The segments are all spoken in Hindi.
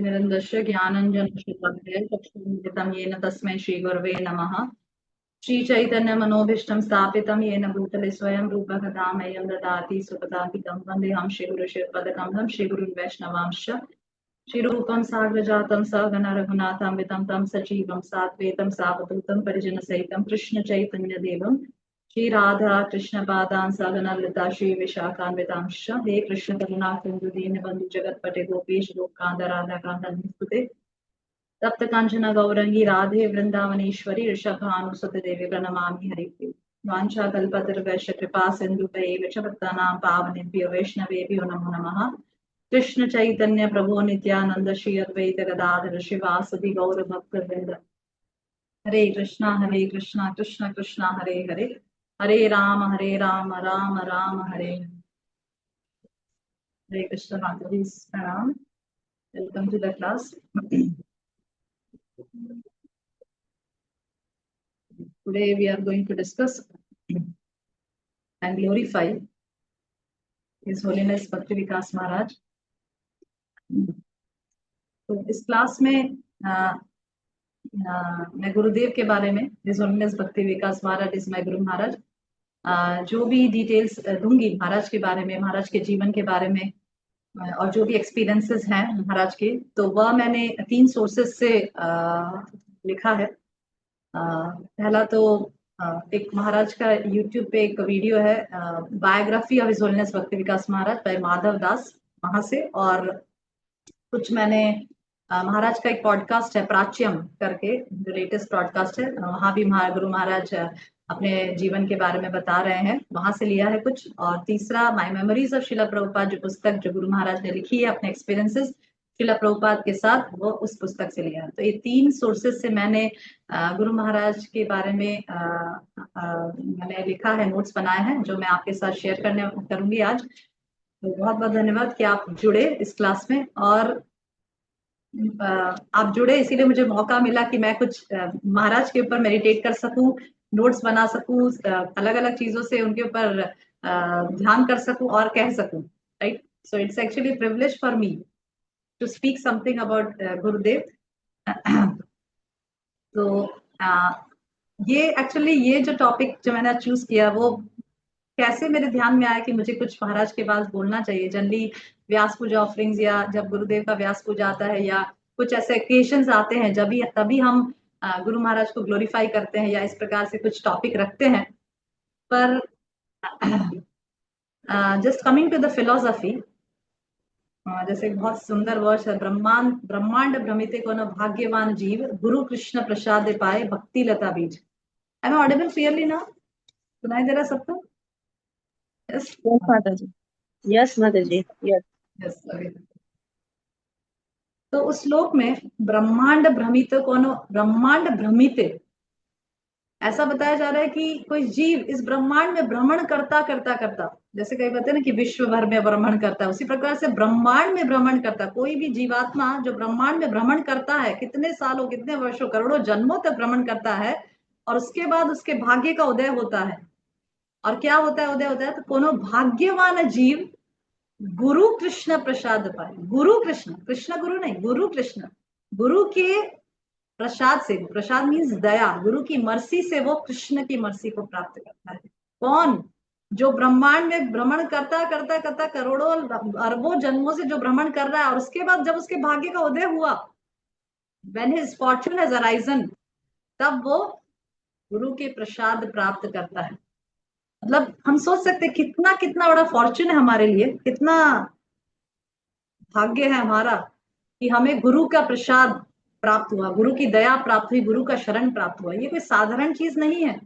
ज्ञानाञ्जनशलाकया ज्ञानाञ्जनशलाकया चक्षुरुन्मिलितं येन तस्मै श्रीगुरवे नमः। श्रीचैतन्यमनोभीष्टं स्थापितं येन भूतले स्वयं रूपः धामयं ददाति सुखदापितं वन्देऽहं श्रीगुरुश्रीपदकमलं श्रीगुरुन् वैष्णवांश्च। श्रीरूपं साग्रजातं सहगण रघुनाथान्वितं तं सजीवं साद्वैतं सावधूतं परिजनसहितं कृष्णचैतन्यदेवं श्री राधा कृष्ण पादान सहगण ललिता श्री विशाखान्वितांश्च। हे कृष्ण करुणा सिंधु दीनबंधु जगत्पते गोपीश लोककान्त राधा कान्त नमोस्तुते। तप्त कांचन गौरंगी राधे वृंदावनेश्वरी ऋषभानुसुते देवी प्रणमामि हरिप्रिये। वाञ्छाकल्पतरुभ्यश्च कृपा सिन्धुभ्यैव च भक्तानां पावनेभ्यो वैष्णवेभ्यो नमो नमः। कृष्ण चैतन्य प्रभु नित्यानंद श्री अद्वैत गदाधर शिवासदि गौर भक्तवृंद। हरे कृष्णा कृष्ण कृष्णा हरे हरे, हरे राम राम राम हरे हरे। हरे कृष्ण माताजी प्रणाम। Welcome to the class. Today we are going to discuss and glorify His Holiness Bhakti Vikas Maharaj. तो इस क्लास में मैं गुरुदेव के बारे में, His Holiness Bhakti Vikas Maharaj is my Guru Maharaj, जो भी डिटेल्स दूंगी महाराज के बारे में, महाराज के जीवन के बारे में और जो भी एक्सपीरियंसेस हैं महाराज के, तो वह मैंने 3 सोर्सेस से लिखा है। पहला तो एक महाराज का यूट्यूब पे एक वीडियो है, बायोग्राफी ऑफ हिज होलीनेस भक्ति विकास महाराज बाय माधव दास, वहां से। और कुछ मैंने महाराज का एक पॉडकास्ट है प्राच्यम करके, जो लेटेस्ट पॉडकास्ट है, वहां भी गुरु महाराज अपने जीवन के बारे में बता रहे हैं, वहां से लिया है कुछ। और तीसरा my memories of Srila Prabhupada, जो पुस्तक जो गुरु महाराज ने लिखी है अपने एक्सपीरियंसेस शिला प्रभुपाद के साथ, वो उस पुस्तक से लिया है। तो ये 3 सोर्सेस से मैंने गुरु महाराज के बारे में मैंने लिखा है, नोट्स बनाए हैं, जो मैं आपके साथ शेयर करूंगी आज। तो बहुत बहुत धन्यवाद कि आप जुड़े इस क्लास में, और आप जुड़े इसीलिए मुझे मौका मिला कि मैं कुछ महाराज के ऊपर मेडिटेट कर सकूं, नोट्स बना सकूं, अलग अलग चीजों से उनके ऊपर ध्यान कर सकूं और कह सकूं, right. So it's actually privilege for me to speak something about Gurudev. तो ये एक्चुअली ये जो टॉपिक जो मैंने चूज किया, वो कैसे मेरे ध्यान में आया कि मुझे कुछ महाराज के पास बोलना चाहिए। जनरली व्यास पूजा ऑफरिंग्स, या जब गुरुदेव का व्यास पूजा आता है, या कुछ ऐसे ओकेशंस आते हैं जब तभी हम गुरु महाराज को ग्लोरीफाई करते हैं, या इस प्रकार से कुछ टॉपिक रखते हैं। पर just coming to the philosophy, जैसे बहुत सुंदर वर्ष है, ब्रह्मांड भ्रमिते को न भाग्यवान जीव, गुरु कृष्ण प्रसाद पाए भक्ति लता बीज। एम आई ऑडिबल क्लियरली ना? सुनाई दे रहा सबको? Yes, Mataji. Yes, Mataji. Yes. Yes, okay. तो उस श्लोक में ब्रह्मांड भ्रमित कोनो, ब्रह्मांड भ्रमित, ऐसा बताया जा रहा है कि कोई जीव इस ब्रह्मांड में भ्रमण करता करता करता, जैसे कई बताते हैं ना कि विश्व भर में भ्रमण करता है, उसी प्रकार से ब्रह्मांड में भ्रमण करता। कोई भी जीवात्मा जो ब्रह्मांड में भ्रमण करता है, कितने सालों, कितने वर्षों, करोड़ों जन्मों तक भ्रमण करता है, और उसके बाद उसके भाग्य का उदय होता है। और क्या होता है? उदय होता है तो कोनो भाग्यवान जीव गुरु कृष्ण प्रसाद पाए। गुरु कृष्ण, कृष्ण गुरु नहीं, गुरु कृष्ण, गुरु के प्रसाद से, प्रसाद मीन्स दया, गुरु की मर्सी से वो कृष्ण की मर्सी को प्राप्त करता है। कौन? जो ब्रह्मांड में भ्रमण करता करता करता करोड़ों अरबों जन्मों से जो भ्रमण कर रहा है, और उसके बाद जब उसके भाग्य का उदय हुआ, when his fortune has arisen, तब वो गुरु के प्रसाद प्राप्त करता है। मतलब हम सोच सकते कितना कितना बड़ा फॉर्चून है हमारे लिए, कितना भाग्य है हमारा कि हमें गुरु का प्रसाद प्राप्त हुआ, गुरु की दया प्राप्त हुई, गुरु का शरण प्राप्त हुआ। ये कोई साधारण चीज नहीं है।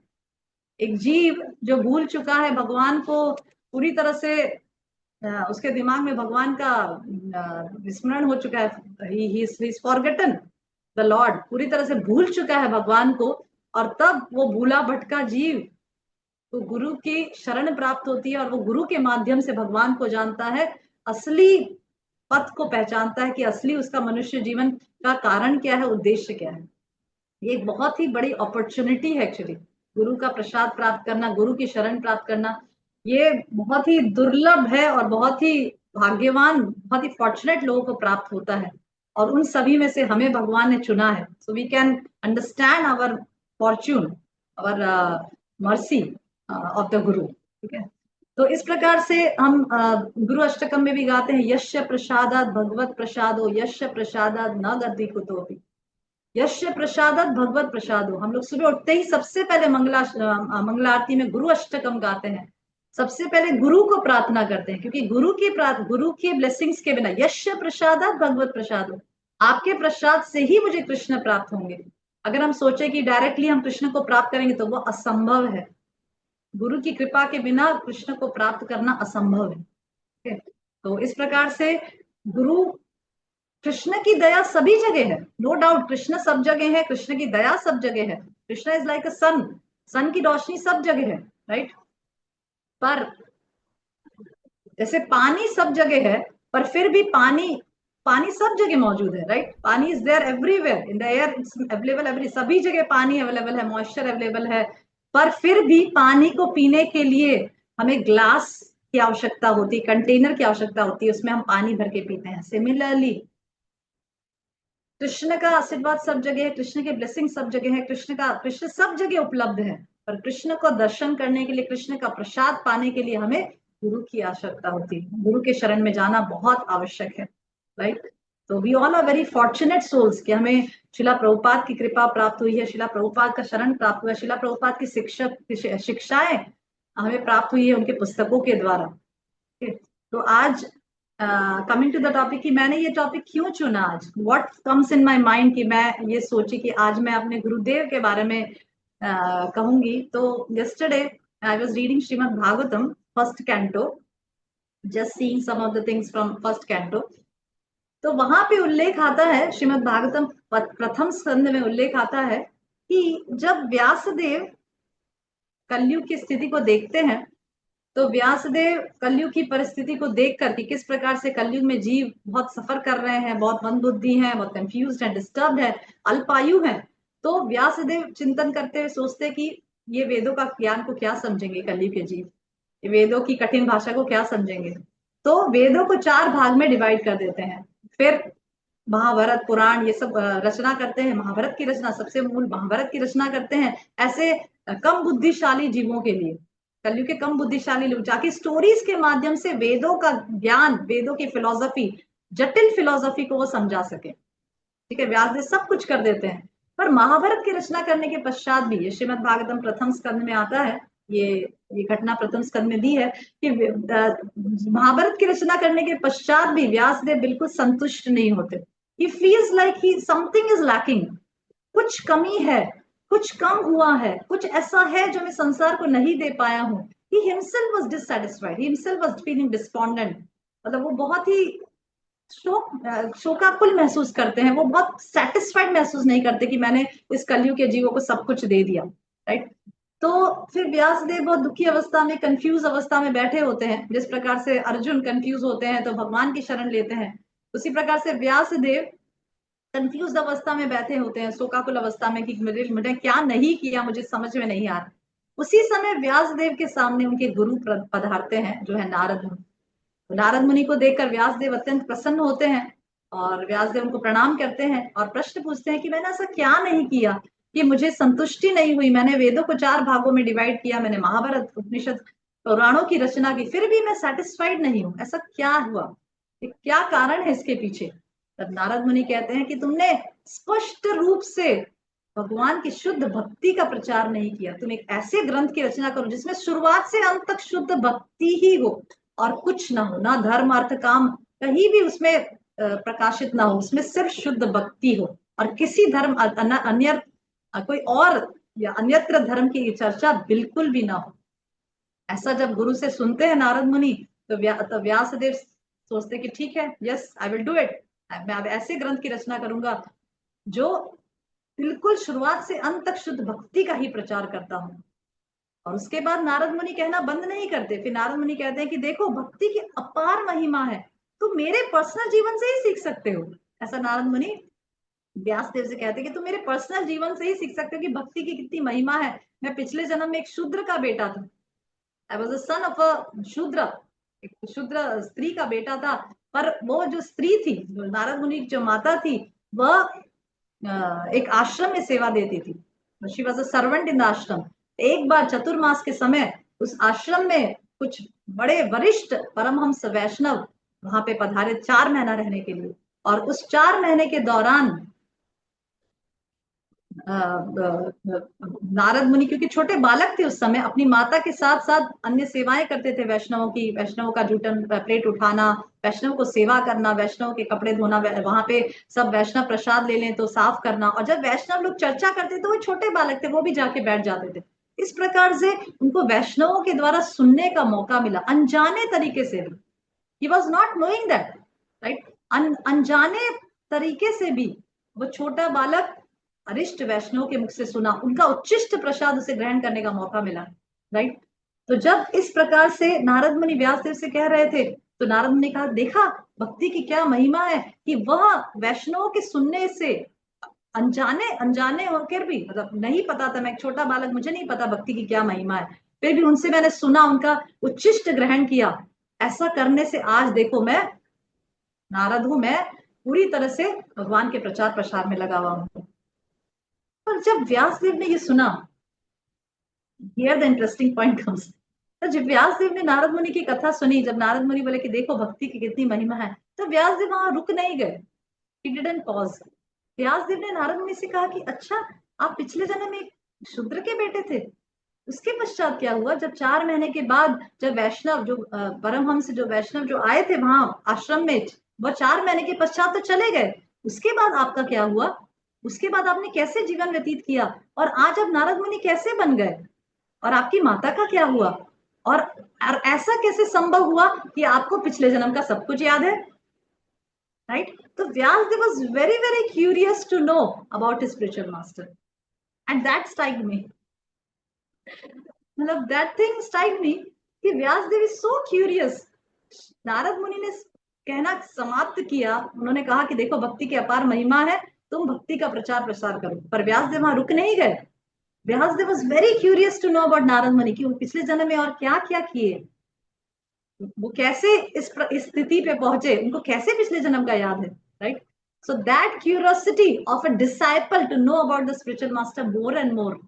एक जीव जो भूल चुका है भगवान को पूरी तरह से, उसके दिमाग में भगवान का विस्मरण हो चुका है, he is forgotten the Lord, पूरी तरह से भूल चुका है भगवान को, और तब वो भूला भटका जीव तो गुरु की शरण प्राप्त होती है, और वो गुरु के माध्यम से भगवान को जानता है, असली पथ को पहचानता है कि असली उसका मनुष्य जीवन का कारण क्या है, उद्देश्य क्या है। ये एक बहुत ही बड़ी अपॉर्चुनिटी है एक्चुअली, गुरु का प्रसाद प्राप्त करना, गुरु की शरण प्राप्त करना। ये बहुत ही दुर्लभ है और बहुत ही भाग्यवान, बहुत ही फॉर्चुनेट लोगों को प्राप्त होता है। और उन सभी में से हमें भगवान ने चुना है, so we can understand our fortune, our mercy of the guru. ठीक है, तो इस प्रकार से हम गुरु अष्टकम में भी गाते हैं, यश्य प्रसादात भगवत प्रसादो, यश्य प्रसादात न गति कुतोपि, यश्य प्रसादात भगवत प्रसादो। हम लोग सुबह उठते ही सबसे पहले मंगलारती में गुरु अष्टकम गाते हैं, सबसे पहले गुरु को प्रार्थना करते हैं, क्योंकि गुरु की ब्लेसिंग्स के बिना, यश्य प्रसादात भगवत प्रसादो, आपके प्रसाद से ही मुझे कृष्ण प्राप्त होंगे। अगर हम सोचे कि डायरेक्टली हम कृष्ण को प्राप्त करेंगे तो वो असंभव है, गुरु की कृपा के बिना कृष्ण को प्राप्त करना असंभव है। तो इस प्रकार से गुरु, कृष्ण की दया सभी जगह है, नो डाउट, कृष्ण सब जगह है, कृष्ण की दया सब जगह है, कृष्ण इज लाइक अ सन, सन की रोशनी सब जगह है, राइट। पर जैसे पानी सब जगह है, पर फिर भी पानी पानी सब जगह मौजूद है, right. Pani is there everywhere, in the air it's available, every सभी जगह पानी अवेलेबल है, मॉइस्चर अवेलेबल है, पर फिर भी पानी को पीने के लिए हमें ग्लास की आवश्यकता होती है, कंटेनर की आवश्यकता होती है, उसमें हम पानी भर के पीते हैं। सिमिलरली कृष्ण का आशीर्वाद सब जगह है, कृष्ण के ब्लेसिंग सब जगह है, कृष्ण सब जगह उपलब्ध है, पर कृष्ण को दर्शन करने के लिए, कृष्ण का प्रसाद पाने के लिए हमें गुरु की आवश्यकता होती है, गुरु के शरण में जाना बहुत आवश्यक है, राइट। तो we all are very fortunate souls कि हमें शिला प्रभुपाद की कृपा प्राप्त हुई है, शिला प्रभुपाद का शरण प्राप्त हुआ है, शिला प्रभुपाद की शिक्षाएं हमें प्राप्त हुई है उनके पुस्तकों के द्वारा। तो आज कमिंग टू द टॉपिक कि मैंने ये टॉपिक क्यों चुना आज, what comes in my mind कि मैं ये सोची कि आज मैं अपने गुरुदेव के बारे में कहूंगी। तो yesterday I was reading Srimad Bhagavatam first canto, just seeing some of the things from first canto. तो वहां पे उल्लेख आता है, श्रीमद् भागवतम प्रथम स्कंद में उल्लेख आता है कि जब व्यासदेव कलयुग की स्थिति को देखते हैं, तो व्यासदेव कलयुग की परिस्थिति को देख करके, किस प्रकार से कलयुग में जीव बहुत सफर कर रहे हैं, बहुत मंदबुद्धि हैं, बहुत कंफ्यूज हैं, डिस्टर्ब है, अल्पायु हैं, तो व्यासदेव चिंतन करते हुए सोचते कि ये वेदों का ज्ञान को क्या समझेंगे कलयुग के जीव, ये वेदों की कठिन भाषा को क्या समझेंगे। तो वेदों को 4 भाग में डिवाइड कर देते हैं, फिर महाभारत पुराण ये सब रचना करते हैं, महाभारत की रचना, सबसे मूल महाभारत की रचना करते हैं, ऐसे कम बुद्धिशाली जीवों के लिए, कलयुग के कम बुद्धिशाली लोग, जाके स्टोरीज के माध्यम से वेदों का ज्ञान, वेदों की फिलोसफी, जटिल फिलोसफी को वो समझा सके। ठीक है, व्यासदेव सब कुछ कर देते हैं, पर महाभारत की रचना करने के पश्चात भी, ये श्रीमद् भागवतम प्रथम स्कंद में आता है, ये घटना प्रथम स्कंद में दी है कि महाभारत की रचना करने के पश्चात भी व्यासदेव बिल्कुल संतुष्ट नहीं होते। He feels like he something is lacking, कुछ कमी है, कुछ कम हुआ है, कुछ ऐसा है जो मैं संसार को नहीं दे पाया हूं। He himself was dissatisfied, he himself was feeling despondent, मतलब वो बहुत ही शोकाकुल महसूस करते हैं, वो बहुत सेटिस्फाइड महसूस नहीं करते कि मैंने इस कलयुग के जीवों को सब कुछ दे दिया, राइट। तो फिर व्यासदेव बहुत दुखी अवस्था में, कंफ्यूज अवस्था में बैठे होते हैं, जिस प्रकार से अर्जुन कंफ्यूज होते हैं तो भगवान की शरण लेते हैं, उसी प्रकार से व्यासदेव कंफ्यूज अवस्था में बैठे होते हैं, शोकाकुल अवस्था में कि मैंने क्या नहीं किया, मुझे समझ में नहीं आ रहा। उसी समय व्यासदेव के सामने उनके गुरु पधारते हैं, जो है नारद मुनि। तो नारद मुनि को देखकर व्यासदेव अत्यंत प्रसन्न होते हैं, और व्यासदेव उनको प्रणाम करते हैं और प्रश्न पूछते हैं कि मैंने ऐसा क्या नहीं किया कि मुझे संतुष्टि नहीं हुई, मैंने वेदों को 4 भागों में डिवाइड किया, मैंने महाभारत उपनिषद पुराणों की रचना की, फिर भी मैं सेटिस्फाइड नहीं हूं, ऐसा क्या हुआ, क्या कारण है इसके पीछे। तब नारद मुनि कहते हैं कि तुमने स्पष्ट रूप से भगवान की शुद्ध भक्ति का प्रचार नहीं किया, तुम एक ऐसे ग्रंथ की रचना करो जिसमें शुरुआत से अंत तक शुद्ध भक्ति ही हो, और कुछ ना हो, ना धर्म अर्थ काम कहीं भी उसमें प्रकाशित ना हो, उसमें सिर्फ शुद्ध भक्ति हो, और किसी धर्म अन्य कोई और या अन्यत्र धर्म की चर्चा बिल्कुल भी ना हो। ऐसा जब गुरु से सुनते हैं नारद मुनि, तो व्यासदेव सोचते कि ठीक है, yes I will do it, मैं अब ऐसे ग्रंथ की रचना करूंगा जो बिल्कुल शुरुआत से अंत तक शुद्ध भक्ति का ही प्रचार करता हूं। और उसके बाद नारद मुनि कहना बंद नहीं करते, फिर नारद मुनि कहते हैं कि देखो भक्ति की अपार महिमा है, तुम मेरे पर्सनल जीवन से ही सीख सकते हो। ऐसा नारद मुनि व्यासदेव से कहते हैं कि तुम मेरे पर्सनल जीवन से ही सीख सकते हो कि भक्ति की कितनी महिमा है। मैं पिछले जन्म में एक शूद्र का बेटा था, I was a son of a शूद्र, एक शूद्र स्त्री का बेटा था, पर वो जो स्त्री थी, जो नारद मुनि की जो माता थी, वह एक आश्रम में सेवा देती थी। She was a servant in the आश्रम। एक बार चतुर्मास के समय उस आश्रम में कुछ बड़े वरिष्ठ परमहंस वैष्णव वहां पे पधारे 4 महीना रहने के लिए, और उस 4 महीने के दौरान नारद मुनि, क्योंकि छोटे बालक थे उस समय, अपनी माता के साथ साथ अन्य सेवाएं करते थे वैष्णवों की, वैष्णवों का जूठन प्लेट उठाना, वैष्णव को सेवा करना, वैष्णव के कपड़े धोना, वहां पे सब वैष्णव प्रसाद ले लें तो साफ करना, और जब वैष्णव लोग चर्चा करते तो वो छोटे बालक थे, वो भी जाके बैठ जाते थे। इस प्रकार से उनको वैष्णवों के द्वारा सुनने का मौका मिला, अनजाने तरीके से भी। ही was not knowing that, right. अनजाने तरीके से भी वो छोटा बालक अरिष्ट वैष्णव के मुख से सुना, उनका उच्चिष्ट प्रसाद उसे ग्रहण करने का मौका मिला, राइट। तो जब इस प्रकार से नारद मुनि व्यास देव से कह रहे थे, तो नारद मुनि ने कहा, देखा भक्ति की क्या महिमा है कि वह वैष्णव के सुनने से, अनजाने अनजाने होकर भी, मतलब नहीं पता था, मैं एक छोटा बालक, मुझे नहीं पता भक्ति की क्या महिमा है, फिर भी उनसे मैंने सुना, उनका उच्चिष्ट ग्रहण किया। ऐसा करने से आज देखो मैं नारद हूं, मैं पूरी तरह से भगवान के प्रचार प्रसार में लगा हुआ हूं। और जब व्यासदेव ने ये सुना, here the interesting point comes, तो जब व्यासदेव ने नारद मुनि की कथा सुनी, जब नारद मुनि बोले कि देखो भक्ति की कितनी महिमा है, तो व्यासदेव वहां रुक नहीं गए। He didn't pause. व्यासदेव ने नारद मुनि से कहा कि अच्छा, आप पिछले जन्म में शूद्र के बेटे थे, उसके पश्चात क्या हुआ? जब 4 महीने के बाद जब वैष्णव, जो परमहंस, जो वैष्णव जो आए थे वहां आश्रम में, वह 4 महीने के पश्चात तो चले गए, उसके बाद आपका क्या हुआ? उसके बाद आपने कैसे जीवन व्यतीत किया? और आज अब नारद मुनि कैसे बन गए? और आपकी माता का क्या हुआ? और ऐसा कैसे संभव हुआ कि आपको पिछले जन्म का सब कुछ याद है, राइट? तो Vyasdev was very very curious to know about his spiritual master, and that struck me, मतलब that thing struck me कि Vyasdev is so curious। Narad मुनि ने कहना समाप्त किया, उन्होंने कहा कि देखो भक्ति की अपार महिमा है, तुम भक्ति का प्रचार प्रसार करो, पर व्यासदेव वहां रुक नहीं गए। Vyasdev was very curious to know about Narad मुनि कि वो पिछले जन्म में और क्या क्या किए, वो कैसे इस स्थिति पे पहुंचे, उनको कैसे पिछले जन्म का याद है, right? So that curiosity of a disciple to know about the spiritual master more and more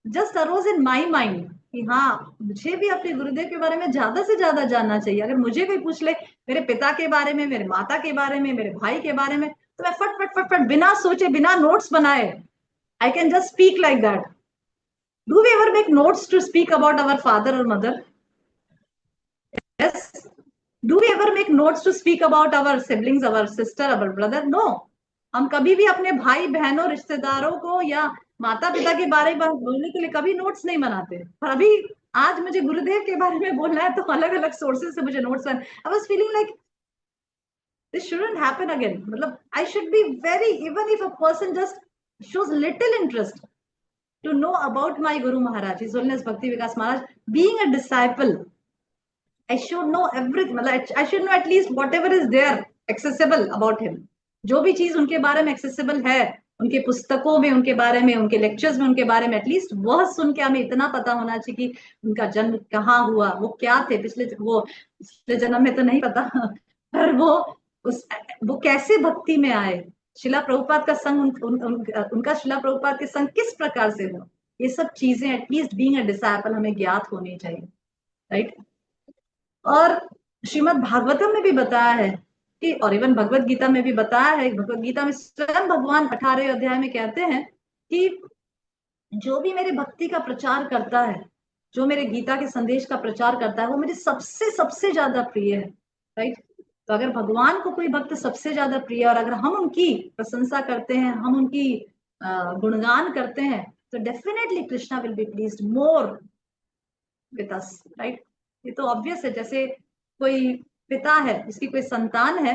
just arose in my mind कि हाँ, मुझे भी अपने गुरुदेव के बारे में ज्यादा से ज्यादा जानना चाहिए। अगर मुझे कोई पूछ ले मेरे पिता के बारे में, मेरे माता के बारे में, मेरे भाई के बारे में, तो मैं फट फट फट फट बिना सोचे, बिना नोट्स बनाए, I can just speak like that. Do we ever make notes to speak about our father और mother? Yes. Do we ever make notes to speak about our siblings, our sister, our brother? No. हम कभी भी अपने भाई बहनों, रिश्तेदारों को या माता पिता के बारे में बोलने के लिए कभी नोट्स नहीं बनाते। पर अभी आज मुझे गुरुदेव के बारे में बोलना है, तो अलग अलग सोर्सेज से मुझे नोट्स बन। I was feeling like this shouldn't happen again. मतलब I should be very, even if a person just shows little interest to know about my Guru Maharaj, His Holiness Bhakti Vikas Maharaj, being a disciple, I should know everything, मतलब I should know at least whatever is there accessible about him। जो भी चीज उनके बारे में एक्सेसिबल है, उनके पुस्तकों में, उनके बारे में, उनके लेक्चर्स में, उनके बारे में एटलीस्ट वह सुन के हमें इतना पता होना चाहिए कि उनका जन्म कहाँ हुआ, वो क्या थे, पिछले जन्म में तो नहीं पता पर वो कैसे भक्ति में आए, शिला प्रभुपाद का संग उनका शिला प्रभुपाद के संग किस प्रकार से हो, ये सब चीजें एटलीस्ट बीइंग अ डिसाइपल हमें ज्ञात होनी चाहिए, राइट? और श्रीमद् भागवतम में भी बताया है कि, और इवन भगवत गीता में भी बताया है, भगवत गीता में स्वयं भगवान 18वें अध्याय में कहते हैं कि जो भी मेरे भक्ति का प्रचार करता है, जो मेरे गीता के संदेश का प्रचार करता है, वो मुझे सबसे सबसे ज्यादा प्रिय है, राइट? तो अगर भगवान को कोई भक्त सबसे ज्यादा प्रिय है, और अगर हम उनकी प्रशंसा करते हैं, हम उनकी गुणगान करते हैं, तो definitely Krishna will B pleased more with us, right? ये तो ऑब्वियस है। जैसे कोई पिता है, उसकी कोई संतान है,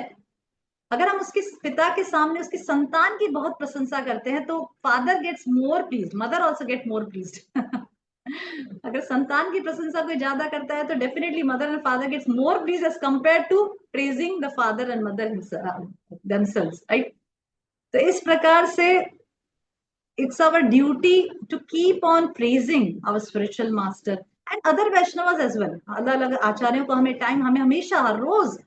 अगर हम उसके पिता के सामने उसकी संतान की बहुत प्रशंसा करते हैं, तो father gets more pleased, mother also get more pleased. अगर संतान की प्रशंसा कोई ज्यादा करता है, तो definitely mother and father gets more please as compare to praising the father and mother themselves, right? तो इस प्रकार से it's our duty to keep on praising our spiritual master and other Vaishnavas as well। अलग अलग आचार्यों को हमें हमेशा हर रोज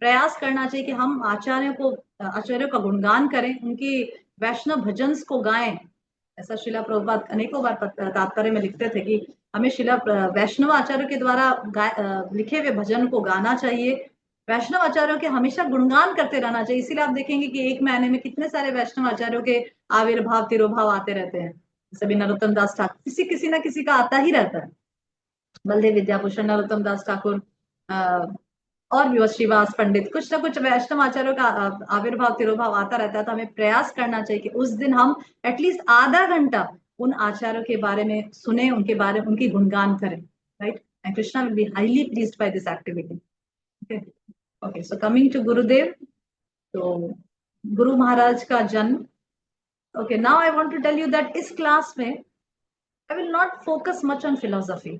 प्रयास करना चाहिए कि हम आचार्यों का गुणगान करें, उनकी वैष्णव भजन को गाएं। ऐसा शिला प्रभुपाद अनेकों बार तात्पर्य में लिखते थे कि हमें शिला वैष्णव आचार्यों के द्वारा लिखे हुए भजन को गाना चाहिए, वैष्णव आचार्यों के हमेशा गुणगान करते रहना चाहिए। इसीलिए आप देखेंगे कि एक महीने में कितने सारे वैष्णव आचार्यों के आविर्भाव तिरोभाव आते रहते हैं। सभी नरोत्तम दास ठाकुर, किसी ना किसी का आता ही रहता है। बलदेव विद्याभूषण, नरोत्तम दास ठाकुर, और भी श्रीवास पंडित, कुछ ना कुछ वैष्णव आचार्यों का आविर्भाव तिरोभाव आता रहता है। तो हमें प्रयास करना चाहिए कि उस दिन हम एटलीस्ट आधा घंटा उन आचार्यों के बारे में सुने, उनकी गुणगान करें, right? And Krishna will be highly pleased by this activity. Okay, so coming to Gurudev, तो गुरु महाराज का जन्म। Okay, now I want to tell you that इस क्लास में I will not focus much on philosophy.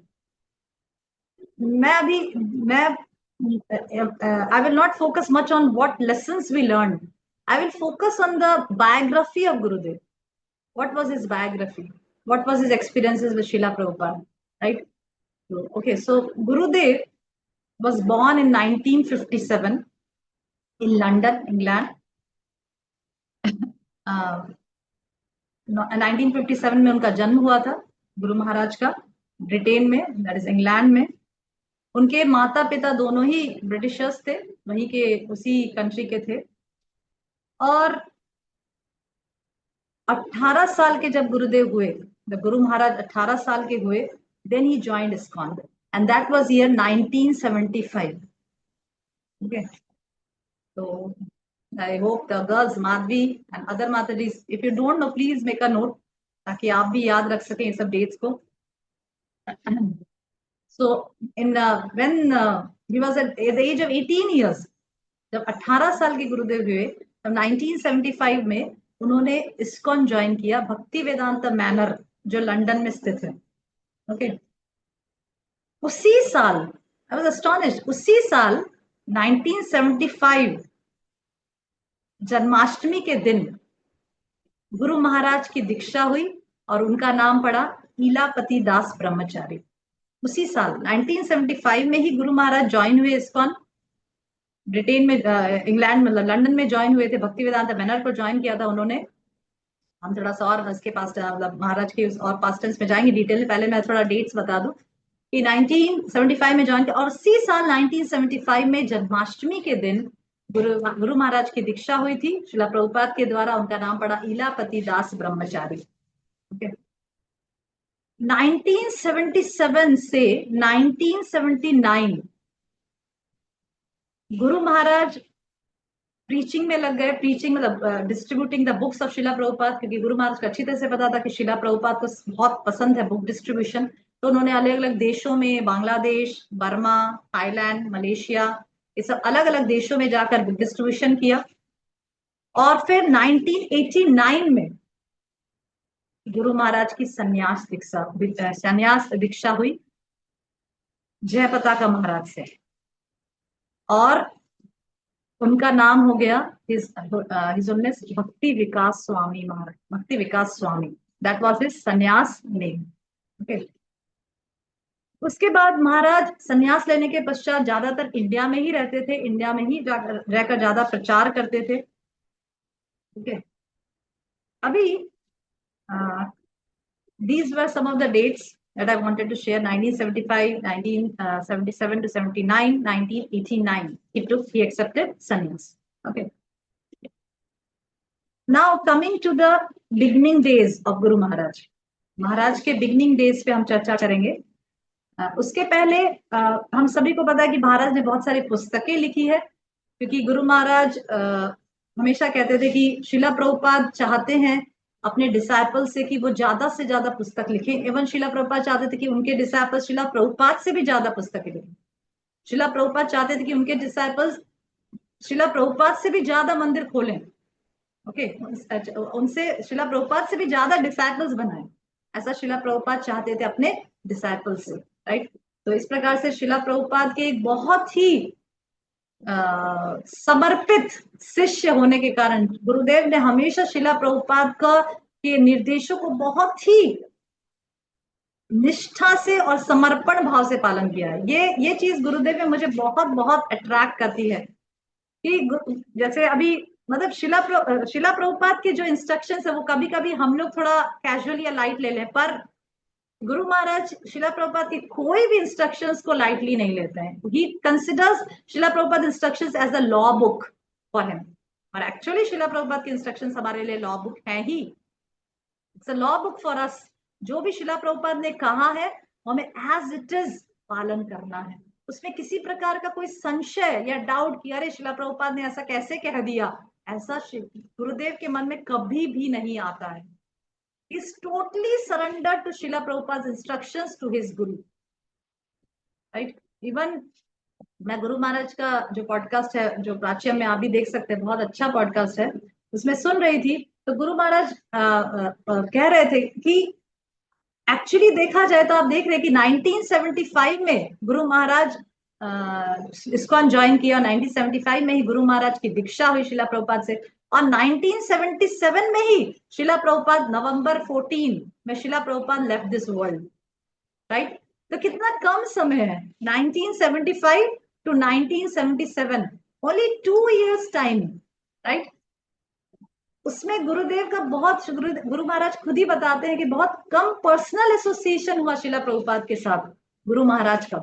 मैं I will not focus much on what lessons we learned. I will focus on the biography of Gurudev. What was his biography? What was his experiences with Srila Prabhupada? Right? Okay, so Gurudev was born in 1957 in London, England. 1957 में उनका जन्म हुआ था गुरु महाराज का, ब्रिटेन में, दैट इज इंग्लैंड में। उनके माता पिता दोनों ही ब्रिटिशर्स थे, वहीं के उसी कंट्री के थे। और 18 साल के जब गुरुदेव हुए, जब गुरु महाराज 18 साल के हुए, then he joined ISKCON, and that was year 1975। Okay, तो I hope the girls, Madhavi and other माताजीज, if you don't know please make a note, ताकि आप भी याद रख सकें ये सब डेट्स को। So when he was at the age of 18 years, जब 18 साल के गुरुदेव हुए, तब 1975 में उन्होंने ISKCON ज्वाइन किया, भक्ति वेदांत मैनर, जो लंदन में स्थित है। ओके, उसी साल, आई वाज एस्टोनिश्ड, उसी साल 1975 जन्माष्टमी के दिन गुरु महाराज की दीक्षा हुई और उनका नाम पड़ा इलापति दास ब्रह्मचारी। उसी साल 1975 में ही गुरु महाराज ज्वाइन हुए ISKCON, ब्रिटेन में, इंग्लैंड, मतलब लंदन में ज्वाइन हुए थे, भक्ति वेदांत मैनर को ज्वाइन किया था उन्होंने। हम थोड़ा सा और इसके पास, मतलब महाराज के और पास्टेंस में जाएंगे डिटेल में, पहले मैं थोड़ा डेट्स बता दूं कि 1975 में ज्वाइन किया, और उसी साल 1975 में जन्माष्टमी के दिन गुरु महाराज की दीक्षा हुई थी श्रीला प्रभुपाद के द्वारा। उनका नाम पड़ा इलापति दास ब्रह्मचारी। ओके, 1977 से 1979 गुरु महाराज प्रीचिंग में लग गए। प्रीचिंग मतलब distributing the books of Srila Prabhupada, क्योंकि गुरु महाराज को अच्छी तरह से पता था कि शिला प्रभुपाद को बहुत पसंद है बुक डिस्ट्रीब्यूशन। तो उन्होंने अलग अलग देशों में, बांग्लादेश, बर्मा, थाईलैंड, मलेशिया, ये सब अलग अलग देशों में जाकर बुक डिस्ट्रीब्यूशन किया। और फिर 1989 में गुरु महाराज की संन्यास दीक्षा हुई जय पताका महाराज से, और उनका नाम हो गया हिज होलिनेस भक्ति विकास स्वामी महाराज, भक्ति विकास स्वामी, दैट वाज हिज संन्यास नेम। ओके, उसके बाद महाराज संन्यास लेने के पश्चात ज्यादातर इंडिया में ही रहते थे, इंडिया में ही रहकर ज्यादा प्रचार करते थे। ओके, अभी these were some of the dates that I wanted to share: 1975, 1977 to 79, 1989 he accepted sannyas. Okay, now coming to the beginning days of Guru Maharaj, महाराज के बिगनिंग डेज पे हम चर्चा करेंगे। उसके पहले हम सभी को पता है कि महाराज ने बहुत सारी पुस्तकें लिखी है, क्योंकि गुरु महाराज हमेशा कहते थे कि शिला प्रभुपाद चाहते हैं अपने डिसाइपल से कि वो ज्यादा से ज्यादा पुस्तक लिखें। एवं शिला प्रभुपाद चाहते थे कि उनके डिसाइपल शिला प्रभुपाद से भी ज्यादा पुस्तकें लिखें। शिला प्रभुपाद चाहते थे कि उनके डिसाइपल्स शिला प्रभुपाद से भी ज्यादा मंदिर खोलें। ओके, उनसे शिला प्रभुपाद से भी ज्यादा डिसाइपल्स बनाएं, ऐसा शिला प्रभुपाद चाहते थे अपने डिसाइपल से, राइट? तो इस प्रकार से शिला प्रभुपाद के एक बहुत ही समर्पित शिष्य होने के कारण गुरुदेव ने हमेशा शिला प्रभुपाद के निर्देशों को बहुत ही निष्ठा से और समर्पण भाव से पालन किया है। ये चीज गुरुदेव में मुझे बहुत बहुत अट्रैक्ट करती है कि जैसे अभी मतलब शिला प्रभुपाद के जो इंस्ट्रक्शंस है वो कभी कभी हम लोग थोड़ा कैजुअली या लाइट ले लें, पर गुरु महाराज शिला प्रभुपाद की कोई भी इंस्ट्रक्शंस को लाइटली नहीं लेते हैं. He considers Srila Prabhupada instructions as a law book for him. और एक्चुअली शिला प्रभुपाद की इंस्ट्रक्शंस हमारे लिए लॉ बुक है ही. It's a law book for us. जो भी शिला प्रभुपाद ने कहा है हमें एज इट इज पालन करना है. उसमें किसी प्रकार का कोई संशय या डाउट कि अरे शिला प्रभुपाद ने ऐसा कैसे कह दिया, ऐसा गुरुदेव के मन में कभी भी नहीं आता है. Is totally surrendered to Srila Prabhupada's instructions to his guru. Right? Even मैं गुरु महाराज का जो पॉडकास्ट है जो प्राच्य में आप भी देख सकते हैं, बहुत अच्छा पॉडकास्ट है, उसमें सुन रही थी तो गुरु महाराज कह रहे थे कि एक्चुअली देखा जाए तो आप देख रहे हैं कि 1975 में गुरु महाराज इस्कॉन ज्वाइन किया. 1975 में ही गुरु महाराज की दीक्षा हुई शिला प्रभुपाद से. और 1977 में ही शिला प्रभुपाद नवंबर 14 में Srila Prabhupada left this world. Right? तो कितना कम समय है, 1975 to 1977, only 2 years time. Right? उसमें गुरुदेव का बहुत गुरु महाराज खुद ही बताते हैं कि बहुत कम पर्सनल एसोसिएशन हुआ शिला प्रभुपाद के साथ गुरु महाराज का.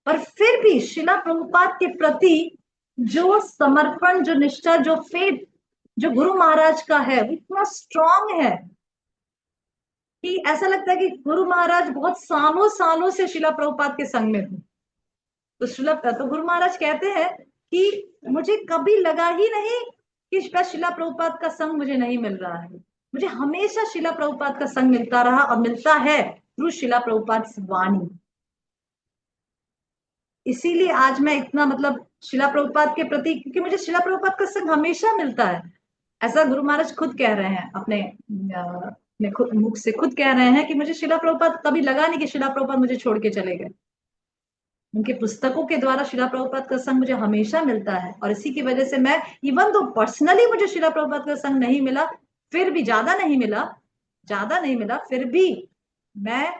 पर फिर भी शिला प्रभुपाद के प्रति जो समर्पण, जो निष्ठा, जो फेथ जो गुरु महाराज का है वो इतना स्ट्रांग है कि ऐसा लगता है कि गुरु महाराज बहुत सालों सालों से शिला प्रभुपाद के संग में थे. तो गुरु महाराज कहते हैं कि मुझे कभी लगा ही नहीं कि शिला प्रभुपाद का संग मुझे नहीं मिल रहा है. मुझे हमेशा शिला प्रभुपाद का संग मिलता रहा और मिलता है थ्रू शिला प्रभुपाद वाणी. इसीलिए आज मैं इतना मतलब शिला प्रभुपाद के प्रति, क्योंकि मुझे शिला प्रभुपाद का संग हमेशा मिलता है. ऐसा गुरु महाराज खुद कह रहे हैं, अपने मुख से खुद कह रहे हैं कि मुझे शिला प्रभुपाद कभी लगा नहीं कि शिला प्रभुपाद मुझे छोड़ के चले गए. उनके पुस्तकों के द्वारा शिला प्रभुपाद का संग मुझे हमेशा मिलता है. और इसी की वजह से मैं, इवन तो पर्सनली मुझे शिला प्रभुपाद का संग नहीं मिला, फिर भी ज्यादा नहीं मिला, फिर भी मैं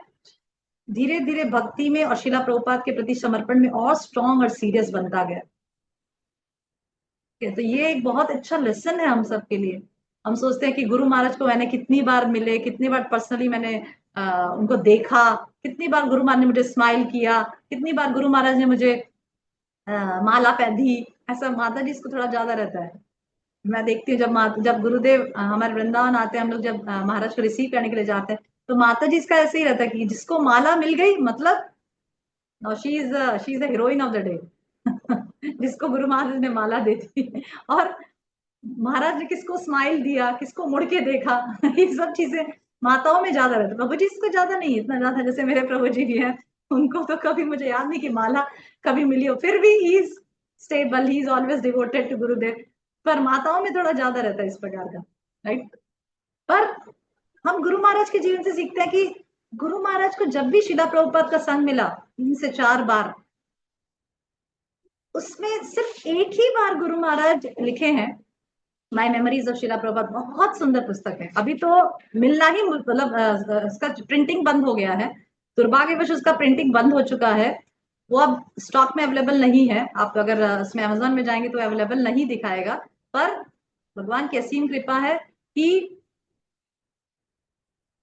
धीरे धीरे भक्ति में और शिला प्रभुपाद के प्रति समर्पण में और स्ट्रॉन्ग और सीरियस बनता गया. तो ये एक बहुत अच्छा लेसन है हम सब के लिए. हम सोचते हैं कि गुरु महाराज को मैंने कितनी बार मिले, कितनी बार पर्सनली मैंने उनको देखा, कितनी बार गुरु महाराज ने मुझे स्माइल किया, कितनी बार गुरु महाराज ने मुझे माला पहनी. ऐसा माता जी इसको थोड़ा ज्यादा रहता है. मैं देखती हूँ जब गुरुदेव हमारे वृंदावन आते हैं, हम लोग जब महाराज को रिसीव करने के लिए जाते हैं तो माता जी इसका ऐसे ही रहता है कि जिसको माला मिल गई मतलब she is the heroine of the day. जिसको गुरु महाराज ने माला दे दी और महाराज ने किसको स्माइल दिया, किसको मुड़ के देखा, ये सब चीजें माताओं में ज्यादा रहता है. प्रभु जी इसको ज्यादा नहीं, इतना ज्यादा जैसे मेरे प्रभु जी भी है, उनको तो कभी मुझे याद नहीं कि माला कभी मिली हो, फिर भी he is stable, he is always devoted to Gurudev. पर माताओं में थोड़ा ज्यादा रहता है इस प्रकार का. राइट? पर हम गुरु महाराज के जीवन से सीखते हैं कि गुरु महाराज को जब भी शिला प्रभुपाद का संग मिला 3 से 4 बार, उसमें सिर्फ एक ही बार गुरु महाराज लिखे हैं माई मेमोरीज ऑफ शिला प्रभुपाद. बहुत सुंदर पुस्तक है. अभी तो मिलना ही मतलब उसका प्रिंटिंग बंद हो गया है, दुर्भाग्यवश उसका प्रिंटिंग बंद हो चुका है. वो अब स्टॉक में अवेलेबल नहीं है. आप अगर उसमें अमेजोन में जाएंगे तो अवेलेबल नहीं दिखाएगा. पर भगवान की असीम कृपा है कि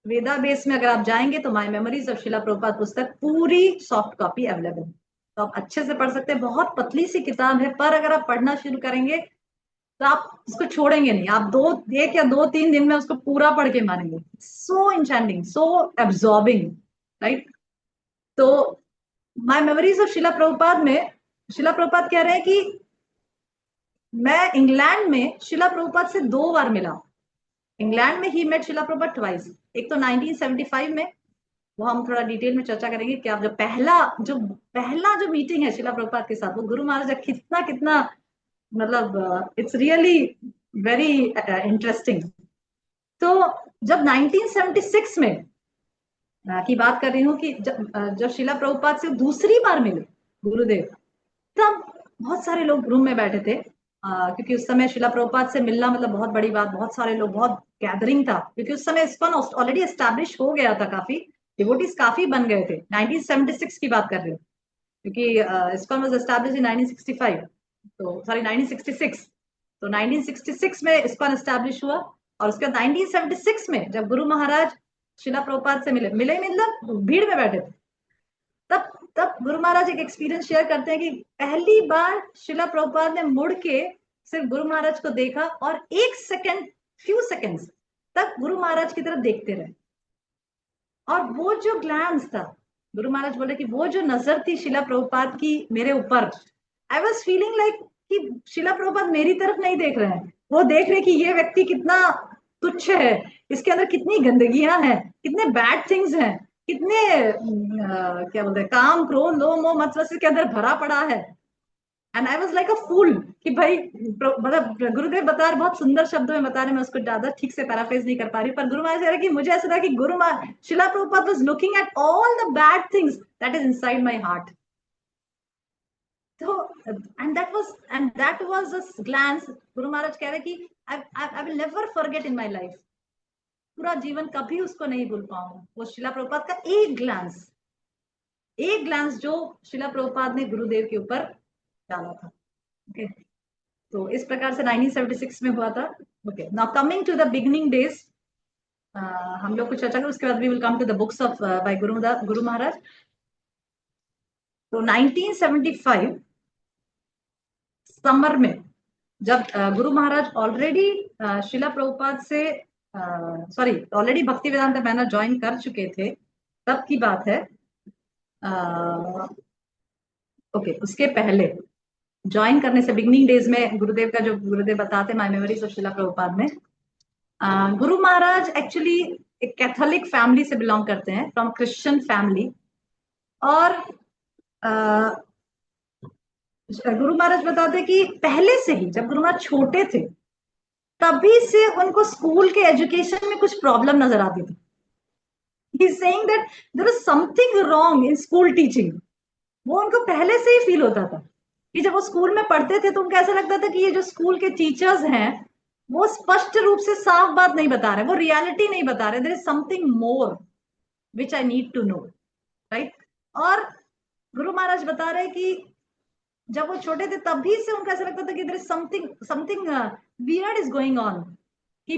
वेदा बेस में अगर आप जाएंगे तो माई मेमोरीज ऑफ शिला प्रभुपाद पुस्तक पूरी सॉफ्ट कॉपी अवेलेबल है, तो आप अच्छे से पढ़ सकते हैं. बहुत पतली सी किताब है, पर अगर आप पढ़ना शुरू करेंगे तो आप उसको छोड़ेंगे नहीं. आप 1 या 2-3 दिन में उसको पूरा पढ़ के मानेंगे. सो इंचैंटिंग, सो एब्जॉर्बिंग. राइट? तो माई मेमोरीज ऑफ शिला प्रभुपाद में शिला प्रभुपाद कह रहे हैं कि मैं इंग्लैंड में शिला प्रभुपाद से 2 बार मिला. इंग्लैंड में ही मेट शिला प्रभुपाद ट्वाइस. एक तो 1975 में, वो हम थोड़ा डिटेल में चर्चा करेंगे कि आप पहला जो मीटिंग है शिला प्रभुपाद के साथ, वो गुरु महाराज का कितना मतलब इट्स रियली वेरी इंटरेस्टिंग. तो जब 1976 में की बात कर रही हूँ कि जब शिला प्रभुपाद से दूसरी बार मिले गुरुदेव, तब बहुत सारे लोग रूम में बैठे थे, क्योंकि उस समय शिला प्रभुपाद से मिलना मतलब बहुत बड़ी बात. बहुत सारे लोग, बहुत गैदरिंग था, क्योंकि उस समय इस्कॉन ऑलरेडी एस्टैब्लिश हो गया था, काफी डिवोटीज काफी बन गए थे. 1976 की बात कर रहे हो, क्योंकि इस्कॉन वाज एस्टैब्लिश इन 1965. तो सॉरी 1966, तो 1966 में इस्कॉन एस्टैब्लिश हुआ। और उसके बाद 1976 में जब गुरु महाराज शिला प्रभुपाद से मिले, मतलब भीड़ में बैठे थे, तब तब गुरु महाराज एक एक्सपीरियंस शेयर करते हैं कि पहली बार शिला प्रभुपाद ने मुड़ के सिर्फ गुरु महाराज को देखा और एक सेकंड, फ्यू सेकंड्स तक गुरु महाराज की तरफ देखते रहे। और वो जो ग्लैंस था, गुरु महाराज बोले कि वो जो नजर थी शिला प्रभुपाद की मेरे ऊपर, आई वॉज फीलिंग लाइक कि शिला प्रभुपाद मेरी तरफ नहीं देख रहे हैं, वो देख रहे कि ये व्यक्ति कितना तुच्छ है, इसके अंदर कितनी गंदगियां हैं, कितने बैड थिंग्स हैं, कितने क्या बोलते हैं, काम क्रोध लोभ मोह मत के अंदर भरा पड़ा है। And I was like a fool कि भाई, मतलब गुरुदेव बता रहे, बहुत सुंदर शब्दों में बता रहे, मैं उसको ज्यादा ठीक से पैराफ्रेज नहीं कर पा रही, पर गुरु महाराज कह रहे कि मुझे ऐसा था कि Srila Prabhupada was looking at all the bad things that is inside my heart. तो and that was a glance. Guru Maharaj कह रहे कि I will never forget in my life, पूरा जीवन कभी उसको नहीं भूल पाऊंगा, वो शिला प्रभुपाद का एक ग्लांस जो शिला प्रभुपाद ने गुरुदेव के ऊपर डाला था। ओके, तो इस प्रकार से 1976 में हुआ था। Okay, now coming to the beginning days, हम लोग कुछ चर्चा करें, उसके बाद we will come to the books of by Guru Maharaj. तो 1975 समर में जब गुरु महाराज ऑलरेडी शिला प्रभुपाद से ऑलरेडी भक्ति वेदांत मैनर ज्वाइन कर चुके थे, तब की बात है। ओके, उसके पहले ज्वाइन करने से बिगनिंग डेज में गुरुदेव का, जो गुरुदेव बताते my memories of Srila Prabhupada में, गुरु महाराज एक्चुअली एक कैथोलिक फैमिली से बिलोंग करते हैं, फ्रॉम क्रिश्चियन फैमिली। और गुरु महाराज बताते कि पहले से ही जब गुरु महाराज छोटे थे तभी से उनको स्कूल के एजुकेशन में कुछ प्रॉब्लम नजर आती थी। He is saying that there is something wrong in school teaching. वो उनको पहले से ही फील होता था कि जब वो स्कूल में पढ़ते थे तो उनको ऐसा लगता था कि ये जो स्कूल के टीचर्स हैं वो स्पष्ट रूप से साफ बात नहीं बता रहे, वो रियलिटी नहीं बता रहे, there is something more which I need to know, right. और गुरु महाराज बता रहे कि जब वो छोटे थे तभी से उनको ऐसा लगता था कि there is something weird is going on, कि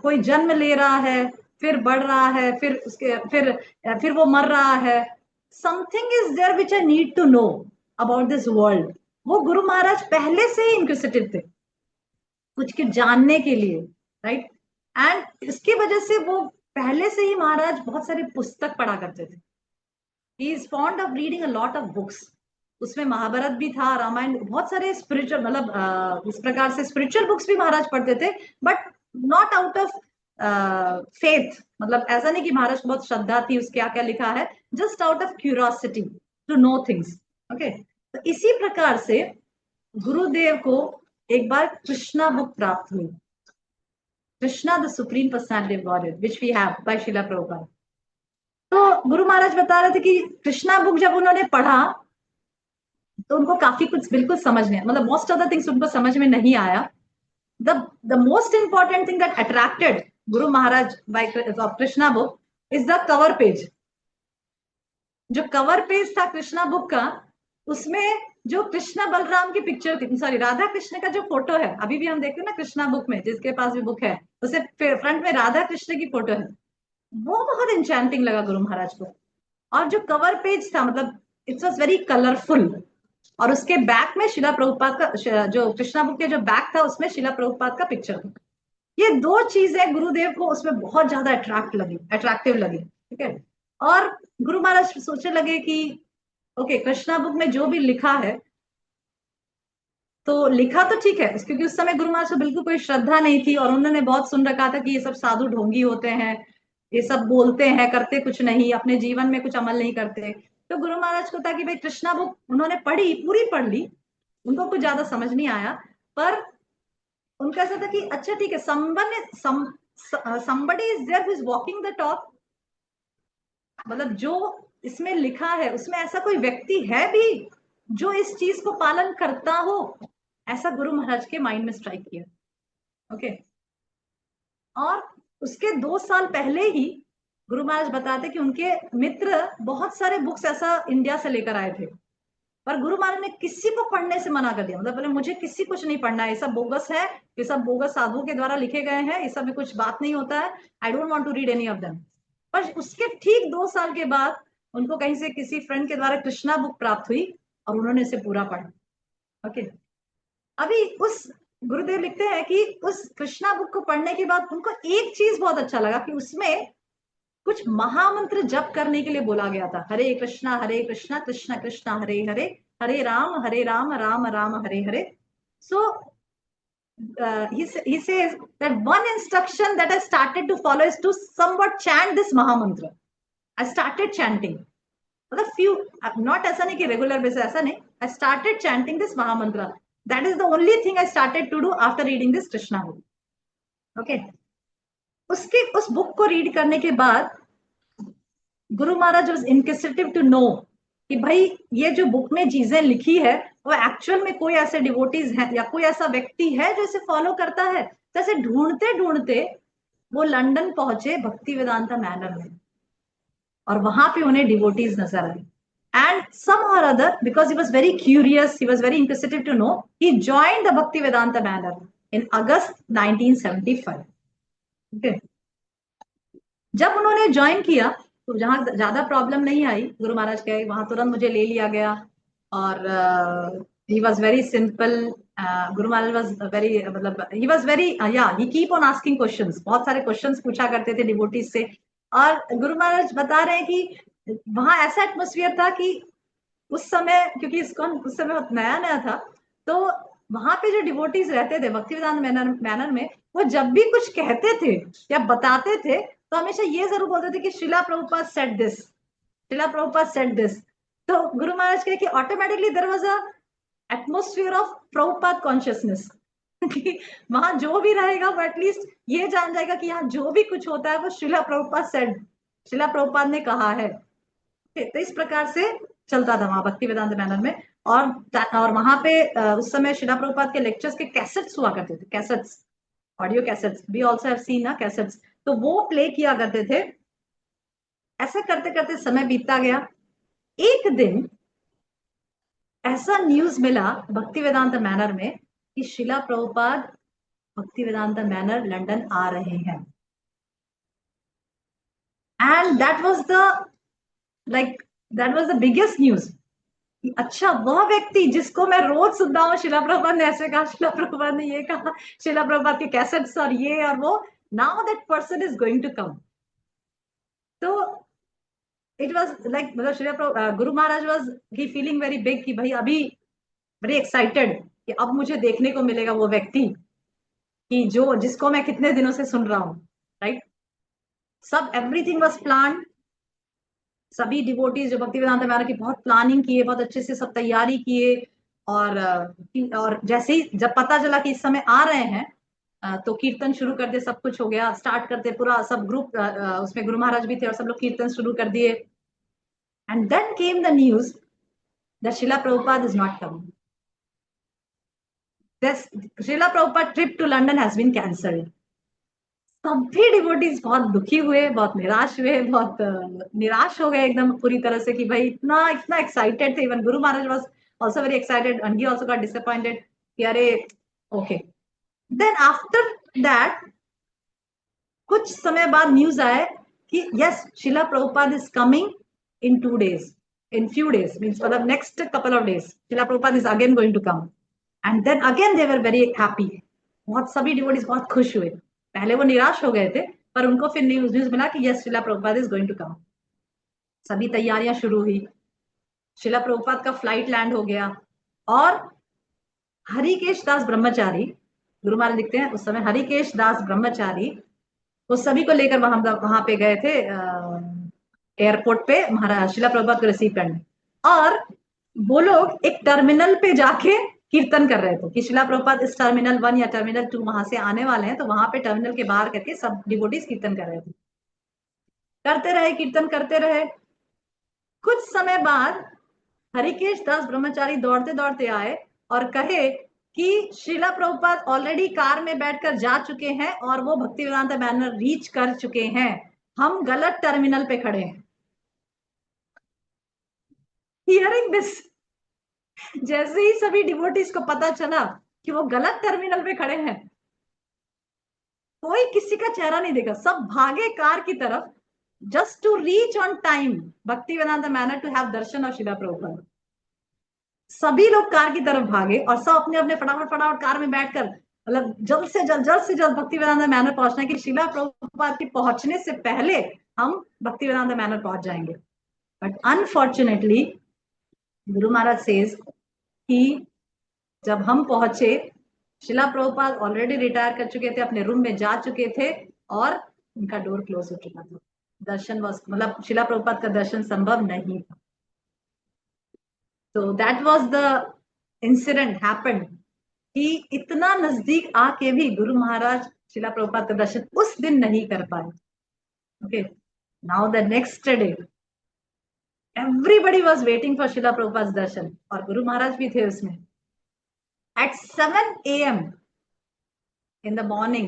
कोई जन्म ले रहा है, फिर बढ़ रहा है, फिर वो मर रहा है, something is there which I need to know about this world. वो गुरु महाराज पहले से ही इंक्विजिटिव थे कुछ के जानने के लिए, राइट। एंड इसकी वजह से वो पहले से ही महाराज बहुत सारे पुस्तक पढ़ा करते थे। He is fond of reading a lot of books. उसमें महाभारत भी था, रामायण, बहुत सारे स्पिरिचुअल, मतलब इस प्रकार से स्पिरिचुअल बुक्स भी महाराज पढ़ते थे, but not out of faith, मतलब ऐसा नहीं कि महाराज को बहुत श्रद्धा थी उसके क्या क्या लिखा है, just out of curiosity to know things. Okay, तो इसी प्रकार से गुरुदेव को एक बार कृष्णा बुक प्राप्त हुई, Krishna the supreme personality of godhead which we have by Srila Prabhupada. तो गुरु महाराज बता रहे थे कि कृष्णा बुक जब उन्होंने पढ़ा तो उनको काफी कुछ बिल्कुल समझ नहीं, मतलब मोस्ट ऑफ द थिंग्स उनको समझ में नहीं आया। The most important thing that attracted Guru Maharaj by Krishna book is the cover page. जो कवर पेज था कृष्णा बुक का, उसमें जो कृष्णा बलराम की पिक्चर थी, सॉरी राधा कृष्ण का जो फोटो है, अभी भी हम देखते हैं ना कृष्णा बुक में, जिसके पास भी बुक है उसे फ्रंट में राधा कृष्ण की फोटो है, वो बहुत इंचैंटिंग लगा गुरु महाराज को। और जो कवर पेज था, मतलब इट्स वॉज वेरी कलरफुल, और उसके बैक में शिला प्रभुपाद का, जो कृष्णा बुक के जो बैक था उसमें शिला प्रभुपाद का पिक्चर था। ये दो चीजें गुरुदेव को उसमें बहुत ज्यादा अट्रैक्टिव लगी, ठीक है। और गुरु महाराज सोचने लगे कि ओके, कृष्णा बुक में जो भी लिखा है, तो लिखा तो ठीक है, क्योंकि उस समय गुरु महाराज को बिल्कुल कोई श्रद्धा नहीं थी और उन्होंने बहुत सुन रखा था कि ये सब साधु ढोंगी होते हैं, ये सब बोलते हैं, करते कुछ नहीं, अपने जीवन में कुछ अमल नहीं करते। तो गुरु महाराज को था कि भाई कृष्णा बुक उन्होंने पढ़ी, पूरी पढ़ ली, उनको कुछ ज्यादा समझ नहीं आया, पर उनका ऐसा था कि अच्छा ठीक है, somebody is there who is walking the talk, मतलब जो इसमें लिखा है उसमें ऐसा कोई व्यक्ति है भी जो इस चीज को पालन करता हो, ऐसा गुरु महाराज के माइंड में स्ट्राइक किया। ओके, और उसके 2 साल पहले ही गुरु महाराज बताते कि उनके मित्र बहुत सारे बुक्स ऐसा इंडिया से लेकर आए थे, पर गुरु महाराज ने किसी को पढ़ने से मना कर दिया, मतलब बोले मुझे किसी कुछ नहीं पढ़ना है, ये सब बोगस है, ये सब बोगस साधुओं के द्वारा लिखे गए हैं, ये सब में कुछ बात नहीं होता है, I don't want to read any of them. पर उसके ठीक 2 साल के बाद उनको कहीं से किसी फ्रेंड के द्वारा कृष्णा बुक प्राप्त हुई और उन्होंने इसे पूरा पढ़ा। ओके, अभी उस गुरुदेव लिखते हैं कि उस कृष्णा बुक को पढ़ने के बाद उनको एक चीज बहुत अच्छा लगा कि उसमें कुछ महामंत्र जप करने के लिए बोला गया था, हरे कृष्णा कृष्णा कृष्णा हरे हरे, हरे राम राम राम हरे हरे। सो he says that one instruction that I started to follow is to somewhat chant this Mahamantra. I started chanting. मतलब few, not ऐसा नहीं कि रेगुलर बेसिस, ऐसा नहीं, I started chanting this Mahamantra. That is the only thing I started to do after reading this Krishna book. Okay. उसके उस बुक को रीड करने के बाद गुरु Maharaj was inquisitive to know कि भाई ये जो बुक में चीजें लिखी है वो एक्चुअल में कोई ऐसे डिवोटीज है या कोई ऐसा व्यक्ति है जो इसे फॉलो करता है। जैसे ढूंढते ढूंढते वो लंदन पहुंचे भक्ति वेदांता मैनर में, और वहां पे उन्हें डिवोटीज नजर आए। And somehow or other, because he was very curious, he was very inquisitive to know, he joined the Bhakti Vedanta Manor in August 1975. Okay. जब उन्होंने ज्वाइन किया तो जहां ज्यादा प्रॉब्लम नहीं आई, गुरु महाराज के वहां तुरंत मुझे ले लिया गया, और he was very simple. Guru Maharaj was very, मतलब ही वॉज वेरी, या ही कीप ऑन आस्किंग क्वेश्चंस, बहुत सारे क्वेश्चंस पूछा करते थे डिवोटीज से। और गुरु महाराज बता रहे हैं कि वहां ऐसा एटमोस्फियर था कि उस समय, क्योंकि इस्कॉन उस समय बहुत नया नया था, तो वहां पे जो डिवोटीज रहते थे भक्ति वेदांत मैनर में, वो जब भी कुछ कहते थे या बताते थे तो हमेशा ये जरूर बोलते थे कि Srila Prabhupada said this, Shila Prabhupada said this. तो गुरु महाराज कहे कि automatically there was a atmosphere of Prabhupada consciousness, कि वहां जो भी रहेगा वो एटलीस्ट ये जान जाएगा कि यहाँ जो भी कुछ होता है वो शिला प्रभुपाद सेड, शिला प्रभुपाद ने कहा है। तो इस प्रकार से चलता था वहां भक्ति वेदांत मैनर में। और वहां पे उस समय शिला प्रभुपाद के लेक्चर्स के कैसेट्स हुआ करते थे, cassettes, audio cassettes, we also have seen ना कैसेट्स, तो वो प्ले किया करते थे। ऐसा करते करते समय बीतता गया। एक दिन ऐसा न्यूज मिला भक्ति वेदांत मैनर में कि शिला प्रभुपाद भक्ति वेदांत मैनर लंदन आ रहे हैं। And that was the biggest news. अच्छा, वह व्यक्ति जिसको मैं रोज सुनता हूँ, शिला प्रभुपाद ने ऐसे कहा, शिला प्रभुपाद ने ये कहा, शिला प्रभुपाद के कैसेट्स और ये और वो, now that person is going to come. तो इट वाज लाइक, मतलब Srila Guru Maharaj was he feeling very big कि भाई अभी वेरी एक्साइटेड कि अब मुझे देखने को मिलेगा वो व्यक्ति कि जो जिसको मैं कितने दिनों से सुन रहा हूँ, राइट। सब एवरीथिंग वाज प्लान। सभी डिवोटीज जो भक्ति वेदांत मैनर की बहुत प्लानिंग किए, बहुत अच्छे से सब तैयारी किए, और जैसे ही जब पता चला कि इस समय आ रहे हैं, तो कीर्तन शुरू कर दिए, सब कुछ हो गया, स्टार्ट करते पूरा सब ग्रुप, उसमें गुरु महाराज भी थे और सब लोग कीर्तन शुरू कर दिए। And then came the news that Srila Prabhupada is not coming. Srila Prabhupada trip to London has been cancelled. सभी डिवोटीज बहुत दुखी हुए, बहुत निराश हुए, बहुत निराश हो गए एकदम पूरी तरह से कि भाई इतना इतना एक्साइटेड थे। Even Guru Maharaj was also very excited and he also got disappointed कि अरे ओके। देन आफ्टर दैट कुछ समय बाद न्यूज आए कि yes, Srila Prabhupada is coming in 2 days, in few days, means मतलब next couple of days Srila Prabhupada is again going to come. And then again they were very happy. बहुत सभी डिवोटीज बहुत खुश हुए। पहले वो निराश हो गए थे, पर उनको फिर न्यूज मिला कि yes, Srila Prabhupada is going to come. सभी तैयारियां शुरू हुई। शिला प्रभुपाद का फ्लाइट लैंड हो गया, और हरिकेश दास ब्रह्मचारी, गुरु महाराज लिखते हैं उस समय हरिकेश दास ब्रह्मचारी वो सभी को लेकर वहां पे गए थे एयरपोर्ट पे महाराज शिला प्रभुपाद को रिसीव करने। और वो लोग एक टर्मिनल पे जाके कीर्तन कर रहे थे कि शिला प्रभुपाद इस टर्मिनल 1 या टर्मिनल 2 वहां से आने वाले हैं, तो वहां पे टर्मिनल के बाहर करके सब डिवोटीज कीर्तन कर रहे थे। करते रहे, कीर्तन करते रहे। कुछ समय बाद हरिकेश दास ब्रह्मचारी दौड़ते दौड़ते आए और कहे कि शिला प्रभुपाद ऑलरेडी कार में बैठकर जा चुके हैं और वो भक्ति वेदांत मैनर रीच कर चुके हैं, हम गलत टर्मिनल पे खड़े हैं। हियरिंग दिस, जैसे ही सभी डिवोटीज को पता चला कि वो गलत टर्मिनल पे खड़े हैं, कोई किसी का चेहरा नहीं देखा, सब भागे कार की तरफ, just to reach on time Bhaktivedanta Manor to have darshan of Srila Prabhupada. सभी लोग कार की तरफ भागे और सब अपने अपने फटाफट फटाफट कार में बैठकर, मतलब जल्द से जल्द भक्ति वेदांत मैनर पहुंचना है कि शिला प्रभुपाद के पहुंचने से पहले हम भक्ति वेदांत मैनर पहुंच जाएंगे। But unfortunately Guru Maharaj says कि जब हम पहुंचे, शिला प्रभुपाद ऑलरेडी रिटायर कर चुके थे, अपने रूम में जा चुके थे और उनका डोर क्लोज हो चुका था। दर्शन मतलब शिला प्रभुपाद का दर्शन संभव नहीं था। तो that was the incident happened कि इतना नजदीक आके भी गुरु महाराज शिला प्रभुपाद का दर्शन उस दिन नहीं कर पाए। Okay, now the next day everybody was waiting for Srila Prabhupada darshan और गुरु महाराज भी थे उसमें। At 7 AM in the morning,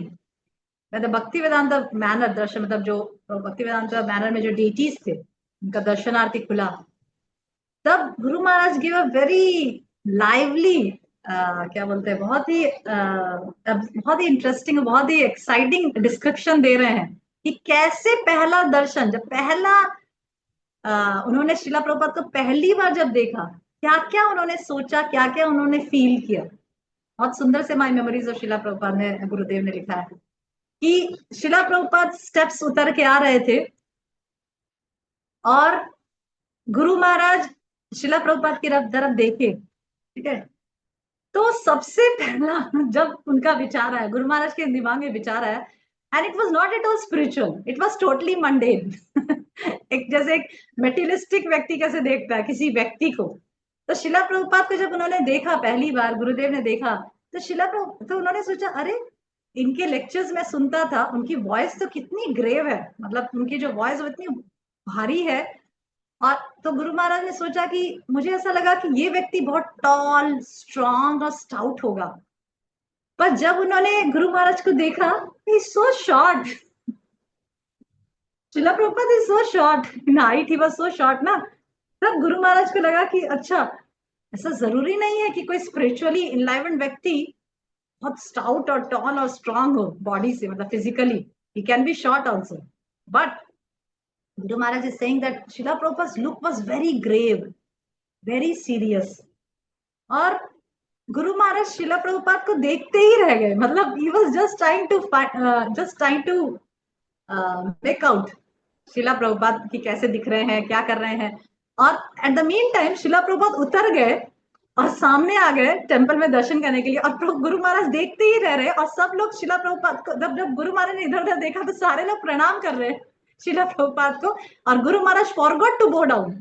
when the भक्ति वेदांत मैनर दर्शन, मतलब जो भक्ति वेदांत मैनर में जो डीटीज थे उनका दर्शनार्थी खुला, तब Guru Maharaj give a very lively, क्या बोलते हैं, बहुत ही इंटरेस्टिंग, बहुत ही एक्साइटिंग डिस्क्रिप्शन दे रहे हैं कि कैसे पहला दर्शन, जब पहला उन्होंने शिला प्रभुपाद को पहली बार जब देखा, क्या क्या उन्होंने सोचा, क्या क्या उन्होंने फील किया। बहुत सुंदर से माई मेमोरीज ऑफ शिला प्रभुपाद में गुरुदेव ने लिखा है कि शिला प्रभुपाद स्टेप्स उतर के आ रहे थे और गुरु महाराज शिला प्रभुपाद की तरफ देखे, ठीक है, तो सबसे पहला जब उनका विचार आया, गुरु महाराज के दिमाग में विचार आया, and it was not at all spiritual, it was totally mundane. एक जैसे एक मेटीरियलिस्टिक व्यक्ति कैसे देखता है किसी व्यक्ति को, तो शिला प्रभुपाद को जब उन्होंने देखा पहली बार, गुरुदेव ने देखा, तो उन्होंने सोचा, अरे इनके लेक्चर्स में सुनता था, उनकी वॉइस तो कितनी ग्रेव है, मतलब उनकी जो वॉइस वो इतनी भारी है। और तो गुरु महाराज ने सोचा कि मुझे ऐसा लगा कि ये व्यक्ति बहुत टॉल, स्ट्रांग और स्टाउट होगा। पर जब उन्होंने गुरु महाराज को देखा, ही so short, Shila Prabhupada is so short in height, he was so short ना। तब गुरु महाराज को लगा कि अच्छा, ऐसा जरूरी नहीं है कि कोई स्पिरिचुअली इनलाइवेंड व्यक्ति बहुत स्टाउट और टॉल और स्ट्रांग हो बॉडी से, मतलब physically, he can be short also. But Guru Maharaj is saying that Srila Prabhupada's look was very grave, very serious. और गुरु महाराज शिला प्रभुपाद को देखते ही रह गए, मतलब he was just trying to make out शिला प्रभुपाद की कैसे दिख रहे हैं, क्या कर रहे हैं। और एट द मीन टाइम शिला प्रभुपाद उतर गए और सामने आ गए टेम्पल में दर्शन करने के लिए, और गुरु महाराज देखते ही रह रहे, और सब लोग शिला प्रभुपाद को, जब गुरु महाराज ने इधर उधर देखा तो सारे लोग प्रणाम कर रहे हैं शिला प्रभुपाद को, और गुरु महाराज फॉरगॉट टू बो डाउन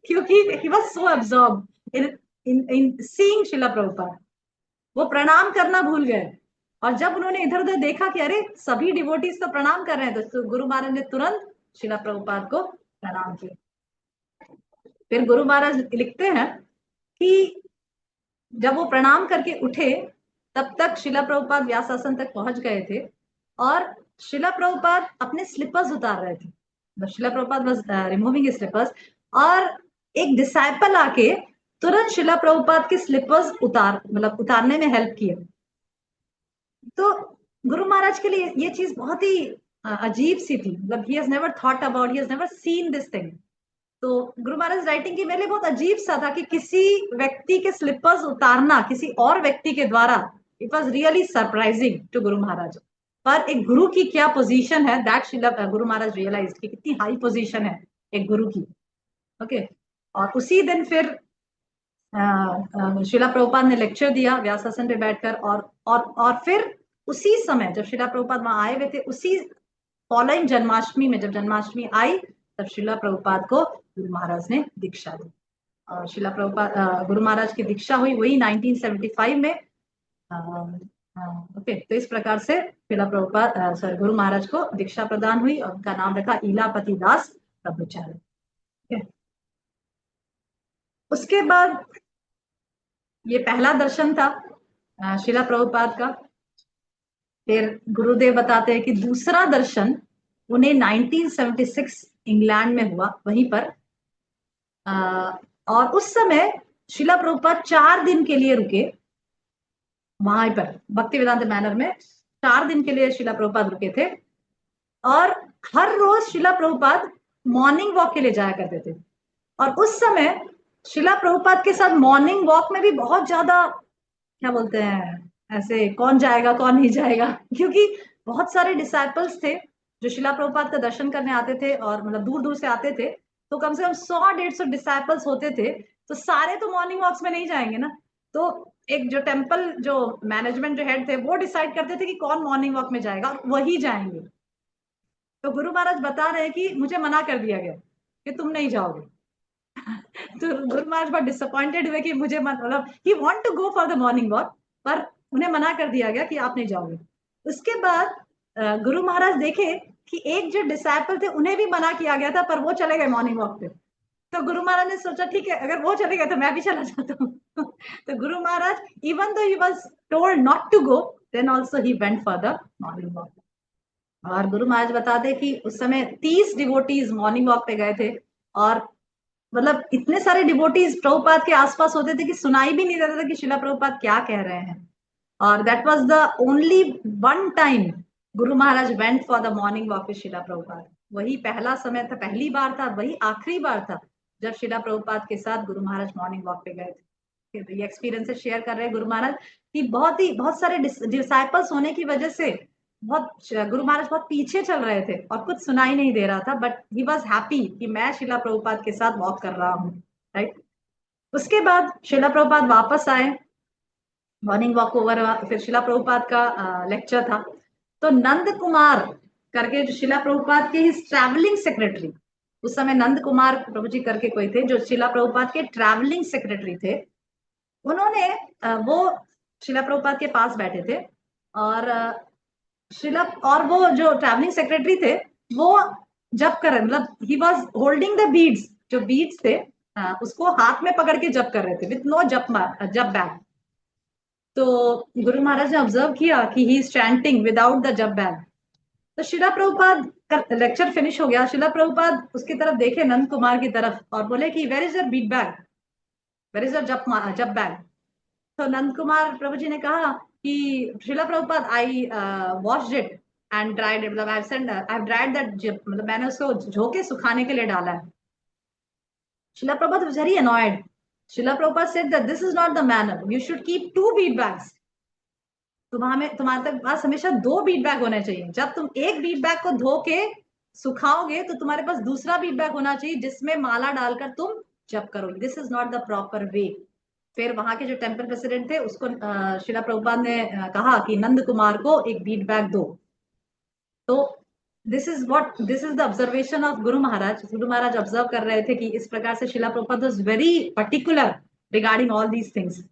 क्योंकि he was so absorbed in seeing शिला प्रभुपाद, वो प्रणाम करना भूल गए। और जब उन्होंने इधर उधर देखा कि अरे सभी डिवोटीज तो प्रणाम कर रहे हैं, तो गुरु महाराज ने तुरंत शिला प्रभुपाद को प्रणाम किया। फिर गुरु महाराज लिखते हैं कि जब वो प्रणाम करके उठे, तब तक शिला प्रभुपाद व्यासासन तक पहुंच गए थे और शिला प्रभुपाद अपने स्लीपर्स उतार रहे थे। Srila Prabhupada was removing his slippers, और एक डिसाइपल आके तुरंत शिला प्रभुपाद के स्लीपर्स उतारने में हेल्प किया। तो गुरु महाराज के लिए ये चीज बहुत ही अजीब सी थी, मतलब he has never thought about, he has never seen this thing. तो गुरु महाराज राइटिंग की मेरे लिए बहुत अजीब सा था कि किसी व्यक्ति के स्लीपर्स उतारना किसी और व्यक्ति के द्वारा, it was really surprising to Guru Maharaj. पर एक गुरु की क्या पोजीशन है, that Shila Guru Maharaj realise कि कितनी हाई पोजीशन है एक गुरु की। ओके, और उसी दिन फिर शिला प्रभुपाद ने लेक्चर दिया व्यासासन पे बैठकर, और फिर उसी समय जब शिला प्रभुपाद वहां आए हुए थे, उसी फॉलोइंग जन्माष्टमी में, जब जन्माष्टमी आई, तब शिला प्रभुपाद को गुरु महाराज ने दीक्षा दी। और शिला प्रभुपाद गुरु महाराज की दीक्षा हुई वही 1975 में। ओके, तो इस प्रकार से शिला प्रभुपाद गुरु महाराज को दीक्षा प्रदान हुई और उनका नाम रखा इलापति दास प्रभुचार्य। उसके बाद ये पहला दर्शन था शिला प्रभुपाद का। फिर गुरुदेव बताते हैं कि दूसरा दर्शन उन्हें 1976 इंग्लैंड में हुआ, वहीं पर। और उस समय शिला प्रभुपाद 4 दिन के लिए रुके वहां पर भक्ति वेदांत मैनर में। 4 दिन के लिए शिला प्रभुपाद रुके थे और हर रोज शिला प्रभुपाद मॉर्निंग वॉक के लिए जाया करते थे। और उस समय शिला प्रभुपाद के साथ मॉर्निंग वॉक में भी बहुत ज्यादा, क्या बोलते हैं, ऐसे कौन जाएगा कौन नहीं जाएगा, क्योंकि बहुत सारे डिसाइपल्स थे जो शिला प्रभुपाद का दर्शन करने आते थे और मतलब दूर दूर से आते थे। तो कम से कम 100-150 डिसाइपल्स होते थे, तो सारे तो मॉर्निंग वॉक्स में नहीं जाएंगे ना। तो एक जो टेम्पल जो मैनेजमेंट जो हेड थे वो डिसाइड करते थे कि कौन मॉर्निंग वॉक में जाएगा, वही जाएंगे। तो गुरु महाराज बता रहे हैं कि मुझे मना कर दिया गया कि तुम नहीं जाओगे। तो गुरु महाराज बहुत डिसअपॉइंटेड हुए कि मुझे मतलब he want to go for the morning walk, पर उन्हें मना कर दिया गया कि आप नहीं जाओगे। उसके बाद गुरु महाराज देखे कि एक जो डिसाइपल थे उन्हें भी मना किया गया था, पर वो चले गए मॉर्निंग वॉक पे। तो गुरु महाराज ने सोचा ठीक है, अगर वो चले गए तो मैं भी चला जाता हूँ। तो Guru Maharaj, even though he was told not to go, then also he went for the morning walk. और गुरु महाराज बताते कि उस समय 30 डिवोटीज मॉर्निंग वॉक पे गए थे। और मतलब इतने सारे डिवोटीज प्रभुपाद के आसपास होते थे कि सुनाई भी नहीं देता था कि शिला प्रभुपाद क्या कह रहे हैं। और that was the only one time Guru Maharaj went for the morning walk with Srila Prabhupada. वही पहला समय था, पहली बार था, वही आखिरी बार था जब शिला प्रभुपाद के साथ गुरु महाराज मॉर्निंग वॉक पे गए थे। तो ये एक्सपीरियंसेस शेयर कर रहे हैं गुरु महाराज कि बहुत सारे डिसाइपल्स होने की वजह से गुरु महाराज बहुत पीछे चल रहे थे और कुछ सुनाई नहीं दे रहा था, बट ही वॉज हैप्पी कि मैं शिला प्रभुपाद के साथ वॉक कर रहा हूँ, राइट। उसके बाद शिला प्रभुपाद वापस आए, मॉर्निंग वॉक ओवर, फिर शिला प्रभुपाद का लेक्चर था। तो नंद कुमार करके जो शिला प्रभुपाद के ही ट्रैवलिंग सेक्रेटरी, उस समय नंद कुमार प्रभु जी करके कोई थे जो शिला प्रभुपाद के ट्रैवलिंग सेक्रेटरी थे। उन्होंने वो शिला प्रभुपाद के पास बैठे थे और शिला, और वो जो ट्रैवलिंग सेक्रेटरी थे वो जप कर रहे, मतलब he was holding the beads, जो बीड्स थे उसको हाथ में पकड़ के जप कर रहे थे विथ नो जप बैग। तो गुरु महाराज ने ऑब्जर्व किया कि he is chanting without the जप बैग। तो शिला प्रभुपाद का लेक्चर फिनिश हो गया, शिला प्रभुपाद उसकी तरफ देखे, नंद कुमार की तरफ, और बोले कि where is your bead bag, where is your japa bag. तो नंद कुमार प्रभु जी ने कहा कि Srila Prabhupada, I washed it and dried, मतलब आई हैव ड्राइड दैट, मतलब मैंने उसको धो के सुखाने के लिए डाला है। शिला Prabhupada was very annoyed. Srila Prabhupada said that this is not the manner, you should keep 2 bead bags. तुम्हारे पास हमेशा 2 बीट बैग होने चाहिए। जब तुम एक बीट बैग को धो के सुखाओगे तो तुम्हारे पास दूसरा बीट बैग होना चाहिए जिसमें माला डालकर तुम जप करोगे। This is not the proper way. फिर वहां के जो टेम्पल प्रेसिडेंट थे उसको शिला प्रभुपाद ने कहा कि नंद कुमार को एक बीट बैग दो। तो this is the observation of Guru Maharaj. Guru Maharaj observe कर रहे थे कि इस प्रकार से शिला Prabhupada was very particular regarding all these things.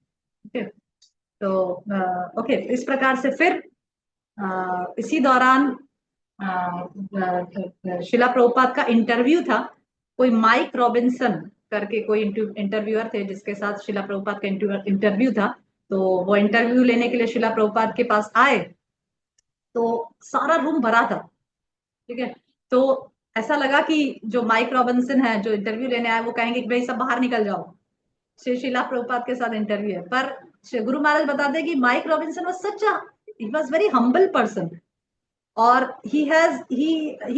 तो ओके, इस प्रकार से फिर इसी दौरान शिला प्रभुपाद का इंटरव्यू था। कोई माइक रॉबिन्सन करके कोई इंटरव्यूअर थे जिसके साथ शिला प्रभुपाद का इंटरव्यू था। तो वो इंटरव्यू लेने के लिए शिला प्रभुपाद के पास आए तो सारा रूम भरा था, ठीक है। तो ऐसा लगा कि जो माइक रॉबिन्सन है जो इंटरव्यू लेने आए वो कहेंगे कि भाई सब बाहर निकल जाओ, शिला प्रभुपाद के साथ इंटरव्यू है। पर गुरु महाराज बताते हैं कि mic Robinson was such a, he was very humble person और ही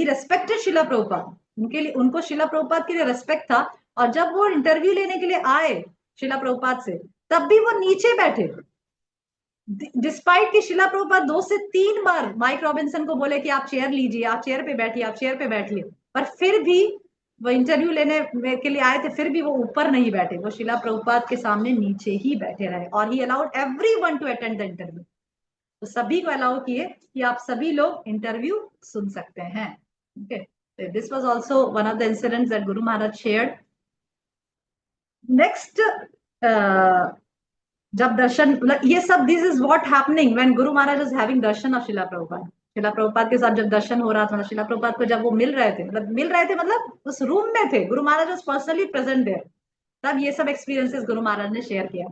रेस्पेक्टेड शिला प्रभुपाद। उनके लिए, उनको शिला प्रभुपाद के लिए रेस्पेक्ट था। और जब वो इंटरव्यू लेने के लिए आए शिला प्रभुपाद से, तब भी वो नीचे बैठे, डिस्पाइट कि शिला प्रभुपाद 2 से 3 बार माइक रॉबिन्सन को बोले कि आप चेयर लीजिए, आप चेयर पे बैठिए, आप चेयर पे बैठिए, पर फिर भी वो इंटरव्यू लेने के लिए आए थे, फिर भी वो ऊपर नहीं बैठे, वो शिला प्रभुपाद के सामने नीचे ही बैठे रहे। और he allowed everyone to attend the interview. तो सभी को अलाउ किए कि आप सभी लोग इंटरव्यू सुन सकते हैं। Okay, this was also one of the incidents that Guru Maharaj shared. Next, जब दर्शन, ये सब this is what happening when Guru Maharaj is having Darshan of Srila Prabhupada. शिला प्रभुपाद के साथ जब दर्शन हो रहा था, शिला प्रभुपाद को जब वो मिल रहे थे, मतलब उस रूम में थे, गुरु Maharaj was personally present there, तब ये सब एक्सपीरियंसेस गुरु महाराज ने शेयर किया।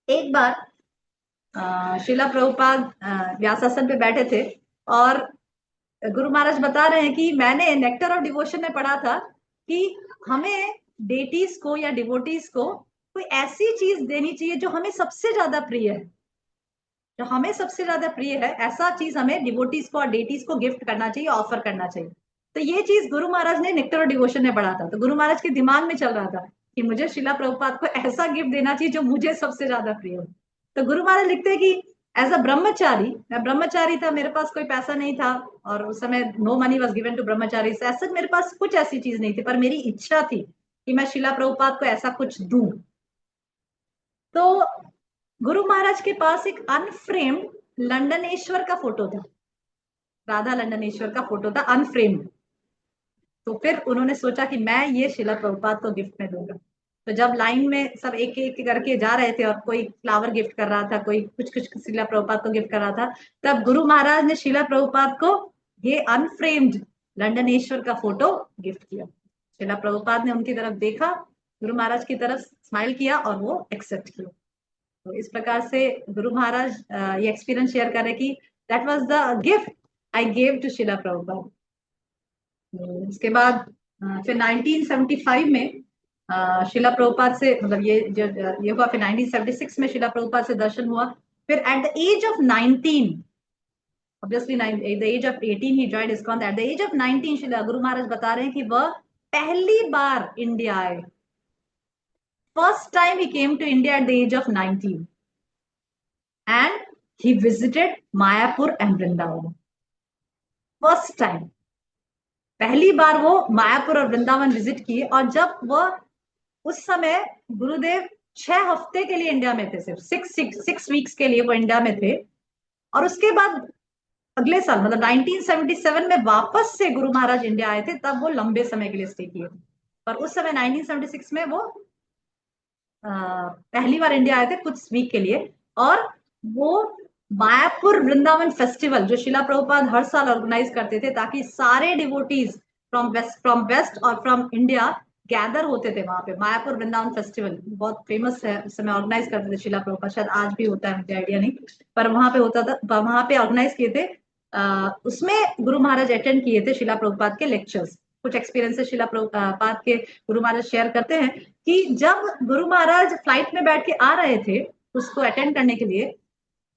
एक बार शिला प्रभुपाद व्यासासन पे बैठे थे और गुरु महाराज बता रहे हैं कि मैंने नेक्टर ऑफ डिवोशन में पढ़ा था कि हमें डेटीज को या डिवोटीज को कोई ऐसी चीज देनी चाहिए जो हमें सबसे ज्यादा प्रिय है, जो हमें सबसे ज्यादा प्रिय है, ऐसा चीज हमें डिवोटीज को और डेटीज को गिफ्ट करना चाहिए, ऑफर करना चाहिए। तो ये चीज गुरु महाराज ने नेक्टर और डिवोशन में पढ़ा था। तो गुरु महाराज के दिमाग में चल रहा था कि मुझे शिला प्रभुपाद को ऐसा गिफ्ट देना चाहिए जो मुझे सबसे ज्यादा प्रिय हो। तो गुरु महाराज लिखते हैं कि एज अ ब्रह्मचारी, मैं ब्रह्मचारी था, मेरे पास कोई पैसा नहीं था, और उस समय no money was given to brahmachari, ऐसा मेरे पास कुछ ऐसी चीज नहीं थी, पर मेरी इच्छा थी कि मैं शिला प्रभुपाद को ऐसा कुछ दूं। तो गुरु महाराज के पास एक अनफ्रेम्ड लंडनेश्वर का फोटो था, राधा लंडनेश्वर का फोटो था अनफ्रेम्ड। तो फिर उन्होंने सोचा कि मैं ये शिला प्रभुपाद को गिफ्ट में दूंगा। तो जब लाइन में सब एक एक करके जा रहे थे और कोई फ्लावर गिफ्ट कर रहा था, कोई कुछ कुछ शिला प्रभुपाद को गिफ्ट कर रहा था, तब गुरु महाराज ने शिला प्रभुपाद को ये अनफ्रेम्ड लंडनेश्वर का फोटो गिफ्ट किया। शिला प्रभुपाद ने उनकी तरफ देखा, गुरु महाराज की तरफ स्माइल किया और वो एक्सेप्ट किया। तो इस प्रकार से गुरु महाराज ये एक्सपीरियंस शेयर कर रहे कि that was the gift I gave to Srila Prabhupada. इसके बाद फिर 1975 में शिला प्रभुपाद से, मतलब ये हुआ, फिर 1976 में शिला प्रभुपाद से दर्शन हुआ। फिर at the age of 19, obviously at the age of 18 he joined ISKCON. At the age of 19 शिला गुरु महाराज बता रहे हैं कि वह पहली बार इंडिया आए। First time he came to India at the age of 19 and he visited Mayapur and Vrindavan. First time, पहली बार वो मायापुर और वृंदावन विजिट किए। और जब वह उस समय गुरुदेव 6 हफ्ते के लिए इंडिया में थे, सिर्फ 6 वीक्स के लिए वो इंडिया में थे। और उसके बाद अगले साल मतलब 1977 में वापस से गुरु महाराज इंडिया आए थे, तब वो लंबे समय के लिए स्टे किए। पर उस समय 1976 में वो पहली बार इंडिया आए थे कुछ वीक के लिए। और वो मायापुर वृंदावन फेस्टिवल जो शिला प्रभुपाद हर साल ऑर्गेनाइज करते थे, ताकि सारे डिवोटीज फ्रॉम वेस्ट और फ्रॉम इंडिया गैदर होते थे वहां पे। मायापुर वृंदावन फेस्टिवल बहुत फेमस है, उस समय ऑर्गेनाइज करते थे शिला प्रभुपाद, शायद आज भी होता है, मुझे आइडिया नहीं, पर वहां पे होता था, वहां पे ऑर्गेनाइज किए थे। उसमें गुरु महाराज अटेंड किए थे शिला प्रभुपाद के लेक्चर्स। कुछ एक्सपीरियंसेस शिला प्रभुपाद के गुरु महाराज शेयर करते हैं कि जब गुरु महाराज फ्लाइट में बैठ के आ रहे थे उसको अटेंड करने के लिए,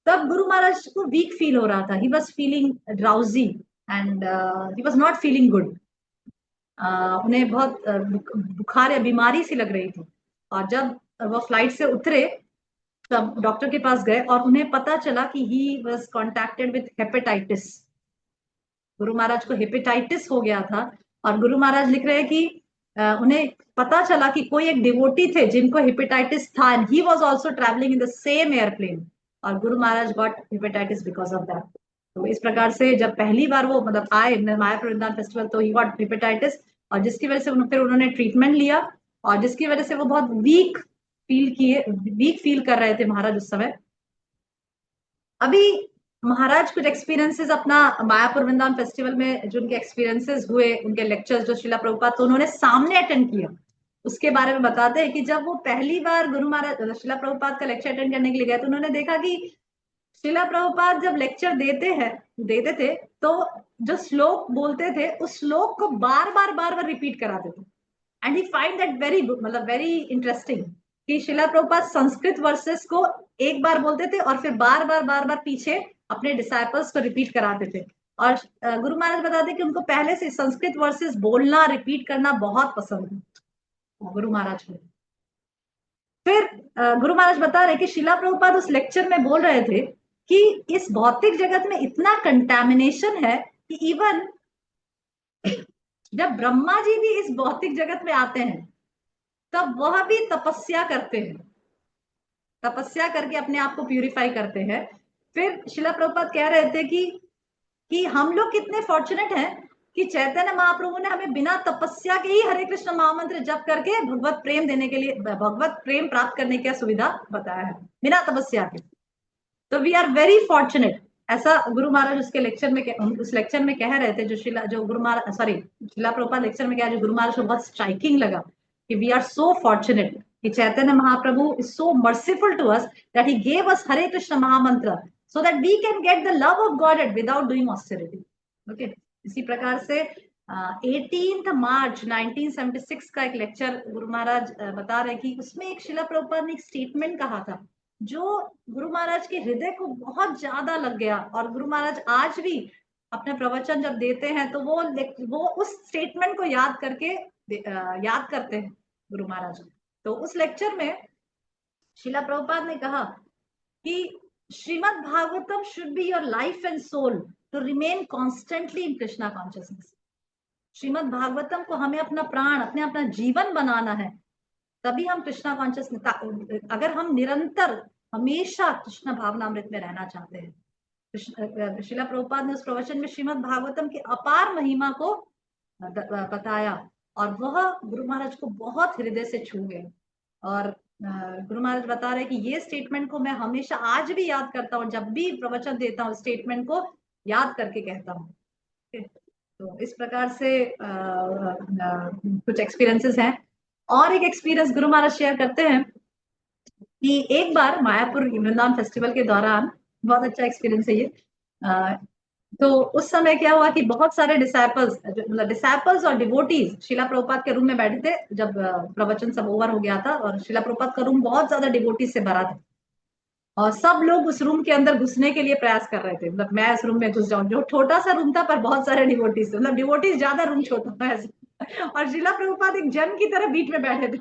तब गुरु महाराज को वीक फील हो रहा था। He was feeling drowsy and he was not feeling good. उन्हें बहुत बुखार या बीमारी सी लग रही थी। और जब वो फ्लाइट से उतरे तब डॉक्टर के पास गए और उन्हें पता चला कि he was contacted with hepatitis. Guru Maharaj को हेपेटाइटिस हो गया था। और गुरु महाराज लिख रहे हैं कि उन्हें पता चला कि कोई एक डिवोटी थे जिनको हेपेटाइटिस था, and he was also travelling in the same airplane, और गुरु Maharaj got hepatitis because of that. तो इस प्रकार से जब पहली बार वो मतलब आए मायापुर वृंदावन फेस्टिवल, तो ही गॉट हेपेटाइटिस, और जिसकी वजह से फिर उन्होंने ट्रीटमेंट लिया, और जिसकी वजह से वो बहुत वीक फील कर रहे थे महाराज उस समय। अभी महाराज कुछ एक्सपीरियंसेस अपना मायापुर वृंदावन फेस्टिवल में जो उनके एक्सपीरियंसेस हुए, उनके लेक्चर्स जो शिला प्रभुपाद तो उन्होंने सामने अटेंड किया, उसके बारे में बताते हैं कि जब वो पहली बार गुरु महाराज शिला प्रभुपाद का लेक्चर अटेंड करने के लिए गए, तो उन्होंने देखा कि शिला प्रभुपाद जब लेक्चर देते थे तो जो श्लोक बोलते थे उस श्लोक को बार बार रिपीट कराते थे। And he find that very interesting कि शिला प्रभुपाद संस्कृत वर्सेस को एक बार बोलते थे और फिर बार बार पीछे अपने डिसाइपल्स को रिपीट कराते थे। और गुरु महाराज बताते कि उनको पहले से संस्कृत वर्सेस बोलना, रिपीट करना बहुत पसंद है गुरु महाराज को। फिर गुरु महाराज बता रहे कि शिला प्रभुपाद उस लेक्चर में बोल रहे थे कि इस भौतिक जगत में इतना कंटामिनेशन है कि इवन जब ब्रह्मा जी भी इस भौतिक जगत में आते हैं तब वह भी तपस्या करते हैं, तपस्या करके अपने आप को प्यूरिफाई करते हैं। फिर शिला प्रभुपाद कह रहे थे कि हम लोग कितने फॉर्चुनेट हैं कि चैतन्य महाप्रभु ने हमें बिना तपस्या के ही हरे कृष्ण महामंत्र जप करके भगवत प्रेम देने के लिए, भगवत प्रेम प्राप्त करने की सुविधा बताया है बिना तपस्या के। तो वी आर वेरी फॉर्चुनेट, ऐसा गुरु महाराज उसके लेक्चर में उस लेक्चर में कह रहे थे। जो गुरु महाराज शिला प्रभुपाद लेक्चर में कहा, जो गुरु महाराज को बहुत स्ट्राइकिंग लगा कि वी आर सो फॉर्चुनेट कि Chaitanya Mahaprabhu is so merciful to us that he gave us Hare Krishna mahamantra so that we can get the love of God without doing austerity. Okay, इसी प्रकार से 18 मार्च 1976 का एक लेक्चर गुरु महाराज बता रहे कि उसमें एक शिला प्रभुपाद ने एक स्टेटमेंट कहा था जो गुरु महाराज के हृदय को बहुत ज्यादा लग गया, और गुरु महाराज आज भी अपने प्रवचन जब देते हैं तो वो उस स्टेटमेंट को याद करके याद करते हैं गुरु महाराज। तो उस लेक्चर में शिला प्रभुपाद ने कहा कि Shrimad Bhagavatam should be your life and soul to remain constantly in Krishna consciousness. Shrimad Bhagavatam को हमें अपना प्राण, अपना जीवन बनाना है, तभी हम कृष्णा कॉन्शियसनेस, अगर हम निरंतर हमेशा कृष्ण भावनामृत में रहना चाहते हैं। शिला प्रभुपाद ने उस प्रवचन में श्रीमद् भागवतम की अपार महिमा को बताया, और वह गुरु महाराज को बहुत हृदय से छू गए। और गुरु महाराज बता रहे कि ये स्टेटमेंट को मैं हमेशा आज भी याद करता हूँ, जब भी प्रवचन देता हूँ स्टेटमेंट को याद करके कहता हूँ। तो इस प्रकार से कुछ एक्सपीरियंसेस हैं। और एक एक्सपीरियंस गुरु महाराज शेयर करते हैं कि एक बार मायापुर वृंदावन फेस्टिवल के दौरान, बहुत अच्छा एक्सपीरियंस है ये, तो उस समय क्या हुआ कि बहुत सारे डिसाइपल्स और डिवोटीज शिला प्रभुपाद के रूम में बैठे थे जब प्रवचन सब ओवर हो गया था, और शिला प्रभुपाद का रूम बहुत ज्यादा डिवोटीज से भरा था, और सब लोग उस रूम के अंदर घुसने के लिए प्रयास कर रहे थे। मतलब मैं इस रूम में घुस जाऊं, जो छोटा सा रूम था पर बहुत सारे डिवोटीज थे, मतलब डिवोटीज ज्यादा, रूम छोटा था ऐसा। और शिला प्रभुपाद एक जेम की तरह बीच में बैठे थे।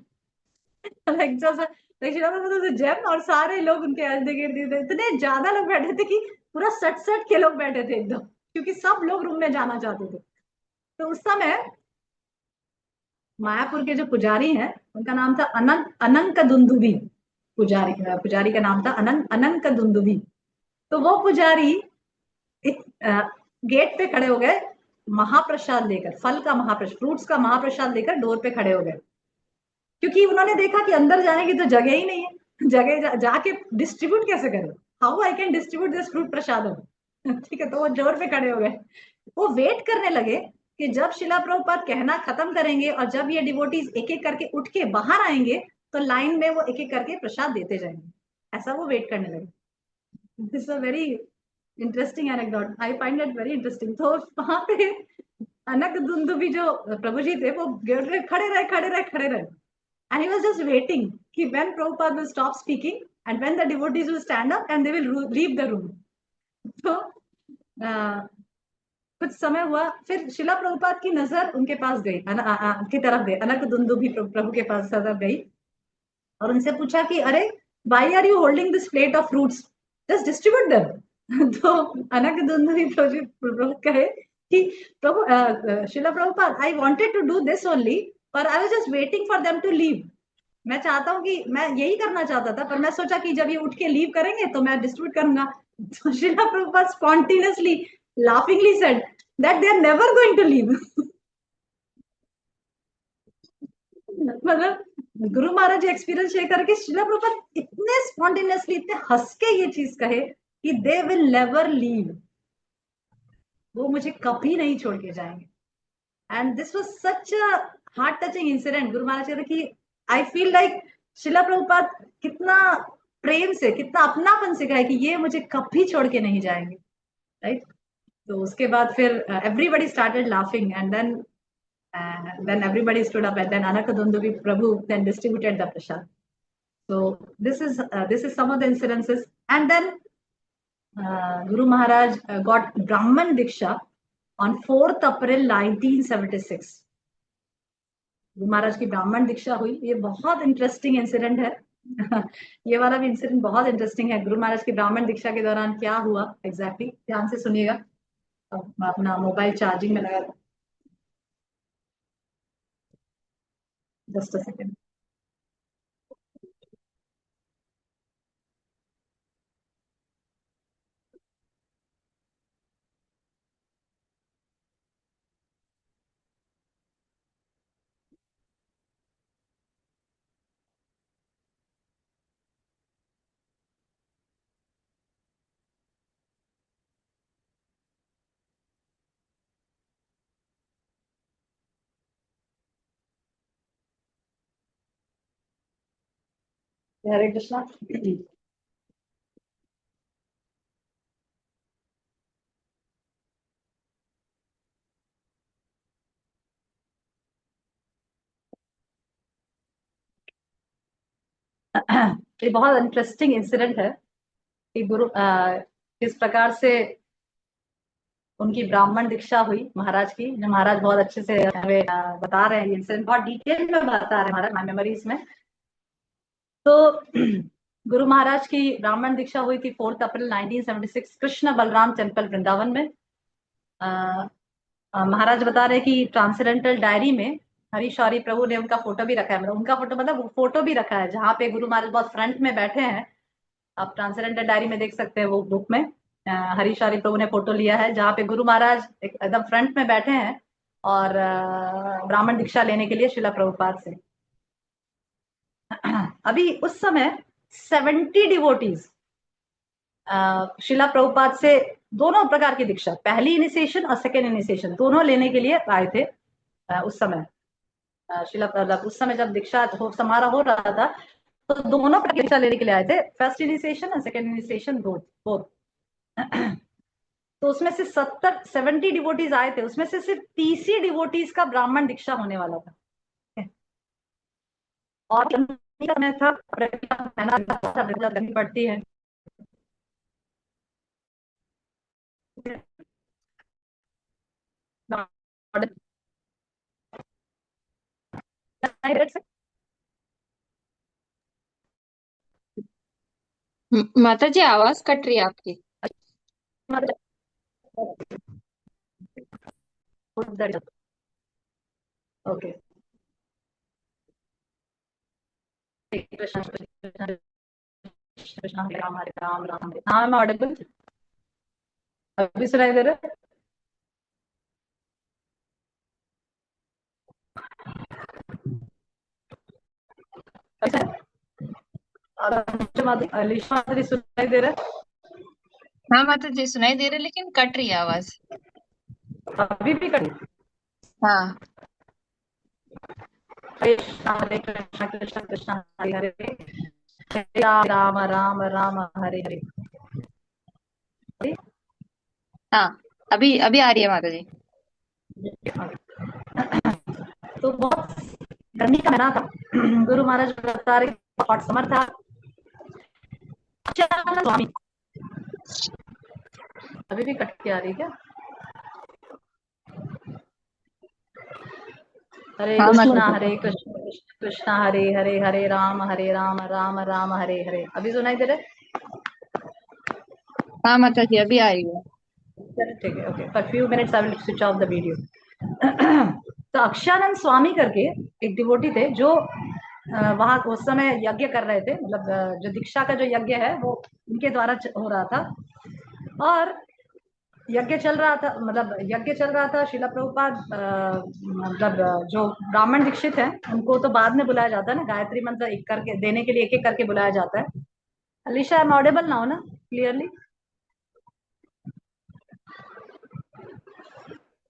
शिला प्रभुपाद जेम, और सारे लोग उनके इर्द गिर्द इतने ज्यादा लोग बैठे थे कि पूरा 60 के लोग बैठे थे एकदम, क्योंकि सब लोग रूम में जाना चाहते थे। तो उस समय मायापुर के जो पुजारी हैं उनका नाम था अनंक दुंदुभी। पुजारी का नाम था अनंक दुंदुभी। तो वो पुजारी गेट पे खड़े हो गए, महाप्रसाद लेकर, फल का महाप्रसाद, फ्रूट्स का महाप्रसाद लेकर डोर पे खड़े हो गए, क्योंकि उन्होंने देखा कि अंदर जाने की तो जगह ही नहीं है, जगह जाके डिस्ट्रीब्यूट कैसे करें, how I can distribute this fruit prasad. ठीक है, तो वो डोर पे खड़े हो गए। वो वेट करने लगे कि जब शिला प्रभुपाद कहना खत्म करेंगे और जब ये डिवोटीज एक एक करके उठ के बाहर आएंगे तो लाइन में वो एक एक करके प्रसाद देते जाएंगे, ऐसा वो वेट करने लगे। This a very interesting anecdote, I find it very interesting. तो वहां पे अनक दुंदुभी जो प्रभु जी थे वो खड़े रहे and he was just waiting कि when Prabhupada will stop speaking and when the devotees will stand up and they will leave the room। तो कुछ समय हुआ, फिर शिला प्रभुपाद की नजर उनके पास गई, की तरफ गई, अनक दुंदुभी प्रभु के पास तरफ गई और उनसे पूछा कि अरे why are you holding this plate of fruits, just distribute them. तो अनक दुंदुभी प्रभु कहे कि Prabhu, Srila Prabhupada, I wanted to do this only, पर I was just waiting for them to leave. मैं चाहता हूँ कि मैं यही करना चाहता था, पर मैं सोचा कि जब ये उठ के लीव करेंगे तो मैं डिस्ट्रीब्यूट करूंगा। तो शिला Prabhupada spontaneously laughingly said that they are never going to leave। मतलब गुरु महाराज एक्सपीरियंस शेयर करके शिला प्रभुपाद इतने स्पॉन्टेनियसली, इतने हंस के ये चीज कहे कि दे विल नेवर लीव, वो मुझे कभी नहीं छोड़ के जाएंगे। And this was such a heart touching incident. Guru Maharaj कहते कि आई फील लाइक शिला प्रभुपाद कितना प्रेम से, कितना अपनापन से कहे कि ये मुझे कभी छोड़ के नहीं जाएंगे, राइट। तो उसके बाद फिर everybody started laughing and then when everybody stood up and then Anakadunduvi Prabhu then distributed the prasad. So this is some of the incidences. And then Guru Maharaj got Brahman Diksha on 4th April 1976। Guru Maharaj की ब्राह्मण दीक्षा हुई, ये बहुत इंटरेस्टिंग इंसिडेंट है। ये वाला भी इंसिडेंट बहुत इंटरेस्टिंग है। गुरु महाराज की ब्राह्मण दीक्षा के दौरान क्या हुआ एग्जैक्टली, ध्यान से सुनिएगा। अब मैं अपना मोबाइल चार्जिंग में लगा, जस्ट अ सेकेंड। हरे कृष्णा। ये बहुत इंटरेस्टिंग इंसिडेंट है कि किस प्रकार से उनकी ब्राह्मण दीक्षा हुई महाराज की, जो महाराज बहुत अच्छे से हमें बता रहे हैं, ये इंसिडेंट बहुत डिटेल में बता रहे हैं महाराज माय मेमोरीज में। तो गुरु महाराज की ब्राह्मण दीक्षा हुई थी 4 अप्रैल 1976 कृष्ण बलराम टेम्पल वृंदावन में। महाराज बता रहे कि ट्रांसेंडेंटल डायरी में हरी शौरी प्रभु ने उनका फोटो भी रखा है, मतलब उनका फोटो मतलब फोटो भी रखा है जहाँ पे गुरु महाराज बहुत फ्रंट में बैठे हैं। आप ट्रांसेंडेंटल डायरी में देख सकते हैं वो बुक में हरी शौरी प्रभु ने फोटो लिया है जहाँ पे गुरु महाराज एकदम फ्रंट में बैठे हैं और ब्राह्मण दीक्षा लेने के लिए शिला प्रभुपाद से। अभी उस समय 70 डिवोटीज शिला प्रभुपाद से दोनों प्रकार की दीक्षा, पहली इनिशिएशन और सेकेंड इनिशिएशन दोनों लेने के लिए आए थे उस समय। शिला प्रभुपाद उस समय जब दीक्षा समारोह हो रहा था तो दोनों प्रकार की दीक्षा लेने के लिए आए थे, फर्स्ट इनिशिएशन और सेकेंड इनिशिएशन बोथ। तो उसमें से 70 डिवोटीज आए थे, उसमें से सिर्फ 30 ही डिवोटीज का ब्राह्मण दीक्षा होने वाला था। और समय था गर्मी पड़ती है, माता जी आवाज कट रही है आपकी। ओके, कृष्ण कृष्ण कृष्ण हरे राम राम हरे। हाँ मैं ऑडिबल, अभी सुनाई दे रहा है? अलीशा माधुरी सुनाई दे रहा है? हाँ माता जी सुनाई दे रही है लेकिन कट रही है आवाज। अभी भी कटी? हाँ हरे कृष्ण कृष्ण कृष्ण हरे हरे, हरे राम राम राम हरे हरे। हाँ अभी अभी आ रही है माता जी। तो बहुत गर्मी का महीना था, गुरु महाराज बता रहे हॉट समर था। स्वामी अभी भी कट के आ रही है क्या? हरे हाँ कृष्णा माता जी। हरे कृष्ण कृष्ण कृष्ण हरे हरे, हरे राम राम राम हरे हरे। अभी सुनाई दे रहे? हाँ माता जी अभी आ रही है। ठीक है, okay, for few minutes I will switch off the video. तो अक्षानंद स्वामी करके एक डिवोटी थे जो वहां उस समय यज्ञ कर रहे थे, मतलब जो दीक्षा का जो यज्ञ है वो उनके द्वारा हो रहा था। और यज्ञ चल रहा था, मतलब यज्ञ चल रहा था। शिला प्रभुपाद मतलब जो ब्राह्मण दीक्षित है उनको तो बाद में बुलाया जाता है ना, गायत्री मंत्र एक करके देने के लिए एक एक करके बुलाया जाता है। Alisha I am audible now ना क्लियरली?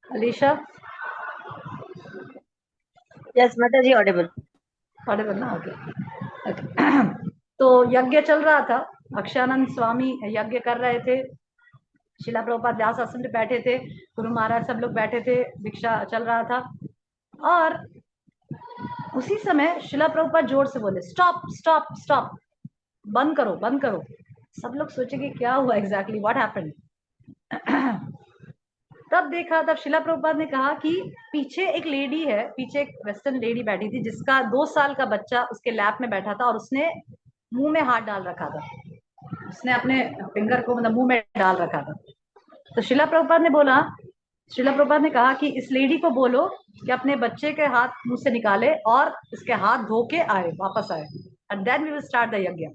अलीशा यस माता जी ऑडिबल। ऑडिबल ना? ओके। तो यज्ञ चल रहा था, अक्षानंद स्वामी यज्ञ कर रहे थे, शिला प्रभुपाद व्यास आसन पे बैठे थे, गुरु महाराज सब लोग बैठे थे, दीक्षा चल रहा था। और उसी समय शिला प्रभुपाद जोर से बोले स्टॉप स्टॉप स्टॉप, बंद करो बंद करो। सब लोग सोचे कि क्या हुआ एग्जैक्टली, व्हाट हैपेंड। तब देखा, तब शिला प्रभुपाद ने कहा कि पीछे एक लेडी है, पीछे एक वेस्टर्न लेडी बैठी थी जिसका 2 साल का बच्चा उसके लैप में बैठा था और उसने मुंह में हाथ डाल रखा था, उसने अपने फिंगर को मतलब मुंह में डाल रखा था। तो शिला प्रभुपाद ने बोला, शिला प्रभुपाद ने कहा कि इस लेडी को बोलो कि अपने बच्चे के हाथ मुंह से निकाले और इसके हाथ धो के आए, वापस आए, and then we will start the yajna.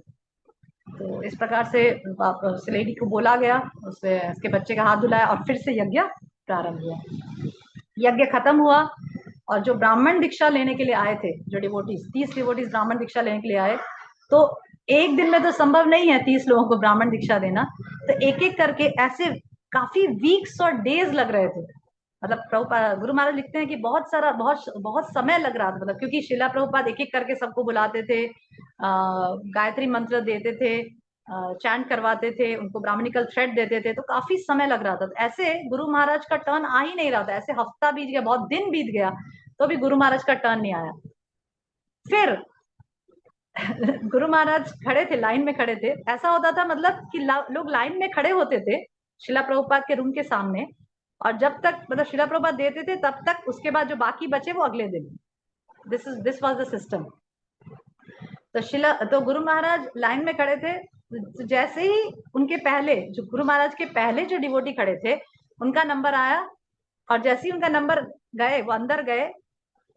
तो इस प्रकार से उस लेडी को बोला गया, उसके बच्चे का हाथ धुलाया और फिर से यज्ञ प्रारंभ हुआ। यज्ञ खत्म हुआ और जो ब्राह्मण दीक्षा लेने के लिए आए थे, जो डिवोटीज 30 डिवोटीज ब्राह्मण दीक्षा लेने के लिए आए, तो एक दिन में तो संभव नहीं है 30 लोगों को ब्राह्मण दीक्षा देना, तो एक एक करके ऐसे काफी वीक्स और डेज लग रहे थे। मतलब प्रभुपाद गुरु महाराज लिखते हैं कि बहुत सारा बहुत बहुत समय लग रहा था, मतलब क्योंकि शिला प्रभुपाद एक एक करके सबको बुलाते थे, गायत्री मंत्र देते थे, चैंट करवाते थे, उनको ब्राह्मणिकल थ्रेड देते थे, तो काफी समय लग रहा था। ऐसे गुरु महाराज का टर्न आ ही नहीं रहा था, ऐसे हफ्ता बीत गया, बहुत दिन बीत गया, तो भी गुरु महाराज का टर्न नहीं आया। फिर गुरु महाराज खड़े थे, लाइन में खड़े थे। ऐसा होता था मतलब कि लोग लाइन में खड़े होते थे शिला प्रभुपाद के रूम के सामने, और जब तक मतलब शिला प्रभुपाद देते थे तब तक, उसके बाद जो बाकी बचे वो अगले दिन। This was the system. तो गुरु महाराज लाइन में खड़े थे। तो जैसे ही उनके पहले, जो गुरु महाराज के पहले जो डिवोटी खड़े थे, उनका नंबर आया, और जैसे ही उनका नंबर गए, वो अंदर गए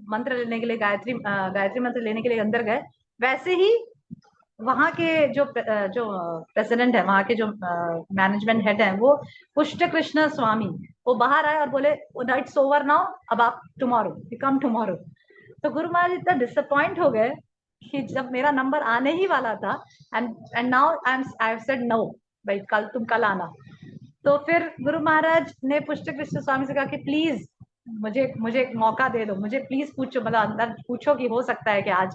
मंत्र लेने के लिए, गायत्री मंत्र लेने के लिए अंदर गए, वैसे ही वहां के जो प्रेसिडेंट है, वहां के जो मैनेजमेंट हेड है, वो पुष्ट कृष्ण स्वामी, वो बाहर आए और बोले इट्स ओवर नाउ, अब आप टुमारो, यू कम टुमारो। तो गुरु महाराज इतना डिसअपॉइंट हो गए कि जब मेरा नंबर आने ही वाला था, and now I have said no, भाई कल तुम कल आना। तो फिर गुरु महाराज ने पुष्ट कृष्ण स्वामी से कहा कि प्लीज मुझे एक मौका दे दो, मुझे प्लीज पूछो, मतलब अंदर पूछो कि हो सकता है कि आज।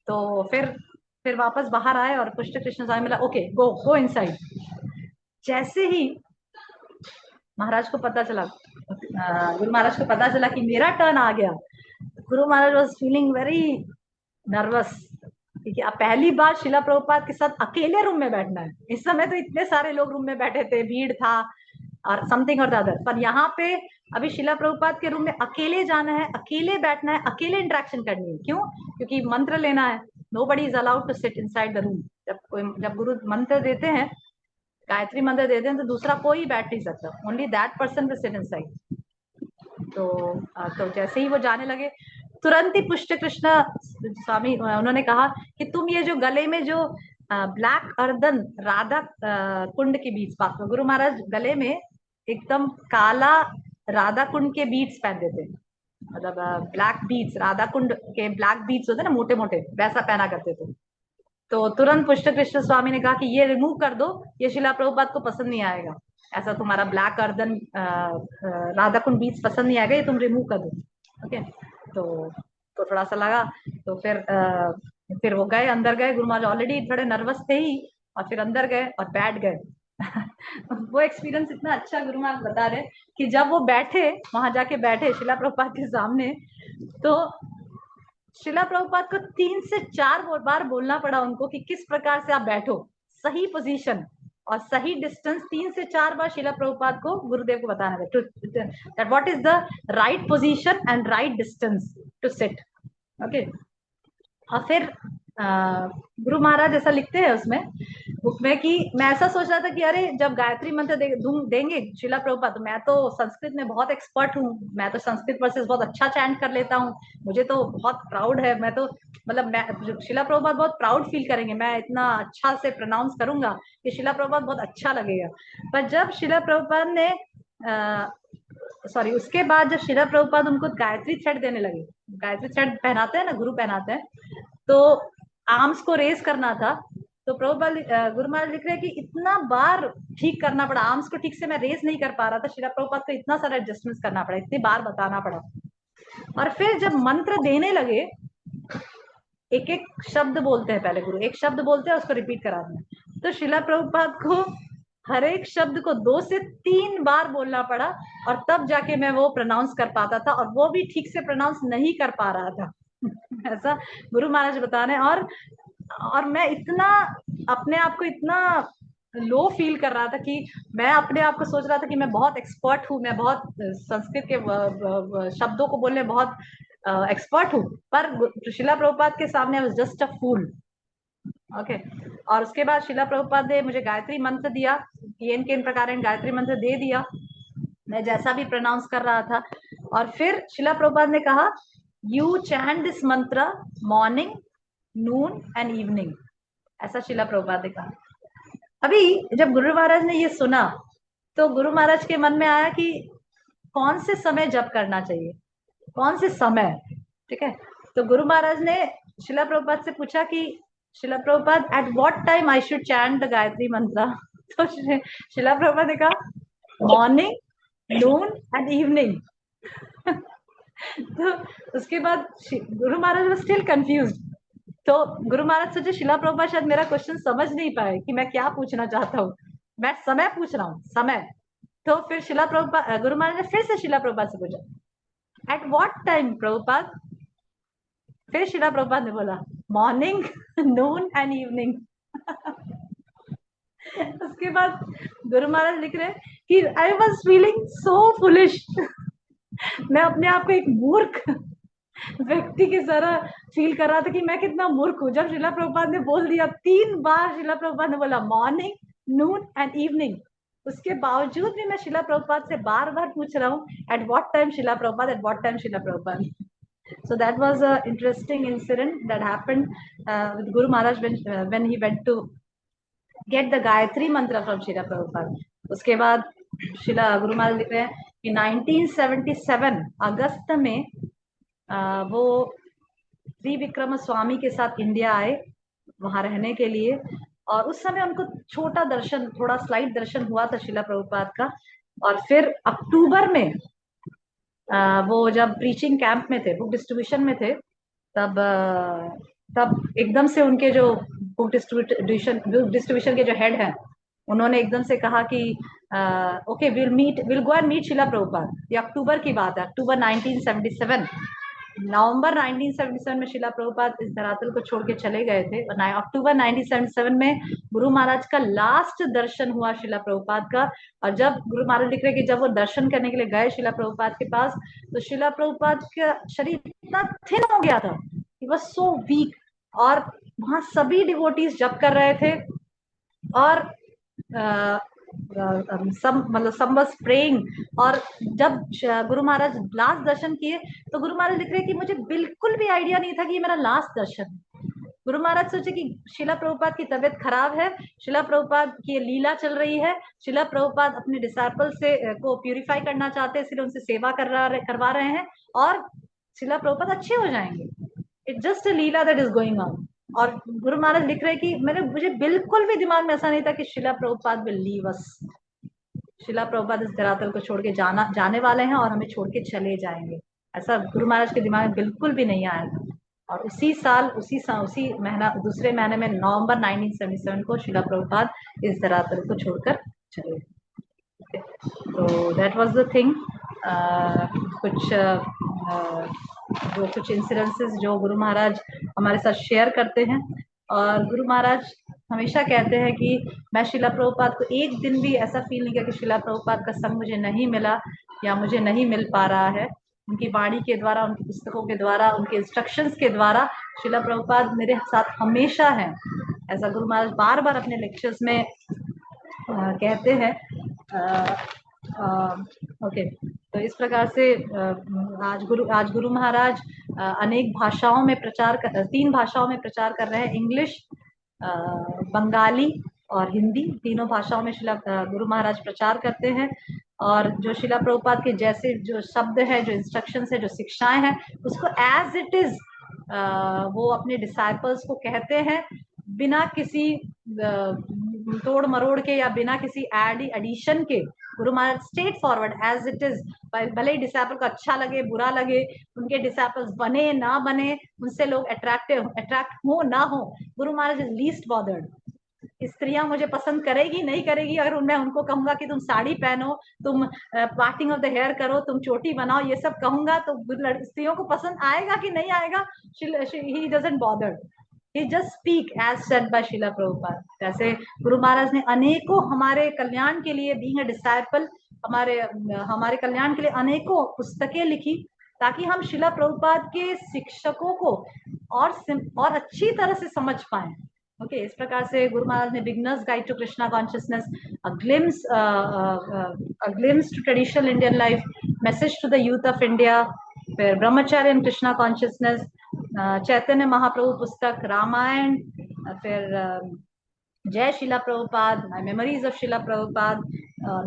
तो फिर वापस बाहर आए और पुष्ट कृष्ण स्वामी बोला ओके गो इनसाइड। जैसे ही महाराज को पता चला, गुरु महाराज को पता चला कि मेरा टर्न आ गया, गुरु Maharaj was feeling very nervous, क्योंकि अब पहली बार शिला प्रभुपाद के साथ अकेले रूम में बैठना है। इस समय तो इतने सारे लोग रूम में बैठे थे, भीड़ था और समथिंग और अदर, पर यहाँ पे अभी शिला प्रभुपाद के रूम में अकेले जाना है, अकेले बैठना है, अकेले इंटरेक्शन करनी है। क्यों? क्योंकि मंत्र लेना है। Nobody is allowed to sit inside the room. जब गुरु मंत्र देते हैं, गायत्री मंत्र देते हैं, तो दूसरा कोई बैठ नहीं सकता, only that person will sit inside. तो जैसे ही वो जाने लगे, तुरंत ही पुष्ट कृष्ण स्वामी उन्होंने कहा कि तुम ये जो गले में जो ब्लैक अर्दन राधा कुंड के बीच, गुरु महाराज गले में एकदम काला राधा कुंड के बीट्स पहनते थे, मतलब ब्लैक बीट्स, राधा कुंड के ब्लैक बीट्स होते ना, मोटे मोटे, वैसा पहना करते थे। तो तुरंत पुष्ट कृष्ण स्वामी ने कहा कि ये रिमूव कर दो, ये शिला प्रभुपाद को पसंद नहीं आएगा, ऐसा तुम्हारा black earthen Radha Kund beats पसंद नहीं आएगा, ये तुम रिमूव कर दो। ओके, तो थोड़ा सा लगा, तो फिर वो गए, अंदर गए। गुरु महाराज ऑलरेडी थोड़े नर्वस थे ही, और फिर अंदर गए और बैठ गए। वो एक्सपीरियंस इतना अच्छा गुरु महाराज बता रहे कि जब वो बैठे, वहां जाके बैठे शिला प्रभुपाद के सामने, तो शिला प्रभुपाद को 3 से 4 बार बोलना पड़ा उनको कि किस प्रकार से आप बैठो, सही पोजीशन और सही डिस्टेंस। 3 से 4 बार शिला प्रभुपाद को गुरुदेव को बताना है that what is the right position and right distance to sit. Okay, और फिर गुरु महाराज ऐसा लिखते हैं उसमें बुक में कि मैं ऐसा सोच रहा था कि अरे जब गायत्री मंत्र देंगे शिला प्रभुपाद, तो मैं तो संस्कृत में बहुत एक्सपर्ट हूँ, मैं तो संस्कृत वर्सेस बहुत अच्छा चैंट कर लेता हूँ, मुझे तो बहुत प्राउड है, मैं तो मतलब मैं शिला प्रभुपाद बहुत प्राउड फील करेंगे, मैं इतना अच्छा से प्रोनाउंस करूंगा कि शिला प्रभुपाद बहुत अच्छा लगेगा। पर जब शिला प्रभुपाद ने उसके बाद जब शिला प्रभुपाद उनको गायत्री थ्रेड देने लगे, गायत्री थ्रेड पहनाते हैं ना, गुरु पहनाते हैं, तो आर्म्स को रेज करना था, तो प्रभुपाद गुरु महाराज लिख रहे हैं कि इतना बार ठीक करना पड़ा, आर्म्स को ठीक से मैं रेज नहीं कर पा रहा था, शिला प्रभुपाद को इतना सारा एडजस्टमेंट करना पड़ा, इतनी बार बताना पड़ा। और फिर जब मंत्र देने लगे, एक एक शब्द बोलते हैं, पहले गुरु एक शब्द बोलते हैं, उसको रिपीट कराते हैं, तो शिला प्रभुपाद को हर एक शब्द को 2 से 3 बार बोलना पड़ा, और तब जाके मैं वो प्रोनाउंस कर पाता था, और वो भी ठीक से प्रोनाउंस नहीं कर पा रहा था। ऐसा गुरु महाराज बता रहे हैं। और मैं इतना अपने आप को इतना लो फील कर रहा था कि मैं अपने आप को सोच रहा था कि मैं बहुत एक्सपर्ट हूँ, मैं बहुत संस्कृत के शब्दों को बोलने बहुत एक्सपर्ट हूँ, पर शिला प्रभुपाद के सामने I was just a fool. Okay, और उसके बाद शिला प्रभुपाद ने मुझे गायत्री मंत्र दिया, केन प्रकार गायत्री मंत्र दे दिया, मैं जैसा भी प्रोनाउंस कर रहा था। और फिर शिला प्रभुपाद ने कहा यू चैंट दिस मंत्र मॉर्निंग, नून एंड इवनिंग, ऐसा शिला प्रभुपाद ने कहा। अभी जब गुरु महाराज ने ये सुना, तो गुरु महाराज के मन में आया कि कौन से समय जप करना चाहिए, कौन से समय, ठीक है। तो गुरु महाराज ने शिला प्रभुपाद से पूछा कि Srila Prabhupada at what time I should chant the Gayatri मंत्र। तो शिला प्रभुपाद ने कहा मॉर्निंग, नून एंड इवनिंग। तो उसके बाद गुरु महाराज वाज स्टिल कंफ्यूज्ड। तो गुरु महाराज सोचे शिला प्रभुपाद शायद मेरा क्वेश्चन समझ नहीं पाए कि मैं क्या पूछना चाहता हूँ, मैं समय पूछ रहा हूँ, समय। तो फिर शिला प्रभुपाद, गुरु महाराज ने फिर से शिला प्रभुपाद से पूछा एट व्हाट टाइम प्रभुपाद। फिर शिला प्रभुपाद ने बोला मॉर्निंग, नून एंड इवनिंग। उसके बाद गुरु महाराज लिख रहे हैं कि I was feeling so foolish. मैं अपने आप को एक मूर्ख व्यक्ति की तरह फील कर रहा था कि मैं कितना मूर्ख हूँ। जब शिला प्रभुपाद ने बोल दिया, 3 बार शिला प्रभुपाद ने बोला मॉर्निंग, नून एंड इवनिंग, उसके बावजूद भी मैं शिला प्रभुपाद से बार बार पूछ रहा हूँ at what time Shila Prabhupada, at what time Shila Prabhupada. So that was a interesting incident that happened with Guru Maharaj when he went to get the Gayatri mantra from Srila Prabhupada. उसके बाद शिला गुरु महाराज लिख रहे हैं कि 1977 अगस्त में वो त्रिविक्रम स्वामी के साथ इंडिया आए वहां रहने के लिए, और उस समय उनको छोटा दर्शन, थोड़ा स्लाइट दर्शन हुआ था शिला प्रभुपाद का। और फिर अक्टूबर में वो जब प्रीचिंग कैंप में थे, बुक डिस्ट्रीब्यूशन में थे, तब एकदम से उनके जो बुक डिस्ट्रीब्यूशन के जो हेड हैं, उन्होंने एकदम से कहा कि okay will go and meet Srila Prabhupada. ये अक्टूबर की बात है, अक्टूबर 1977। नवंबर 1977 में शिला प्रभुपाद इस धरातल को छोड़ के चले गए थे, और अक्टूबर 1977 में गुरु महाराज का लास्ट दर्शन हुआ शिला प्रभुपाद का। और जब गुरु महाराज लिख रहे कि जब वो दर्शन करने के लिए गए शिला प्रभुपाद के पास, तो शिला प्रभुपाद का शरीर इतना थिन हो गया था, ही वाज सो वीक, और वहां सभी डिवोटीज जप कर रहे थे, और सब वाज प्रेइंग। और जब गुरु महाराज लास्ट दर्शन किए, तो गुरु महाराज लिख रहे कि मुझे बिल्कुल भी आइडिया नहीं था कि ये मेरा लास्ट दर्शन। गुरु महाराज सोचे कि शिला प्रभुपाद की तबीयत खराब है, शिला प्रभुपाद की लीला चल रही है, शिला प्रभुपाद अपने डिसाइपल से को प्यूरिफाई करना चाहते हैं, इसलिए उनसे सेवा करवा रहे हैं, और शिला प्रभुपाद अच्छे हो जाएंगे। It's just a Leela that is going on. और गुरु महाराज लिख रहे कि मुझे बिल्कुल भी दिमाग में ऐसा नहीं था कि Srila Prabhupada will leave us. शिला प्रभुपाद इस धरातल को छोड़ के जाने वाले हैं और हमें छोड़ के चले जाएंगे, ऐसा गुरु महाराज के दिमाग में बिल्कुल भी नहीं आया था। और उसी महीना, दूसरे महीने में, नवंबर 1977 को शिला प्रभुपाद इस धरातल को छोड़कर चले गए। तो दैट वाज द थिंग। कुछ इंसिडेंसेस जो गुरु महाराज हमारे साथ शेयर करते हैं। और गुरु महाराज हमेशा कहते हैं कि मैं शिला प्रभुपाद को एक दिन भी ऐसा फील नहीं किया कि शिला प्रभुपाद का संग मुझे नहीं मिला या मुझे नहीं मिल पा रहा है। उनकी वाणी के द्वारा, उनकी पुस्तकों के द्वारा, उनके इंस्ट्रक्शंस के द्वारा शिला प्रभुपाद मेरे साथ हमेशा हैं, ऐसा गुरु महाराज बार बार अपने लेक्चर्स में कहते हैं। ओके, तो इस प्रकार से आज गुरु महाराज अनेक भाषाओं में 3 भाषाओं में प्रचार कर रहे हैं, इंग्लिश, बंगाली और हिंदी, तीनों भाषाओं में शिला गुरु महाराज प्रचार करते हैं। और जो शिला प्रभुपाद के जैसे जो शब्द है, जो इंस्ट्रक्शंस है, जो शिक्षाएं हैं, उसको एज इट इज वो अपने डिसाइपल्स को कहते हैं, बिना किसी तोड़ मरोड़ के या बिना किसी एडिशन के। Guru Maharaj straightforward as it is, भले ही डिसाइपल को अच्छा लगे बुरा लगे, उनके डिसाइपल्स बने ना बने, उनसे लोग अट्रैक्ट हो ना हो, गुरु महाराज इज लीस्ट बॉदर्ड। स्त्रियां मुझे पसंद करेगी नहीं करेगी, अगर मैं उनको कहूंगा कि तुम साड़ी पहनो, तुम पार्टिंग ऑफ द हेयर करो, तुम चोटी बनाओ, ये सब कहूंगा, तो स्त्रियों को पसंद आएगा कि नहीं आएगा, he doesn't bother, he just speak as said by Srila Prabhupada। जैसे गुरु महाराज ने अनेकों हमारे कल्याण के लिए, being a disciple, हमारे कल्याण के लिए अनेकों पुस्तकें लिखी, ताकि हम शिला प्रभुपाद के शिक्षकों को और अच्छी तरह से समझ पाए। ओके, इस प्रकार से गुरु महाराज ने beginner's guide to Krishna consciousness, a glimpse to traditional Indian life, message to the youth of India, फिर ब्रह्मचर्य इन कृष्णा कॉन्शियसनेस, चैतन्य महाप्रभु पुस्तक, रामायण, फिर जय शिला Prabhupada, memories of Srila Prabhupada,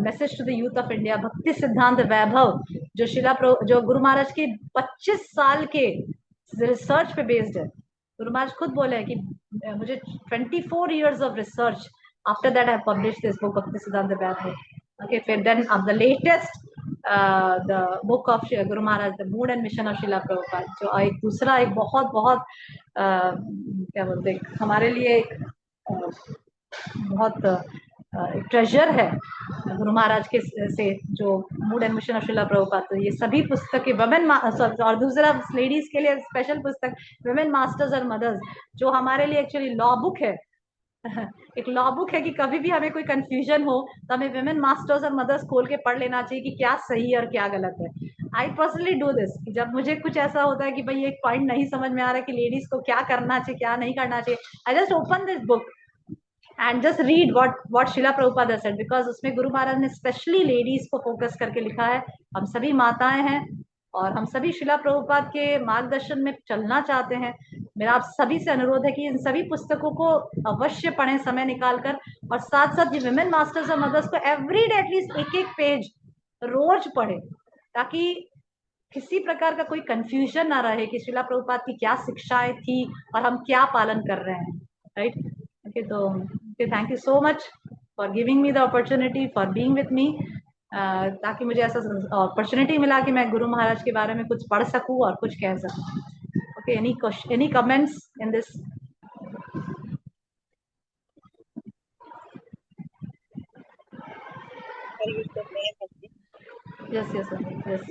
message to the youth of India, Bhakti Siddhanta वैभव, जो गुरु महाराज की 25 साल के रिसर्च पे बेस्ड है। गुरु महाराज खुद बोले हैं कि मुझे 24 years of research, after that I published this book, भक्ति सिद्धांत वैभव। Okay, फिर then the latest the book of Guru Maharaj, the Mood and Mission of Srila Prabhupada, जो एक दूसरा एक बहुत क्या बोलते हैं, हमारे लिए एक बहुत ट्रेजर है गुरु महाराज के से, जो mood and mission of Srila Prabhupada. तो ये सभी पुस्तकें वुमेन, और दूसरा लेडीज के लिए स्पेशल पुस्तक वुमेन मास्टर्स और मदर्स, जो हमारे लिए एक्चुअली लॉ बुक है। एक लॉ बुक है कि कभी भी हमें कोई कंफ्यूजन हो तो हमें वुमेन मास्टर्स और मदर्स खोल के पढ़ लेना चाहिए कि क्या सही है और क्या गलत है। आई पर्सनली डू दिस, जब मुझे कुछ ऐसा होता है कि भाई एक पॉइंट नहीं समझ में आ रहा है कि लेडीज को क्या करना चाहिए क्या नहीं करना चाहिए, I just open this book and just read what Shila Prabhupada said, because उसमें गुरु महाराज ने स्पेशली लेडीज को फोकस करके लिखा है। हम सभी माताएं हैं और हम सभी शिला प्रभुपाद के मार्गदर्शन में चलना चाहते हैं। मेरा आप सभी से अनुरोध है कि इन सभी पुस्तकों को अवश्य पढ़ें समय निकालकर, और साथ साथ ये विमेन मास्टर्स और मदर्स को एवरी डे एटलीस्ट एक एक पेज रोज पढ़े, ताकि किसी प्रकार का कोई कंफ्यूजन ना रहे कि शिला प्रभुपाद की क्या शिक्षाएं थी और हम क्या पालन कर रहे हैं। Right, okay. तो thank you so much for giving me the opportunity, for being with me, ताकि मुझे ऐसा अपॉर्चुनिटी मिला कि मैं गुरु महाराज के बारे में कुछ पढ़ सकूं और कुछ कह सकूं। Okay, any comments in this? Yes yes yes.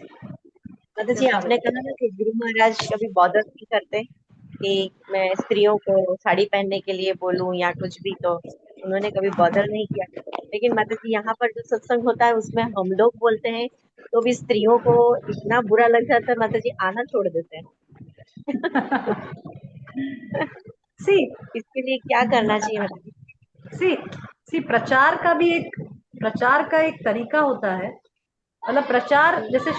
माता जी, आपने कहा ना कि गुरु महाराज कभी बॉदर नहीं करते कि मैं स्त्रियों को साड़ी पहनने के लिए बोलूं या कुछ भी, तो उन्होंने कभी बॉदर नहीं किया। लेकिन माता जी, यहाँ पर जो सत्संग होता है उसमें हम लोग बोलते हैं तो भी स्त्रियों को इतना बुरा लग जाता है, माता जी आना छोड़ देते हैं। सी इसके लिए क्या करना चाहिए माता जी? सी प्रचार का एक तरीका होता है। मतलब प्रचार, जैसे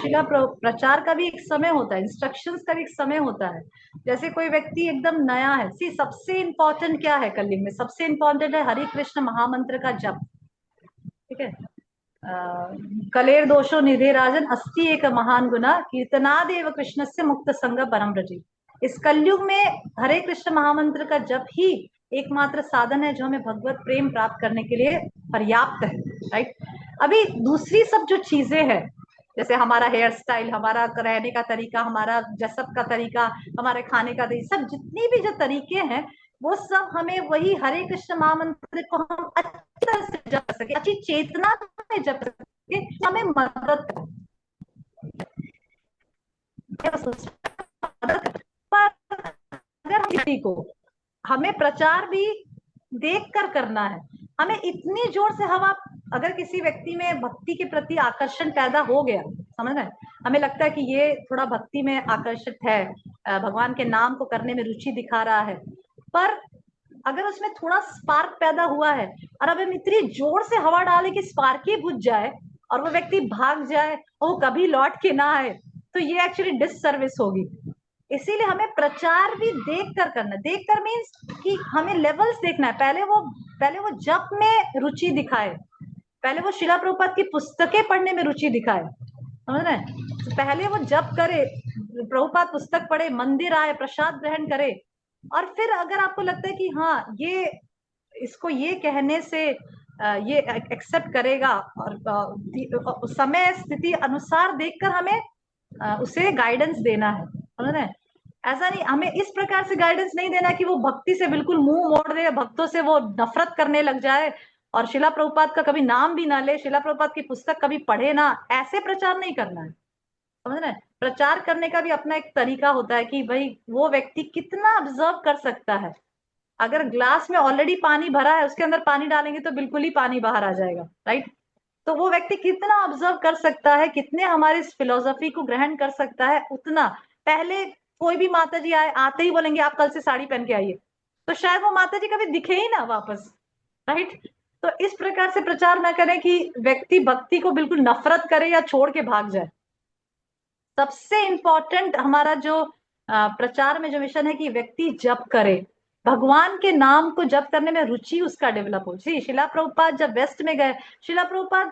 प्रचार का भी एक समय होता है, इंस्ट्रक्शंस का भी एक समय होता है। जैसे कोई व्यक्ति एकदम नया है, सबसे इंपॉर्टेंट क्या है कलयुग में? सबसे इंपॉर्टेंट है हरे कृष्ण महामंत्र का जप। ठीक है, कलेर दोषो निधे राजन अस्ति एक महान गुना कीर्तनादेव कृष्ण से मुक्त संग परम रजी। इस कलयुग में हरे कृष्ण महामंत्र का जप ही एकमात्र साधन है जो हमें भगवत प्रेम प्राप्त करने के लिए पर्याप्त है। राइट, अभी दूसरी सब जो चीजें हैं, जैसे हमारा हेयर स्टाइल, हमारा रहने का तरीका, हमारा जसब का तरीका, हमारे खाने का तरीका, सब जितनी भी जो तरीके हैं वो सब हमें वही हरे कृष्ण महामंत्र को हम अच्छी तरह से जप सके, अच्छी चेतना में जप सके, हमें मदद करे। पर अगर किसी को हमें प्रचार भी देख कर करना है, हमें इतनी जोर से हम, अगर किसी व्यक्ति में भक्ति के प्रति आकर्षण पैदा हो गया, समझ रहे हैं, हमें लगता है कि ये थोड़ा भक्ति में आकर्षित है, भगवान के नाम को करने में रुचि दिखा रहा है, पर अगर उसमें थोड़ा स्पार्क पैदा हुआ है और अब हम इतनी जोर से हवा डालें कि स्पार्क ही बुझ जाए और वो व्यक्ति भाग जाए और वो कभी लौट के ना आए, तो ये एक्चुअली डिससर्विस होगी। इसीलिए हमें प्रचार भी देख कर करना। देख कर मीन्स कि हमें लेवल्स देखना है। पहले वो जप में रुचि दिखाए, पहले वो शिला प्रभुपाद की पुस्तकें पढ़ने में रुचि दिखाए, समझ रहे हैं? तो पहले वो जप करे, प्रभुपाद पुस्तक पढ़े, मंदिर आए, प्रसाद ग्रहण करे, और फिर अगर आपको लगता है कि हाँ ये इसको ये कहने से ये एक्सेप्ट करेगा, और समय स्थिति अनुसार देखकर हमें उसे गाइडेंस देना है, समझ रहे हैं? ऐसा नहीं, हमें इस प्रकार से गाइडेंस नहीं देना कि वो भक्ति से बिल्कुल मुंह मोड़ दे, भक्तों से वो नफरत करने लग जाए और शिला प्रभुपाद का कभी नाम भी ना ले, शिला प्रभुपाद की पुस्तक कभी पढ़े ना। ऐसे प्रचार नहीं करना है, समझ रहे हैं? प्रचार करने का भी अपना एक तरीका होता है कि भाई वो व्यक्ति कितना ऑब्जर्व कर सकता है। अगर ग्लास में ऑलरेडी पानी भरा है, उसके अंदर पानी डालेंगे तो बिल्कुल ही पानी बाहर आ जाएगा। राइट, तो वो व्यक्ति कितना ऑब्जर्व कर सकता है, कितने हमारे इस फिलोसफी को ग्रहण कर सकता है, उतना। पहले कोई भी माता जी आते ही बोलेंगे आप कल से साड़ी पहन के आइए, तो शायद वो माता जी कभी दिखे ही ना वापस। राइट, तो इस प्रकार से प्रचार ना करें कि व्यक्ति भक्ति को बिल्कुल नफरत करे या छोड़ के भाग जाए। सबसे इंपॉर्टेंट हमारा जो प्रचार में जो मिशन है कि व्यक्ति जप करे, भगवान के नाम को जप करने में रुचि उसका डेवलप हो। शिला प्रभुपाद जब वेस्ट में गए, शिला प्रभुपाद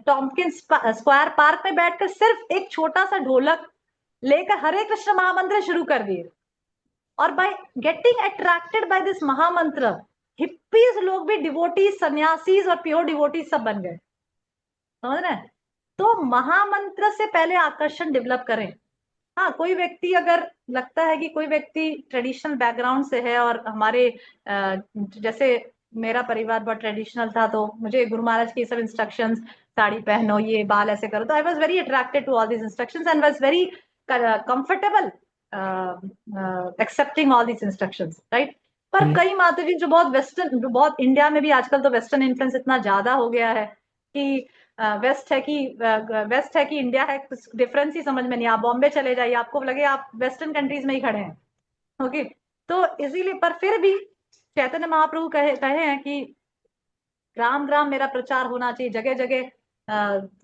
टॉम्किन स्क्वायर पार्क में बैठकर सिर्फ एक छोटा सा ढोलक लेकर हरे कृष्ण महामंत्र शुरू कर दिए, और by getting attracted by this महामंत्र, हिप्पीज लोग भी डिवोटीज, सन्यासीज और प्योर डिवोटीज सब बन गए, समझ रहे हैं? तो महामंत्र से पहले आकर्षण डेवलप करें। हाँ, कोई व्यक्ति अगर लगता है कि कोई व्यक्ति ट्रेडिशनल बैकग्राउंड से है और हमारे जैसे मेरा परिवार बहुत ट्रेडिशनल था, तो मुझे गुरु महाराज के सब इंस्ट्रक्शंस, साड़ी पहनो, ये बाल ऐसे करो, तो I was very attracted to all these instructions and was very comfortable accepting all these instructions, right. पर कई माताजी जो बहुत वेस्टर्न, जो बहुत इंडिया में भी आजकल तो वेस्टर्न इन्फ्लुएंस इतना ज्यादा हो गया है कि वेस्ट है कि इंडिया है, कुछ डिफरेंस ही समझ में नहीं। आप बॉम्बे चले जाइए, आपको लगे आप वेस्टर्न कंट्रीज में ही खड़े हैं, ओके। तो इसीलिए, पर फिर भी चैतन्य महाप्रभु कहे हैं कि ग्राम ग्राम मेरा प्रचार होना चाहिए, जगह जगह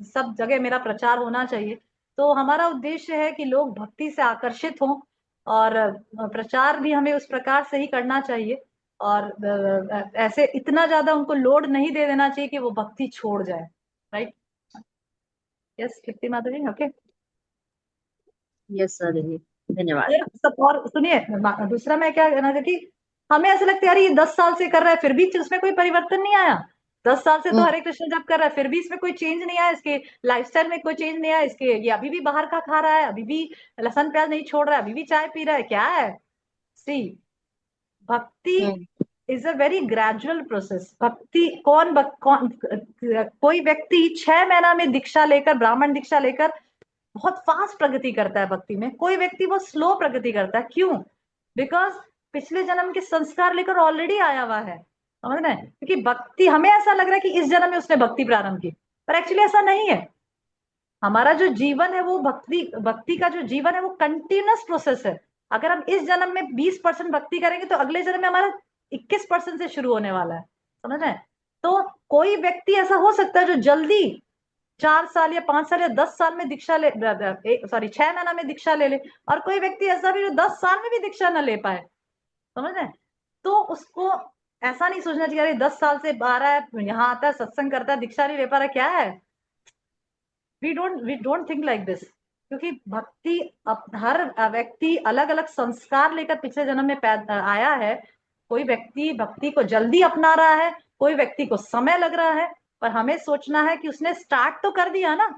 सब जगह मेरा प्रचार होना चाहिए। तो हमारा उद्देश्य है कि लोग भक्ति से आकर्षित हों, और प्रचार भी हमें उस प्रकार से ही करना चाहिए, और ऐसे इतना ज्यादा उनको लोड नहीं दे देना चाहिए कि वो भक्ति छोड़ जाए, राइट। यस तृप्ति माधुरी, ओके। यस माता जी, धन्यवाद। और सुनिए, दूसरा मैं क्या कहना चाहती, हमें ऐसा लगता है यार ये 10 साल से कर रहा है फिर भी उसमें कोई परिवर्तन नहीं आया। 10 साल से तो हरे कृष्ण जप कर रहा है, फिर भी इसमें कोई चेंज नहीं आया, इसके लाइफस्टाइल में कोई चेंज नहीं आया, इसके ये अभी भी बाहर का खा रहा है, अभी भी लहसुन प्याज नहीं छोड़ रहा है, अभी भी चाय पी रहा है, क्या है। सी, भक्ति is a very gradual process. भक्ति कौन कोई व्यक्ति 6 महीना में दीक्षा लेकर, ब्राह्मण दीक्षा लेकर बहुत फास्ट प्रगति करता है भक्ति में, कोई व्यक्ति बहुत स्लो प्रगति करता है। क्यों? बिकॉज पिछले जन्म के संस्कार लेकर ऑलरेडी आया हुआ है, समझ रहे हैं। क्योंकि भक्ति, हमें ऐसा लग रहा है कि इस जन्म में उसने भक्ति प्रारंभ की, पर एक्चुअली ऐसा नहीं है। हमारा जो जीवन है वो भक्ति का जो जीवन है वो कंटिन्यूअस प्रोसेस है। अगर हम इस जन्म में 20% भक्ति करेंगे तो अगले जन्म में हमारा 21% से शुरू होने वाला है, समझ रहे हैं। तो कोई व्यक्ति ऐसा हो सकता है जो जल्दी 4 साल या 5 साल या 10 साल में दीक्षा ले, 6 महीना में दीक्षा ले ले, और कोई व्यक्ति ऐसा भी जो 10 साल में भी दीक्षा न ले पाए, समझ रहे हैं। तो उसको ऐसा नहीं सोचना चाहिए अरे 10 साल से आ रहा है, यहाँ आता है, सत्संग करता है, दीक्षा नहीं ले पा रहा, क्या है। We don't think like this. क्योंकि भक्ति, हर व्यक्ति अलग अलग संस्कार लेकर पिछले जन्म में आया है। कोई व्यक्ति भक्ति को जल्दी अपना रहा है, कोई व्यक्ति को समय लग रहा है, पर हमें सोचना है कि उसने स्टार्ट तो कर दिया ना।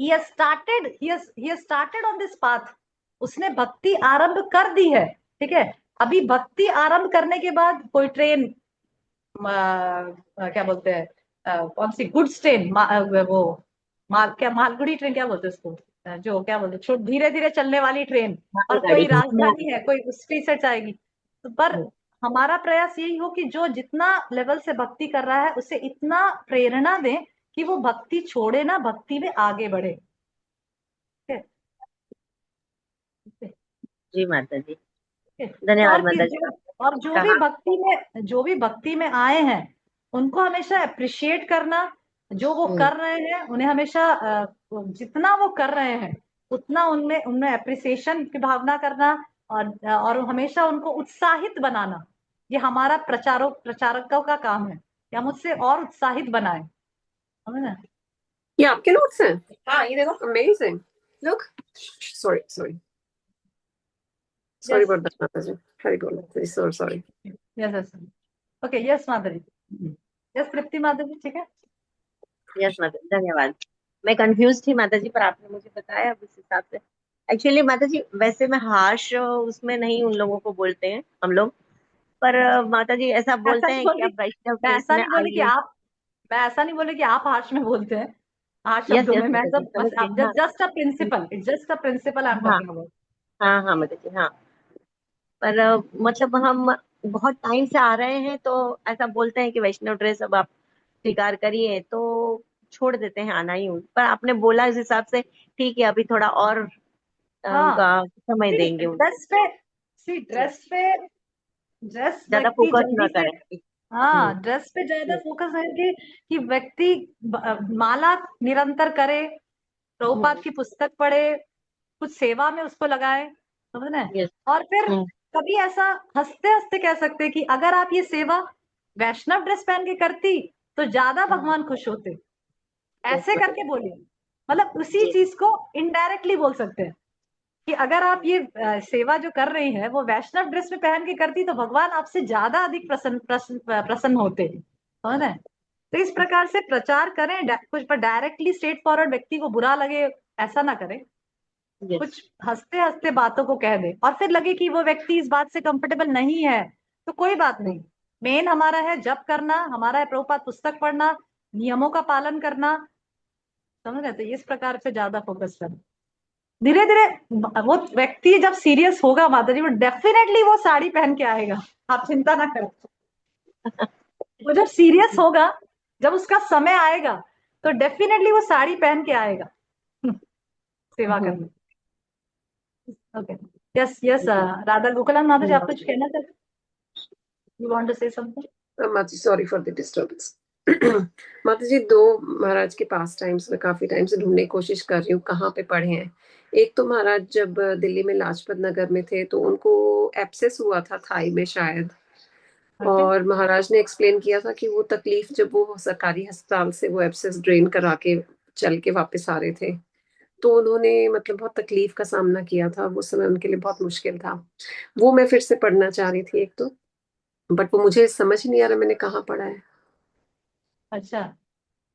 he has started on this path। उसने भक्ति आरंभ कर दी है, ठीक है। अभी भक्ति आरंभ करने के बाद कोई ट्रेन, क्या बोलते हैं, कौन सी गुड्स ट्रेन, वो मालगुड़ी ट्रेन क्या बोलते हैं उसको, जो क्या बोलते हैं धीरे धीरे चलने वाली ट्रेन, और कोई राजधानी है, कोई उसकी से जाएगी। तो पर हमारा प्रयास यही हो कि जो जितना लेवल से भक्ति कर रहा है उसे इतना प्रेरणा दें कि वो भक्ति छोड़े ना, भक्ति में आगे बढ़े। जी माता जी, धन्यवाद माता जी। और जो भी भक्ति में आए हैं उनको हमेशा अप्रिशिएट करना। जो वो कर रहे हैं उन्हें हमेशा जितना वो कर रहे हैं उतना उनमें अप्रिसिएशन की भावना करना, और हमेशा उनको उत्साहित बनाना। ये हमारा प्रचारकों का काम है कि हम उससे और उत्साहित बनाए, समझ ना। ये आपके नोट्स हैं? हाँ, ये देखो, amazing. Look, sorry Yes. about that, Mataji. Hari Gol, so sorry. Yes. Okay, yes Madhuri, yes तृप्ति माधुरी, ठीक है। यस माता जी, धन्यवाद। मैं कंफ्यूज थी माता जी, पर आपने मुझे बताया, अब इस हिसाब से एक्चुअली माता जी वैसे मैं हार्श उसमें नहीं उन लोगों को बोलते हैं हम लोग, पर माता जी ऐसा बोलते हैं कि आप वैष्णव मैं ऐसा में नहीं बोले कि आइए। मैं ऐसा नहीं बोले कि आप हार्श में बोलते हैं, हार्श यस शब्दों यस में। मैं माता जी, समझ गई। हाँ just a principle, it's just a principle I am हाँ टॉकिंग अबाउट। हाँ माता जी, हाँ। पर मतलब हम बहुत टाइम से आ रहे हैं, तो ऐसा बोलते हैं कि वैष्णव ड्रेस अब आप स्वीकार करिए, तो छोड़ देते हैं आना ही। पर आपने बोला इस हिसाब से, ठीक है, अभी थोड़ा और उनका समय देंगे उनको, ड्रेस ज्यादा व्यक्ति फोकस जल्दी ना से, करें। हाँ ड्रेस पे ज्यादा फोकस है कि व्यक्ति माला निरंतर करे, प्रभुपाद की पुस्तक पढ़े, कुछ सेवा में उसको लगाए, समझ रहे हैं। यस। और फिर कभी ऐसा हंसते हंसते कह सकते कि अगर आप ये सेवा वैष्णव ड्रेस पहन के करती तो ज्यादा भगवान खुश होते, ऐसे करके बोलिए। मतलब उसी चीज को इनडायरेक्टली बोल सकते हैं कि अगर आप ये सेवा जो कर रही है वो वैष्णव ड्रेस में पहन के करती तो भगवान आपसे ज्यादा अधिक प्रसन्न होते, समझ रहे हैं। तो इस प्रकार से प्रचार करें, कुछ पर डायरेक्टली स्ट्रेट फॉरवर्ड व्यक्ति को बुरा लगे ऐसा ना करें, कुछ हंसते हंसते बातों को कह दे, और फिर लगे कि वो व्यक्ति इस बात से कंफर्टेबल नहीं है तो कोई बात नहीं, मेन हमारा है जप करना, हमारा है प्रभुपाद पुस्तक पढ़ना, नियमों का पालन करना, समझ रहे? तो इस प्रकार से ज्यादा फोकस करना। धीरे धीरे वो व्यक्ति जब सीरियस होगा माता जी, वो डेफिनेटली वो साड़ी पहन के आएगा, आप चिंता ना करें। वो जब सीरियस होगा, जब उसका समय आएगा, तो डेफिनेटली वो साड़ी पहन के आएगा सेवा करने। Okay, yes yes, Radha Gokulan माता जी, आप कुछ कहना चाहते? You want to say something? माता जी, सॉरी फॉर द डिस्टर्बेंस। माता जी, दो महाराज के पास टाइम्स में काफी टाइम से ढूंढने की कोशिश कर रही हूँ कहाँ पे पढ़े हैं। एक तो महाराज जब दिल्ली में लाजपत नगर में थे तो उनको एब्सेस हुआ था थाई में शायद, और महाराज ने एक्सप्लेन किया था कि वो तकलीफ जब वो सरकारी अस्पताल से वो एब्सेस ड्रेन करा के चल के वापस आ रहे थे, तो उन्होंने मतलब बहुत तकलीफ का सामना किया था, वो समय उनके लिए बहुत मुश्किल था। वो मैं फिर से पढ़ना चाह रही थी एक तो, बट वो मुझे समझ नहीं आ रहा मैंने कहाँ पढ़ा है। अच्छा,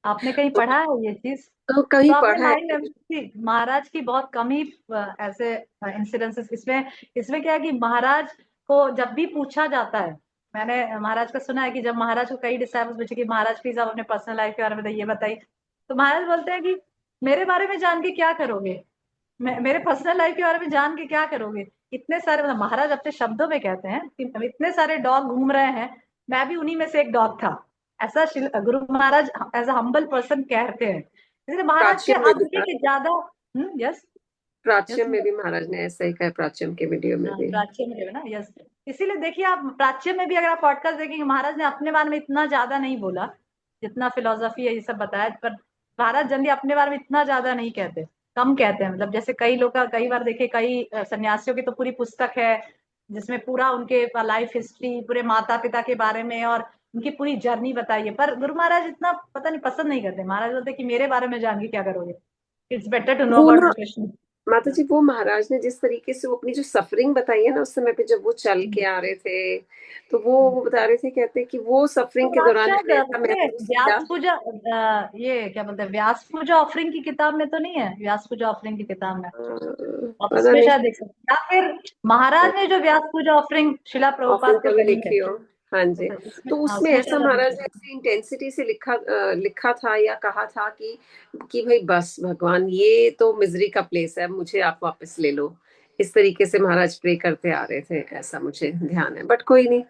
आपने कहीं तो, पढ़ा है ये चीज? तो कहीं तो आपने पढ़ा माइंड है। महाराज की बहुत कम ही ऐसे इंसिडेंसेस इसमें। इसमें क्या है कि महाराज को जब भी पूछा जाता है, मैंने महाराज का सुना है कि जब महाराज को कई डिसाइबल्स पूछे कि महाराज प्लीज आप अपने पर्सनल लाइफ के बारे में बताइए बताइए, तो महाराज बोलते हैं कि मेरे बारे में जान के क्या करोगे, मेरे पर्सनल लाइफ के बारे में जान के क्या करोगे? इतने सारे, मतलब महाराज अपने शब्दों में कहते हैं कि इतने सारे डॉग घूम रहे हैं, मैं भी उन्हीं में से एक डॉग था। ऐसा Guru Maharaj as a humble person कहते हैं। इसलिए महाराज के प्राच्यम में भी आगे था। के ज्यादा। यस यस, प्राच्यम में भी महाराज ने ऐसा ही कहा, प्राच्यम के वीडियो में हाँ भी। प्राच्य में ना, यस। इसीलिए देखिए, आप प्राच्य में भी अगर आप पॉडकास्ट देखेंगे, महाराज ने अपने बारे में इतना ज्यादा नहीं बोला जितना फिलोसफी है ये सब बताया, पर महाराज जनरली अपने बारे में इतना ज्यादा नहीं कहते, कम कहते हैं। मतलब जैसे कई लोग का, कई बार देखे, कई सन्यासियों की तो पूरी पुस्तक है जिसमें पूरा उनके लाइफ हिस्ट्री, पूरे माता पिता के बारे में और उनकी पूरी जर्नी बताई है, पर गुरु महाराज इतना पता नहीं पसंद नहीं करते। महाराज बोलते कि मेरे बारे में जान के क्या करोगे, इट्स बेटर टू नो वो अबाउट ना कृष्ण। माता जी, वो महाराज ने जिस तरीके से वो अपनी जो सफरिंग बताई है ना उस समय पे जब वो चल के आ रहे थे, तो वो बता रहे थे, कहते कि वो सफरिंग के तो आप दौरान शायद मैंने ऐसा उसमें महसूस किया। व्यास पूजा, ये क्या बोलते हैं, व्यास पूजा ऑफरिंग की किताब में तो नहीं है? व्यास पूजा ऑफरिंग की किताब में आप पता उसमें नहीं, शायद देख सकते हैं, या फिर महाराज ने जो व्यास पूजा ऑफरिंग शिला ऑफरिंग प्रभुपाद को कभी कही है, लिखी हो। हाँ जी। तो उसमें, तो हाँ उसमें उसमें ऐसा शायद आप देख महाराज सकते ने हैं। ऐसे इंटेंसिटी से लिखा था या कहा था कि भाई बस भगवान, ये तो मिजरी का प्लेस है, मुझे आप वापस ले लो। इस तरीके से महाराज प्रे करते आ रहे थे, ऐसा मुझे ध्यान है, बट कोई नहीं,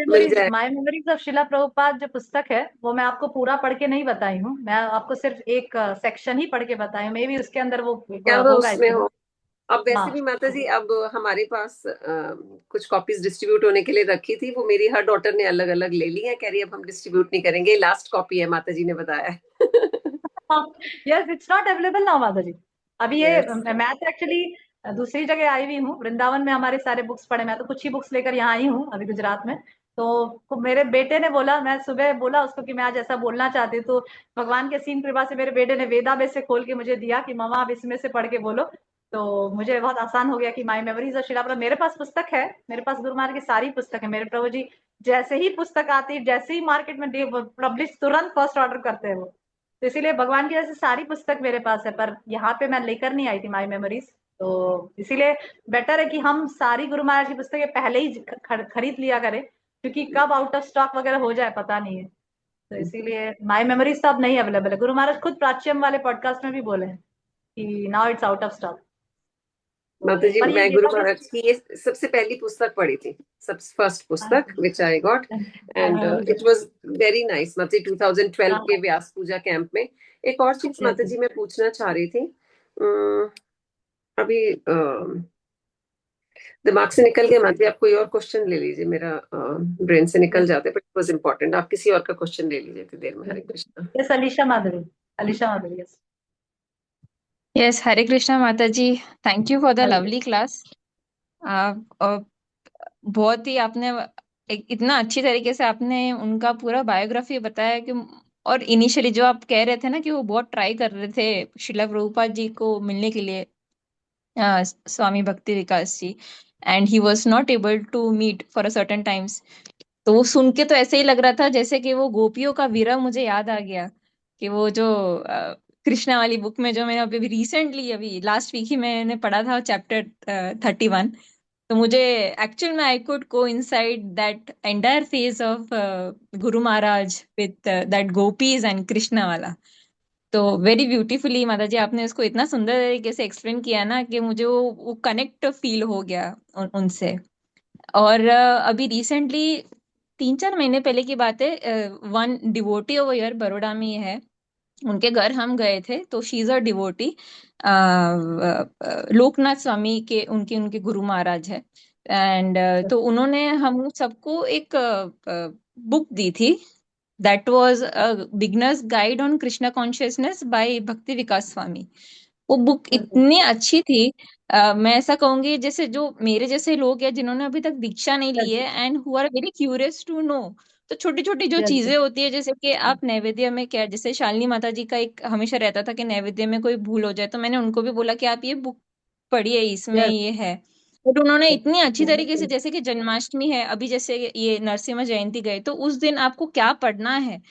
मिल जाए। माई मेमोरीज ऑफ शिला प्रभुपाद जो पुस्तक है, वो मैं आपको पूरा पढ़ के नहीं बताई हूँ, मैं आपको सिर्फ एक सेक्शन ही पढ़ के बताई हूँ। मे बी उसके अंदर वो क्या वो होगा उसमें इसमें। हो। अब वैसे हाँ भी माता जी, अब हमारे पास कुछ कॉपीज डिस्ट्रीब्यूट होने के लिए रखी थी, वो मेरी हर डॉटर ने अलग अलग ले ली है, कह रही है अब हम डिस्ट्रीब्यूट नहीं करेंगे, लास्ट कॉपी है, माता जी ने बताया है। Yes, it's not available now माता जी। अभी ये यस। मैं तो एक्चुअली दूसरी जगह आई हुई हूँ, वृंदावन में हमारे सारे बुक्स पढ़े, मैं तो कुछ ही बुक्स लेकर यहाँ आई हूँ अभी गुजरात में। तो मेरे बेटे ने बोला, मैं सुबह बोला उसको कि मैं आज ऐसा बोलना चाहती हूँ, तो भगवान के असीम कृपा से मेरे बेटे ने वेदाबेस से खोल के मुझे दिया कि मम्मा आप इसमें से पढ़ के बोलो। तो मुझे बहुत आसान हो गया कि माई मेमोरीज और शिला प्रभु, मेरे पास पुस्तक है, मेरे पास गुरु महाराज की सारी पुस्तक है। मेरे प्रभु जी जैसे ही पुस्तक आती है, जैसे ही मार्केट में पब्लिश, तुरंत फर्स्ट ऑर्डर करते हैं वो। तो इसीलिए भगवान की वजह से सारी पुस्तक मेरे पास है, पर यहाँ पे मैं लेकर नहीं आई थी माई मेमोरीज। तो इसीलिए बेटर है कि हम सारी गुरु महाराज की पुस्तकें पहले ही खरीद लिया करें, क्योंकि कब आउट ऑफ स्टॉक वगैरह हो जाए पता नहीं है। तो इसीलिए माई मेमोरीज तो अब नहीं अवेलेबल है। गुरु महाराज खुद प्राच्यम वाले पॉडकास्ट में भी बोले हैं कि now it's out of stock. माता जी, पर ये मैं गुरु गीता महाराज की ये सबसे पहली पुस्तक पढ़ी थी, सब फर्स्ट पुस्तक which I got, and it was very nice. Mata ji 2012 के व्यास पूजा कैंप में। एक और चीज माता जी मैं पूछना चाह रही थी, अभी दिमाग से निकल गया। माता जी आप कोई और क्वेश्चन ले लीजिए, मेरा ब्रेन से निकल जाते, बट इट वाज इम्पोर्टेंट। आप किसी और का क्वेश्चन ले लीजिए इतनी देर में। Hare Krishna. Yes, Alisha Madhuri, Alisha Madhuri, yes. Yes, Hare Krishna Mata ji. Thank you for the Hare lovely class. बहुत ही आपने इतना अच्छी तरीके से आपने उनका पूरा बायोग्राफी बताया कि, और इनिशियली जो आप कह रहे थे ना कि वो बहुत ट्राई कर रहे थे शिला प्रभुपाद जी को मिलने के लिए, Swami Bhakti Vikas ji, and he was not able to meet for a certain times. तो वो सुन के तो ऐसे ही लग रहा था जैसे कि वो गोपियों का विरह मुझे याद आ गया, कि वो जो कृष्णा वाली बुक में, जो मैंने अभी रिसेंटली, अभी लास्ट वीक ही मैंने पढ़ा था, चैप्टर 31, तो मुझे एक्चुअल में I could go inside that entire phase of Guru Maharaj with that gopis and Krishna वाला। तो वेरी ब्यूटीफुली माता जी आपने उसको इतना सुंदर तरीके से एक्सप्लेन किया ना कि मुझे वो कनेक्ट फील हो गया उनसे। और अभी रिसेंटली 3-4 महीने पहले की बात है, one devotee over here Baroda में ही है, उनके घर हम गए थे। तो she is a devotee, Lokanath Swami के उनके उनके गुरु महाराज है। एंड तो उन्होंने हम सबको एक बुक दी थी, that was a beginner's guide on Krishna consciousness by Bhakti Vikas स्वामी। वो बुक इतनी अच्छी थी। मैं ऐसा कहूंगी जैसे जो मेरे जैसे लोग हैं जिन्होंने अभी तक दीक्षा नहीं ली है and who are very curious to know, तो छोटी छोटी जो चीजें होती है जैसे कि आप नैवेद्य में क्या, जैसे शालिनी माता जी का एक हमेशा रहता था कि नैवेद्य में कोई भूल हो जाए, तो मैंने उनको भी बोला कि आप ये बुक पढ़िए, इसमें ये है। और उन्होंने इतनी अच्छी तरीके से, जैसे कि जन्माष्टमी है अभी, जैसे ये नरसिम्हा जयंती गए, तो उस दिन आपको क्या पढ़ना है,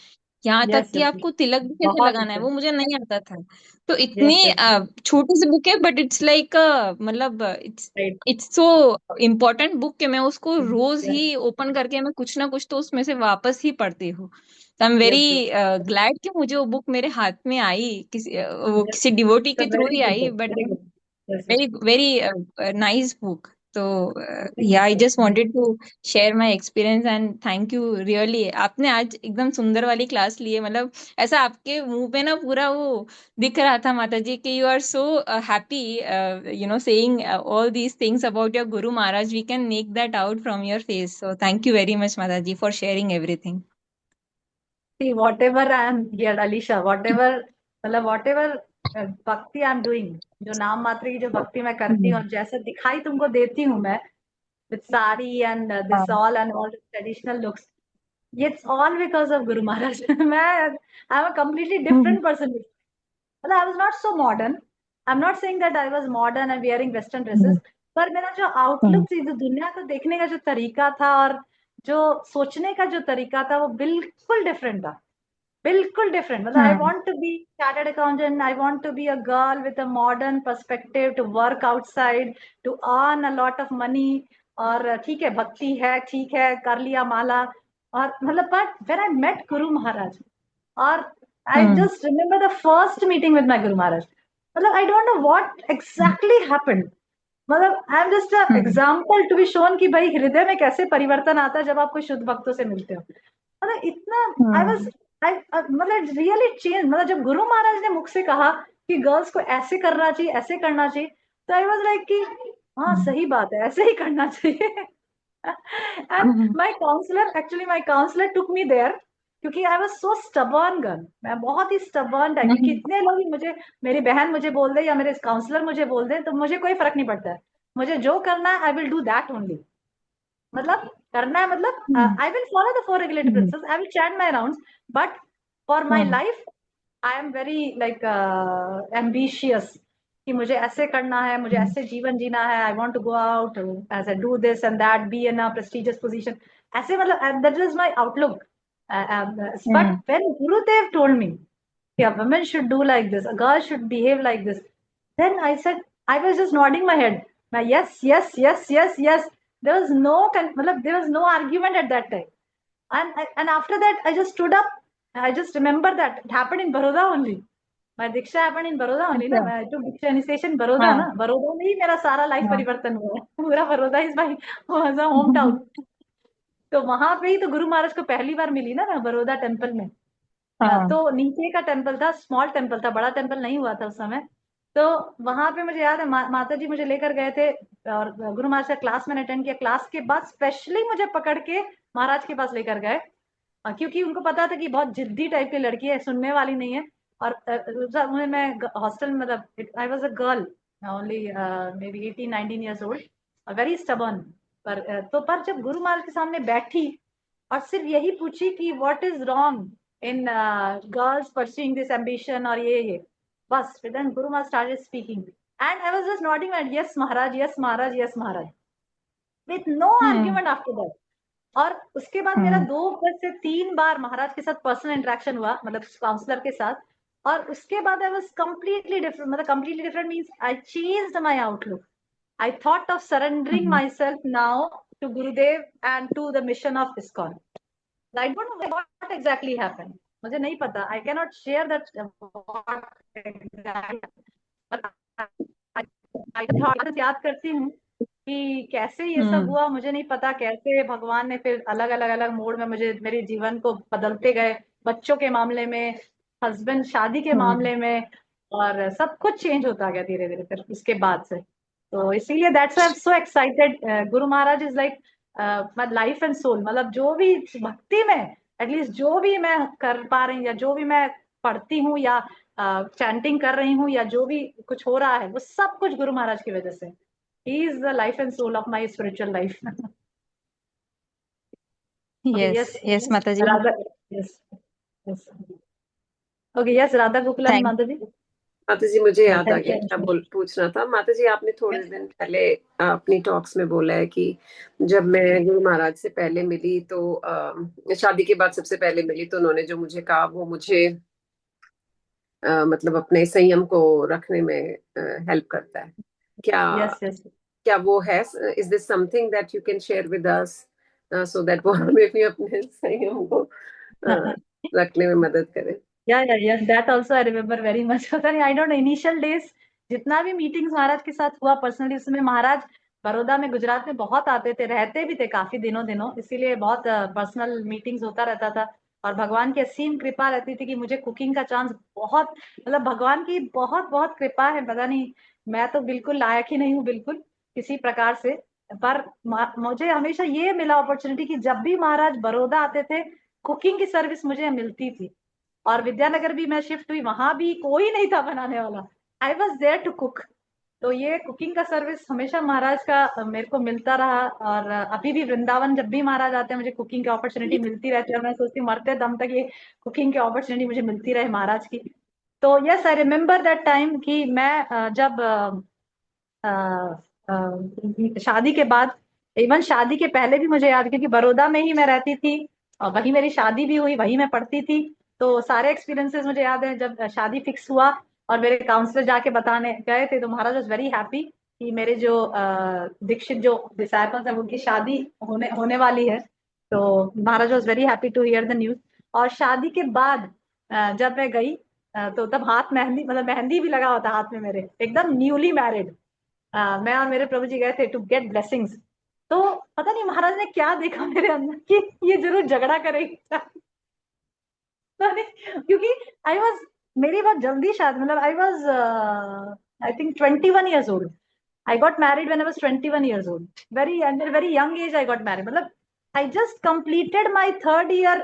यहाँ तक कि आपको तिलक भी कैसे बहुत लगाना है, अच्छा। वो मुझे नहीं आता था। तो इतनी यस यस छोटी सी बुक है, बट इट्स लाइक मतलब it's right it's so important book कि मैं उसको रोज ही ओपन करके मैं कुछ ना कुछ तो उसमें से वापस ही पढ़ती हूँ। तो I am very yes yes glad कि मुझे वो बुक मेरे हाथ में आई, वो किसी डिवोटी के through very he good I, book, but very good. Yes very very nice book. तो yeah, I just wanted to share my experience and thank you really। आपने आज एकदम सुंदर वाली क्लास ली है, मतलब ऐसा आपके मुंह पे ना पूरा वो दिख रहा था माता जी कि you are so happy, you know, saying all these things about your Guru Maharaj, we can make that out from your face, so thank you very much माता जी for sharing everything। See, whatever I am here, Alisha, whatever मतलब whatever भक्ति आई एम डूइंग, जो नाम मात्र की जो भक्ति मैं करती हूँ और जैसा दिखाई तुमको देती हूँ मैं with sari and this all the traditional looks, it's all because of Guru Maharaj। मैं I'm a completely different person। मतलब I was not so modern, I'm not saying that I was modern and wearing western dresses, पर मेरा जो आउटलुक थी, जो दुनिया को देखने का जो तरीका था और जो सोचने का जो तरीका था, वो बिल्कुल डिफरेंट था, बिल्कुल डिफरेंट। मतलब I want to be chartered accountant, I want to be a girl with a modern perspective to work outside to earn a lot of money. और ठीक है, भक्ति है, ठीक है, कर लिया माला, और मतलब but when I met Guru Maharaj, और I just remember the first meeting with my Guru Maharaj, मतलब I don't know what exactly happened. मतलब I am just a example to be shown कि भाई हृदय में कैसे परिवर्तन आता है जब आप कोई शुद्ध भक्तों से मिलते हो। मतलब इतना आई वाज आई मतलब रियली चेंज। मतलब जब गुरु महाराज ने मुख से कहा कि गर्ल्स को ऐसे करना चाहिए, ऐसे करना चाहिए, तो आई वाज लाइक कि हाँ सही बात है, ऐसे ही करना चाहिए। And my counsellor, actually my counsellor took me there, क्योंकि I was so stubborn girl, मैं बहुत ही स्टबर्न टाइप की। कितने लोग मुझे, मेरी बहन मुझे बोल दे या मेरे काउंसलर मुझे बोल दे, तो मुझे कोई फर्क नहीं पड़ता है, मुझे जो करना है I will do that only. मतलब करना है, मतलब I will follow the 4 regulatory principles, I will chant my rounds, but for my life I am very like ambitious कि मुझे ऐसे करना है, मुझे ऐसे जीवन जीना है, I want to go out as I do this and that, be in a prestigious position, ऐसे मतलब that is my outlook. But when Gurudev told me कि a woman should do like this, a girl should behave like this, then I said, I was just nodding my head, yes yes yes yes yes, there was no मतलब there was no argument at that time। And after that I just stood up, I just remember that it happened in Baroda only, my diksha happened in Baroda only ना, मैं तो diksha initiation Baroda ना, Baroda में ही मेरा सारा लाइफ परिवर्तन हुआ है, पूरा Baroda is my home town. तो वहां पे ही तो गुरु महाराज को पहली बार मिली ना मैं, बड़ौदा टेम्पल में। तो नीचे का टेम्पल था, स्मॉल टेम्पल था, बड़ा टेम्पल नहीं हुआ था उस समय। तो वहां पे मुझे याद है माता जी मुझे लेकर गए थे, और गुरु महाराज का क्लास मैंने अटेंड किया। क्लास के बाद स्पेशली मुझे पकड़ के महाराज के पास लेकर गए, क्योंकि उनको पता था कि बहुत जिद्दी टाइप की लड़की है, सुनने वाली नहीं है। और मुझे, मैं हॉस्टल में, मतलब I was a girl only may be 18-19 years old, very stubborn. पर जब गुरु महाराज के सामने बैठी और सिर्फ यही पूछी कि what is wrong in girls pursuing this ambition और ये बस, फिर then Guru Maharaj started speaking and I was just nodding at yes Maharaj, yes Maharaj, yes Maharaj, with no argument after that. और उसके बाद मेरा 2 से 3 बार महाराज के साथ पर्सनल इंटरेक्शन हुआ, मतलब काउंसलर के साथ। और उसके बाद आई वाज कंप्लीटली डिफरेंट, मतलब completely different means I changed my outlook. I thought of surrendering Mhm. myself now to Gurudev and to the mission of ISKCON. I don't know what exactly happened. मुझे नहीं पता. I cannot share that what exactly. But I thought याद करती हूँ कि कैसे ये सब हुआ, मुझे नहीं पता. कैसे भगवान ने फिर अलग अलग अलग मोड में मुझे मेरे जीवन को बदलते गए. बच्चों के मामले में, हस्बैंड शादी के मामले में, और सब कुछ चेंज होता गया धीरे धीरे फिर उसके बाद से. तो इसीलिए that's I am so excited. Guru Maharaj is like my life and soul. मतलब जो भी भक्ति में एटलीस्ट जो भी मैं कर पा रही हूँ, या जो भी मैं पढ़ती हूँ, या चैंटिंग कर रही हूँ, या जो भी कुछ हो रहा है, वो सब कुछ गुरु महाराज की वजह से. He is the life and soul of my spiritual life. Okay, yes, yes Mataji. Radha, yes, yes. Okay, yes, Radha Gopalani Thank Madhavi. माता जी मुझे याद आ Thank गया you. क्या पूछना था. माता जी आपने थोड़े दिन पहले अपनी टॉक्स में बोला है कि जब मैं गुरु महाराज से पहले मिली तो शादी के बाद सबसे पहले मिली तो उन्होंने जो मुझे कहा वो मुझे मतलब अपने संयम को रखने में हेल्प करता है. क्या Yes, yes. क्या वो है? Is this something that you can share with us so that वो हमें भी अपने संयम को रखने में मदद करे? Yes, that also I remember very much. पता नहीं, I don't know, initial days जितना भी मीटिंग्स महाराज के साथ हुआ पर्सनली, उसमें महाराज बड़ौदा में, गुजरात में बहुत आते थे, रहते भी थे काफी दिनों, इसीलिए बहुत पर्सनल मीटिंग्स होता रहता था. और भगवान की असीम कृपा रहती थी कि मुझे कुकिंग का चांस बहुत, मतलब भगवान की बहुत बहुत कृपा है. पता नहीं, मैं तो बिल्कुल लायक ही नहीं हूँ, बिल्कुल किसी प्रकार से. पर मुझे हमेशा ये मिला अपॉर्चुनिटी कि जब भी महाराज बड़ौदा आते थे, कुकिंग की सर्विस मुझे मिलती थी. और विद्यानगर भी मैं शिफ्ट हुई, वहां भी कोई नहीं था बनाने वाला. I was there to cook. तो ये कुकिंग का सर्विस हमेशा महाराज का मेरे को मिलता रहा. और अभी भी वृंदावन जब भी महाराज आते हैं, मुझे कुकिंग की अपॉर्चुनिटी मिलती रहती है. और मैं सोचती हूँ मरते दम तक ये कुकिंग की अपॉर्चुनिटी मुझे मिलती रहे महाराज की. तो yes, I remember that time कि मैं जब शादी के बाद, इवन शादी के पहले भी मुझे याद, क्योंकि बड़ौदा में ही मैं रहती थी और वही मेरी शादी भी हुई, वही मैं पढ़ती थी. तो सारे एक्सपीरियंसेस मुझे याद है. जब शादी फिक्स हुआ और मेरे काउंसलर जाके बताने गए थे, तो महाराज वॉज वेरी हैप्पी कि मेरे जो दीक्षित जो डिसाइपल्स है, उनकी शादी होने वाली है. तो Maharaj was very happy to hear the news. और शादी के बाद जब मैं गई, तो तब हाथ मेहंदी, मतलब मेहंदी भी लगा होता हाथ में मेरे, एकदम न्यूली मैरिड. मैं और मेरे प्रभु जी गए थे टू गेट ब्लेसिंग्स. तो पता नहीं महाराज ने क्या देखा मेरे अंदर कि ये जरूर झगड़ा करेगी. क्योंकि आई वॉज, मेरी बहुत जल्दी शादी, मतलब I was I think 21 years old. I got married when I was 21 years old. At a very young age I got married. मतलब I just completed my third year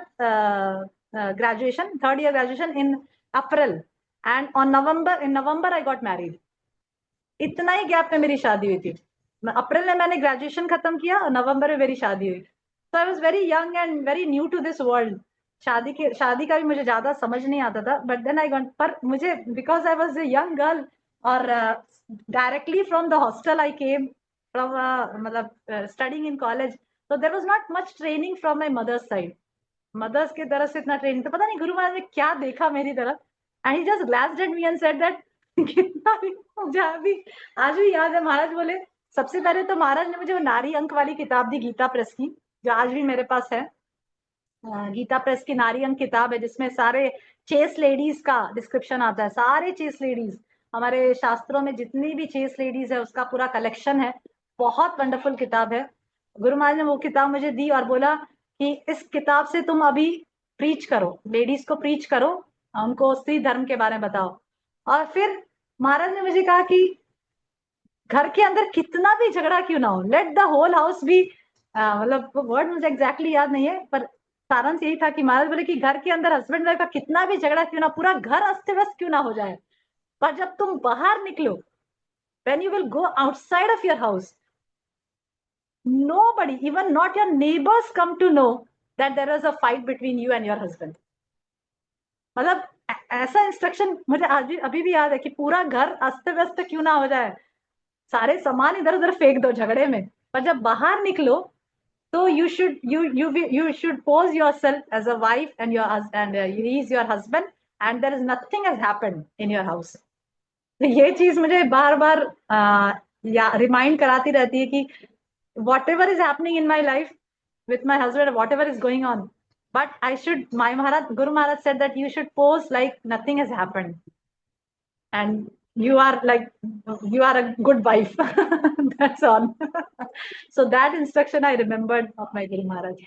graduation in April, and in November I got married. इतना ही गैप में मेरी शादी हुई थी. अप्रैल में मैंने ग्रेजुएशन खत्म किया और नवंबर में मेरी शादी हुई. तो I was very young and very new to this world. शादी का भी मुझे ज्यादा समझ नहीं आता था. बट देन आई गॉट, पर मुझे, because I was a young girl, और directly from the hostel I came from, मतलब स्टडिंग इन कॉलेज. तो there was not much training from my mother's side. Mother's की तरफ से इतना ट्रेनिंग, तो पता नहीं गुरु महाराज ने क्या देखा मेरी तरफ. And he just glanced at me and said that कितना भी, मुझे अभी आज भी याद है, महाराज बोले, सबसे पहले तो महाराज ने मुझे वो नारी अंक वाली किताब दी, गीता प्रेस की, जो आज भी मेरे पास है. गीता प्रेस की नारी अंक किताब है, जिसमें सारे चेस लेडीज का डिस्क्रिप्शन आता है. सारे चेस लेडीज, हमारे शास्त्रों में जितनी भी चेस लेडीज है, उसका पूरा कलेक्शन है. बहुत वंडरफुल किताब है. गुरु महाराज ने वो किताब मुझे दी और बोला कि इस किताब से तुम अभी प्रीच करो, लेडीज को प्रीच करो, उनको स्त्री धर्म के बारे में बताओ. और फिर महाराज ने मुझे कहा कि घर के अंदर कितना भी झगड़ा क्यों ना हो, लेट द होल हाउस भी, मतलब वर्ड मुझे एग्जैक्टली याद नहीं है, पर सारांश यही था कि महाराज बोले कि घर के अंदर हस्बैंड वाइफ का कितना भी झगड़ा क्यों ना, पूरा घर अस्त व्यस्त क्यों ना हो जाए, पर जब तुम बाहर निकलो, when you will go outside of your house, nobody, even not your neighbors, come to know that there is a fight between you and your husband. मतलब ऐसा इंस्ट्रक्शन मुझे आज भी, अभी भी याद है कि पूरा घर अस्त व्यस्त क्यों ना हो जाए, सारे सामान इधर उधर फेंक दो झगड़े में, पर जब बाहर निकलो तो you should pose yourself as a wife and he is your husband and there is nothing has happened in your house. तो ये चीज मुझे बार बार या रिमाइंड कराती रहती है कि what ever is happening in my life with my husband, whatever is going on, but I should, my Maharaj, Guru Maharaj said that you should pose like nothing has happened, and you are like, you are a good wife. That's all. So that instruction I remembered of my Guru Maharaj.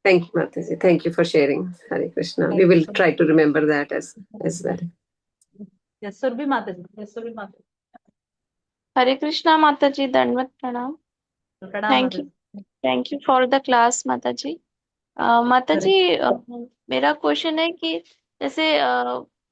Thank you, Mataji. Thank you for sharing. Hare Krishna. Thank We will you so try much. to remember that as well. Yes, Surabhi Mataji. Yes, Surabhi Mataji. हरे कृष्णा माता जी, दंडवत प्रणाम। Pranam thank you Mataji. Thank you for the class माता जी। माता Correct. जी, मेरा क्वेश्चन है कि जैसे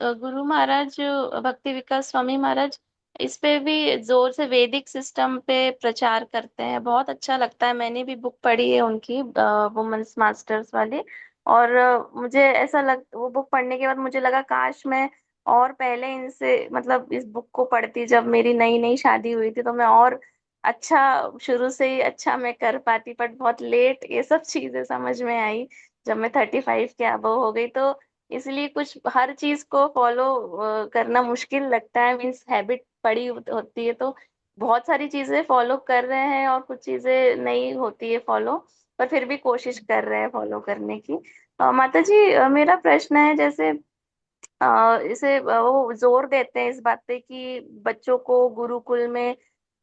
गुरु महाराज, भक्ति विकास स्वामी महाराज इस पे भी जोर से वैदिक सिस्टम पे प्रचार करते हैं, बहुत अच्छा लगता है। मैंने भी बुक पढ़ी है उनकी, वुमेन्स मास्टर्स वाली, और मुझे ऐसा वो बुक पढ़ने के बाद मुझे लगा काश मैं और पहले इनसे मतलब इस बुक को पढ़ती, जब मेरी नई नई शादी हुई थी तो मैं और अच्छा शुरू से ही अच्छा मैं कर पाती, बट बहुत लेट ये सब चीजें समझ में आई जब मैं 35 के अबव हो गई। तो इसलिए कुछ हर चीज को फॉलो करना मुश्किल लगता है, मीन्स हैबिट पड़ी होती है तो बहुत सारी चीजें फॉलो कर रहे हैं और कुछ चीजें नहीं होती है फॉलो, पर फिर भी कोशिश कर रहे हैं फॉलो करने की। माता जी, मेरा प्रश्न है, जैसे इसे वो जोर देते हैं इस बात पे कि बच्चों को गुरुकुल में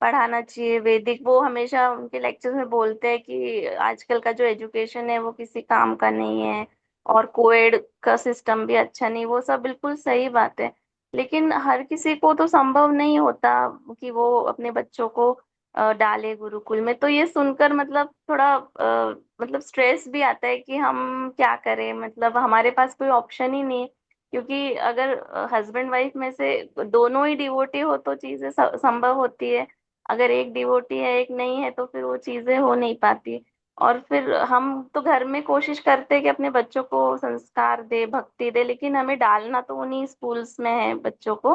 पढ़ाना चाहिए वैदिक, वो हमेशा उनके लेक्चर्स में बोलते हैं कि आजकल का जो एजुकेशन है वो किसी काम का नहीं है और कोएड का सिस्टम भी अच्छा नहीं, वो सब बिल्कुल सही बात है। लेकिन हर किसी को तो संभव नहीं होता कि वो अपने बच्चों को डाले गुरुकुल में, तो ये सुनकर मतलब थोड़ा मतलब स्ट्रेस भी आता है कि हम क्या करें, मतलब हमारे पास कोई ऑप्शन ही नहीं है। क्योंकि अगर हस्बैंड वाइफ में से दोनों ही डिवोटी हो तो चीजें संभव होती है, अगर एक डिवोटी है एक नहीं है तो फिर वो चीजें हो नहीं पाती। और फिर हम तो घर में कोशिश करते हैं कि अपने बच्चों को संस्कार दे, भक्ति दे, लेकिन हमें डालना तो उन्हीं स्कूल्स में है बच्चों को।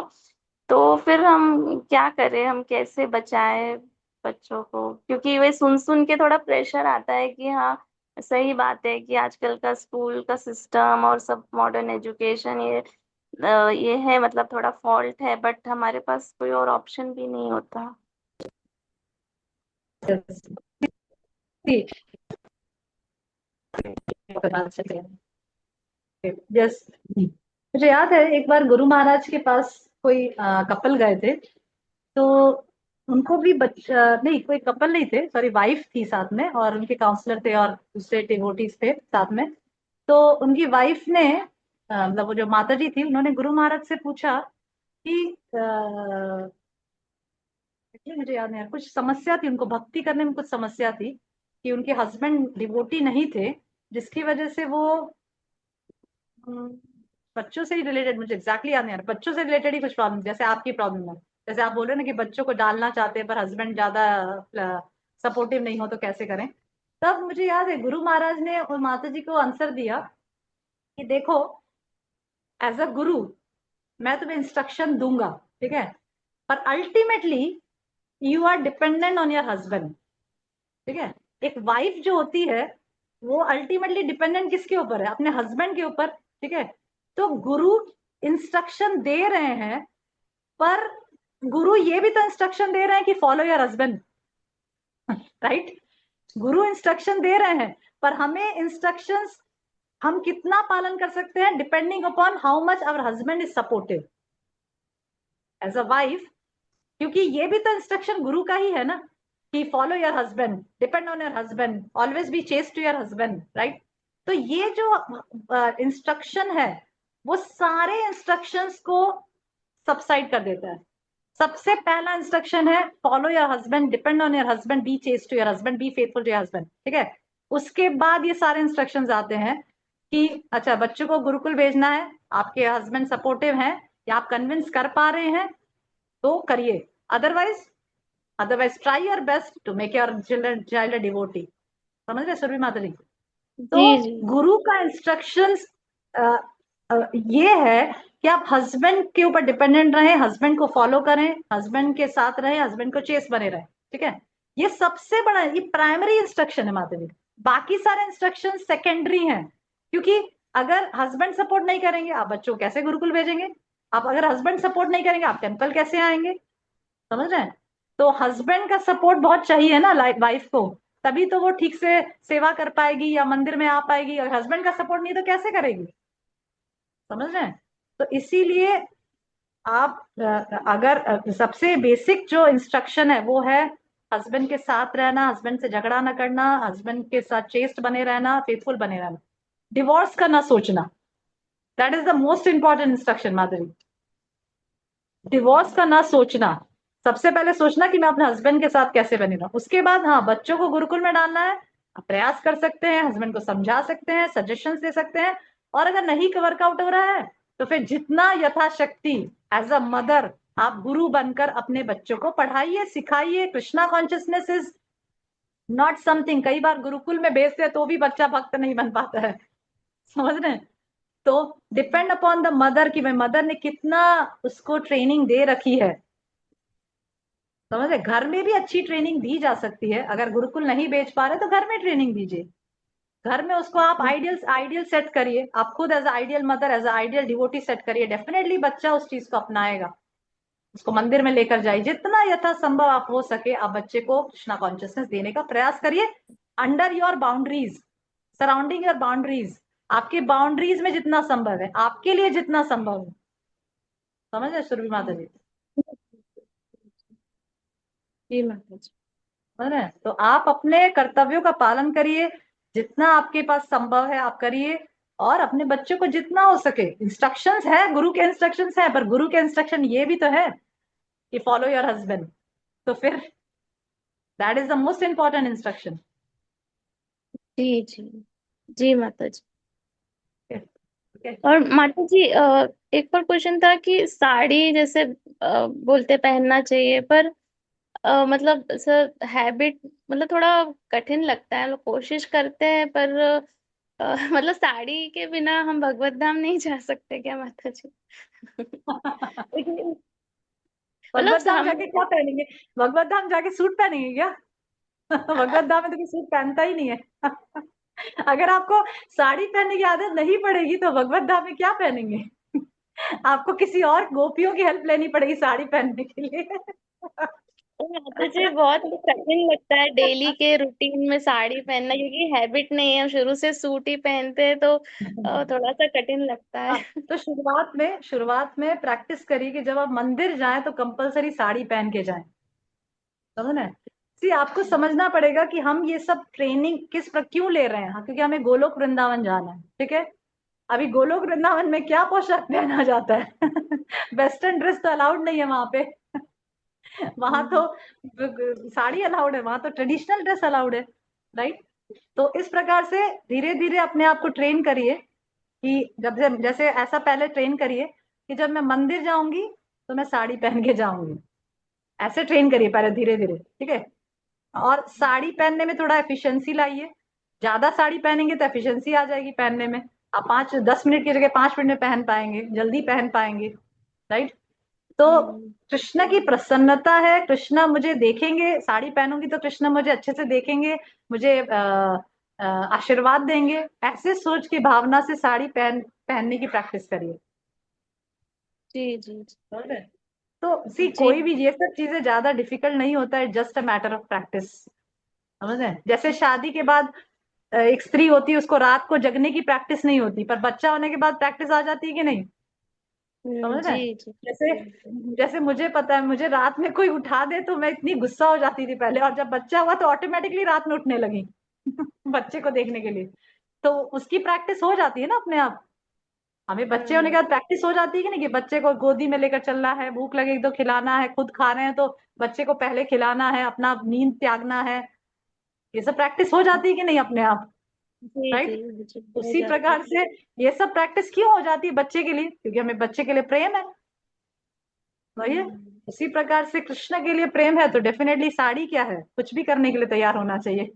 तो फिर हम क्या करें, हम कैसे बचाएं बच्चों को, क्योंकि वे सुन सुन के थोड़ा प्रेशर आता है कि हाँ सही बात है कि आजकल का स्कूल का सिस्टम और सब मॉडर्न एजुकेशन ये है, मतलब थोड़ा फॉल्ट है, बट हमारे पास कोई और ऑप्शन भी नहीं होता। Yes. See, yes. मुझे याद है एक बार गुरु महाराज के पास कोई कपल गए थे, तो उनको भी बच्चा नहीं, कोई कपल नहीं थे, सॉरी वाइफ थी साथ में और उनके काउंसलर थे और दूसरे डिवोटीज थे साथ में। तो उनकी वाइफ ने मतलब वो जो माता जी थी उन्होंने गुरु महाराज से पूछा कि मुझे याद नहीं है, कुछ समस्या थी उनको, भक्ति करने में कुछ समस्या थी कि उनके हस्बैंड डिवोटी नहीं थे, जिसकी वजह से वो बच्चों से ही रिलेटेड, मुझे एग्जैक्टली याद नहीं आ रहा, बच्चों से रिलेटेड ही कुछ प्रॉब्लम, जैसे आपकी प्रॉब्लम है, जैसे आप बोल रहे हैं ना कि बच्चों को डालना चाहते हैं पर हस्बैंड ज्यादा सपोर्टिव नहीं हो तो कैसे करें। तब मुझे याद है गुरु महाराज ने और माता जी को आंसर दिया कि देखो, एज अ गुरु मैं तुम्हें इंस्ट्रक्शन दूंगा, ठीक है, पर ultimately you are dependent on your husband, ठीक है। एक वाइफ जो होती है वो अल्टीमेटली डिपेंडेंट किसके ऊपर है, अपने हस्बैंड के ऊपर, ठीक है। तो गुरु इंस्ट्रक्शन दे रहे हैं, पर गुरु ये भी तो इंस्ट्रक्शन दे रहे हैं कि follow your husband, right. Guru instruction दे रहे हैं, पर हमें इंस्ट्रक्शंस हम कितना पालन कर सकते हैं depending upon how much our husband is supportive as a wife, क्योंकि ये भी तो इंस्ट्रक्शन गुरु का ही है ना कि follow your husband, depend on your husband, always be chaste to your husband, right. तो ये जो इंस्ट्रक्शन है वो सारे इंस्ट्रक्शंस को सबसाइड कर देता है। सबसे पहला इंस्ट्रक्शन है follow your husband, depend on your husband, be chaste to your husband, be faithful to your husband, ठीक है। उसके बाद ये सारे इंस्ट्रक्शंस आते हैं कि अच्छा बच्चों को गुरुकुल भेजना है, आपके हस्बैंड सपोर्टिव हैं या आप कन्विंस कर पा रहे हैं तो करिए, otherwise try your best to make your child a devotee. समझ रहे सुरभि माता जी? तो जी जी गुरु का इंस्ट्रक्शंस ये है कि आप हस्बैंड के ऊपर डिपेंडेंट रहें, हस्बैंड को फॉलो करें, हस्बैंड के साथ रहें, हस्बैंड को चेस बने रहें, ठीक है। ये सबसे बड़ा, ये प्राइमरी इंस्ट्रक्शन है माता जी। बाकी सारे इंस्ट्रक्शन सेकेंडरी हैं, क्योंकि अगर हस्बैंड सपोर्ट नहीं करेंगे आप बच्चों को कैसे गुरुकुल भेजेंगे, आप अगर हस्बैंड सपोर्ट नहीं करेंगे आप टेम्पल कैसे आएंगे? समझ रहे हैं? तो हस्बैंड का सपोर्ट बहुत चाहिए ना वाइफ को, तभी तो वो ठीक से सेवा कर पाएगी या मंदिर में आ पाएगी। अगर हस्बैंड का सपोर्ट नहीं तो कैसे करेगी? समझ रहे हैं? तो इसीलिए आप अगर सबसे बेसिक जो इंस्ट्रक्शन है वो है हस्बैंड के साथ रहना, हस्बैंड से झगड़ा ना करना, हस्बैंड के साथ चेस्ट बने रहना, फेथफुल बने रहना, डिवोर्स का ना सोचना। That is the most important instruction Madhuri. Divorce का ना सोचना, सबसे पहले सोचना कि मैं अपने हस्बैंड के साथ कैसे बनी रहूं। उसके बाद हाँ, बच्चों को गुरुकुल में डालना है, आप प्रयास कर सकते हैं, हस्बैंड को समझा सकते हैं, सजेशंस दे सकते हैं। और अगर नहीं वर्कआउट हो रहा है तो फिर जितना यथाशक्ति एज अ मदर आप गुरु बनकर अपने बच्चों को पढ़ाइए, सिखाइए। Krishna consciousness is not something, कई बार गुरुकुल में भेजते हैं तो भी बच्चा भक्त नहीं बन पाता है। समझ रहे हैं? तो डिपेंड अपॉन द मदर कि भाई मदर ने कितना उसको ट्रेनिंग दे रखी है। समझ रहे? घर में भी अच्छी ट्रेनिंग दी जा सकती है, अगर गुरुकुल नहीं भेज पा रहे तो घर में ट्रेनिंग दीजिए। घर में उसको आप आइडियल आइडियल सेट करिए, आप खुद as ideal mother, as ideal devotee set करिए, डेफिनेटली बच्चा उस चीज को अपनाएगा। उसको मंदिर में लेकर जाइए, जितना यथासंभव आप हो सके आप बच्चे को कृष्णा कॉन्शियसनेस देने का प्रयास करिए, under your boundaries, surrounding your boundaries, आपके बाउंड्रीज में जितना संभव है, आपके लिए जितना संभव है। समझ रहे सुरभि माता जी? जी माता जी। समझ रहे हैं? तो आप अपने कर्तव्यों का पालन करिए, जितना आपके पास संभव है आप करिए, और अपने बच्चों को जितना हो सके, इंस्ट्रक्शंस है, गुरु के इंस्ट्रक्शंस है, पर गुरु के इंस्ट्रक्शन ये भी तो है कि फॉलो योर हस्बैंड। तो फिर that is the most important instruction. जी जी जी माता जी। Okay. और माता जी एक और क्वेश्चन था कि साड़ी जैसे बोलते पहनना चाहिए, पर मतलब सर हैबिट मतलब थोड़ा कठिन लगता है, हम लोग कोशिश करते हैं पर मतलब साड़ी के बिना हम भगवत धाम नहीं जा सकते क्या माता जी? लेकिन मतलब भगवत धाम हम जाके क्या पहनेंगे? भगवत धाम जाके सूट पहनेंगे क्या? भगवत धाम में तो कोई सूट पहनता ही नहीं है। अगर आपको साड़ी पहनने की आदत नहीं पड़ेगी तो भगवत धाम में क्या पहनेंगे? आपको किसी और गोपियों की हेल्प लेनी पड़ेगी साड़ी पहनने के लिए। माता जी बहुत कठिन लगता है डेली के रूटीन में साड़ी पहनना, क्योंकि हैबिट नहीं है, हम शुरू से सूट ही पहनते हैं, तो थोड़ा सा कठिन लगता हाँ, है। तो शुरुआत में प्रैक्टिस करिए कि जब आप मंदिर जाएं तो कंपलसरी साड़ी पहन के जाएं। समझ रहे हैं? सी आपको समझना पड़ेगा कि हम ये सब ट्रेनिंग क्यों ले रहे हैं। हाँ, क्योंकि हमें गोलोक वृंदावन जाना है, ठीक है? अभी गोलोक वृंदावन में क्या पोशाक पहना जाता है? वेस्टर्न ड्रेस तो अलाउड नहीं है वहां पे। वहां तो साड़ी अलाउड है, वहां तो ट्रेडिशनल ड्रेस अलाउड है, राइट? तो इस प्रकार से धीरे धीरे अपने आप को ट्रेन करिए कि जब से जैसे ऐसा पहले ट्रेन करिए कि जब मैं मंदिर जाऊंगी तो मैं साड़ी पहन के जाऊंगी। ऐसे ट्रेन करिए पहले धीरे धीरे, ठीक है? और साड़ी पहनने में थोड़ा एफिशिएंसी लाइए। ज्यादा साड़ी पहनेंगे तो एफिशिएंसी आ जाएगी पहनने में, आप 5-10 मिनट की जगह 5 मिनट में पहन पाएंगे, जल्दी पहन पाएंगे, राइट? तो कृष्ण की प्रसन्नता है, कृष्ण मुझे देखेंगे, साड़ी पहनूंगी तो कृष्ण मुझे अच्छे से देखेंगे, मुझे आशीर्वाद देंगे, ऐसे सोच की भावना से साड़ी पहनने की प्रैक्टिस करिए। जी जी समझ रहे हैं? तो सी जी कोई भी ये सब चीजें ज्यादा डिफिकल्ट नहीं होता है, just a matter of practice. समझ रहे हैं? जैसे शादी के बाद एक स्त्री होती है, उसको रात को जगने की प्रैक्टिस नहीं होती, पर बच्चा होने के बाद प्रैक्टिस आ जाती है कि नहीं? समझ रहे हैं? जी जी जैसे जैसे मुझे पता है, मुझे रात में कोई उठा दे तो मैं इतनी गुस्सा हो जाती थी पहले, और जब बच्चा हुआ तो ऑटोमेटिकली रात में उठने लगी बच्चे को देखने के लिए। तो उसकी प्रैक्टिस हो जाती है ना अपने आप। हमें बच्चे होने के बाद प्रैक्टिस हो जाती है कि नहीं, कि बच्चे को गोदी में लेकर चलना है, भूख लगे तो खिलाना है, खुद खा रहे हैं तो बच्चे को पहले खिलाना है, अपना नींद त्यागना है। ये सब प्रैक्टिस हो जाती है कि नहीं अपने आप, जी राइट? जी जी हो उसी जाती प्रकार है। से ये सब प्रैक्टिस क्यों हो जाती है बच्चे के लिए? क्योंकि हमें बच्चे के लिए प्रेम है। वही है। उसी प्रकार से कृष्ण के लिए प्रेम है तो डेफिनेटली साड़ी क्या है, कुछ भी करने के लिए तैयार होना चाहिए।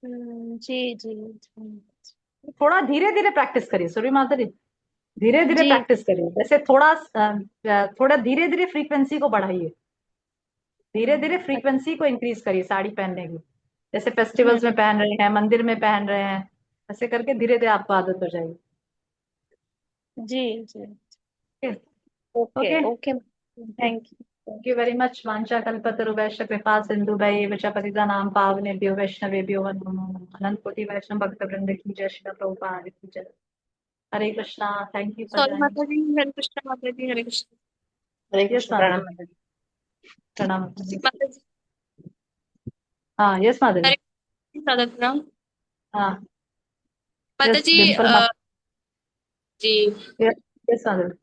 जी जी जी थोड़ा धीरे धीरे प्रैक्टिस करिए सूर्य माता जी, धीरे धीरे जी प्रैक्टिस करिए। जैसे थोड़ा धीरे धीरे फ्रीक्वेंसी को बढ़ाइए, धीरे धीरे फ्रीक्वेंसी को इंक्रीज करिए साड़ी पहनने की। जैसे फेस्टिवल्स में पहन रहे हैं, मंदिर में पहन रहे हैं, ऐसे करके धीरे धीरे आपको आदत हो जाएगी। जी जी okay okay, okay, thank you. Thank you very much. वांछा कल्पतरुभ्यश्च कृपा सिंधुभ्यैव च पतितानां पावनेभ्यो वैष्णवेभ्यो नमो नमः। अनंत कोटि वैष्णव भक्त वृंद की जय। श्रील प्रभुपाद की जय। Hare Krishna. Thank you for sorry joining. Mata ji, Hare Krishna Mata ji, Hare Krishna. Hare yes Krishna, Madhuri, प्रणाम माता जी। प्रणाम। माता जी, हाँ यस माधुरी। हरे कृष्ण, सादर प्रणाम। हाँ माता यस जी, डिम्पल जी यस माधुरी।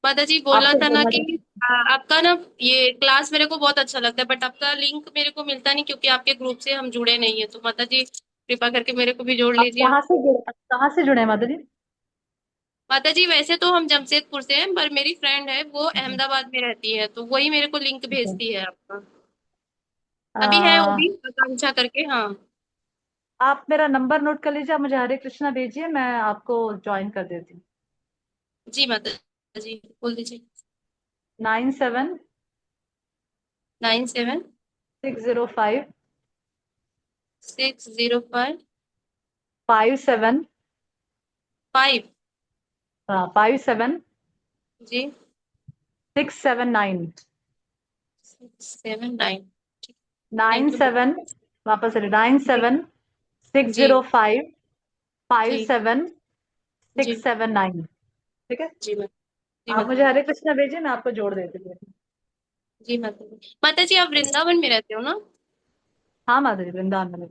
माता जी बोलना आपको था ना बोलना कि था। आपका ना ये क्लास मेरे को बहुत अच्छा लगता है, बट आपका लिंक मेरे को मिलता नहीं क्योंकि आपके ग्रुप से हम जुड़े नहीं है। तो माता जी कृपा करके मेरे को भी जोड़ आप लीजिए। कहाँ से जुड़े हैं माधुरी? माता जी वैसे तो हम जमशेदपुर से हैं, पर मेरी फ्रेंड है वो अहमदाबाद में रहती है, तो वही मेरे को लिंक भेजती है आपका। अभी है वो आ, भी आकांक्षा करके। हाँ आप मेरा नंबर नोट कर लीजिए, आप मुझे हरे कृष्णा भेजिए, मैं आपको ज्वाइन कर देती हूँ। जी माता जी बोल दीजिए। 97 97 605 605 57 5 57 जी 679 679। थैंक यू 97 वापस 97 जी 605 ठीक 57 जी 679। ठीक है, जी जी आप माता मुझे जी। हरे कृष्णा भेजिए, मैं आपको जोड़ देती हूँ। जी माता जी। माता जी आप वृंदावन में रहते हो ना? हाँ माधुरी, वृंदावन में।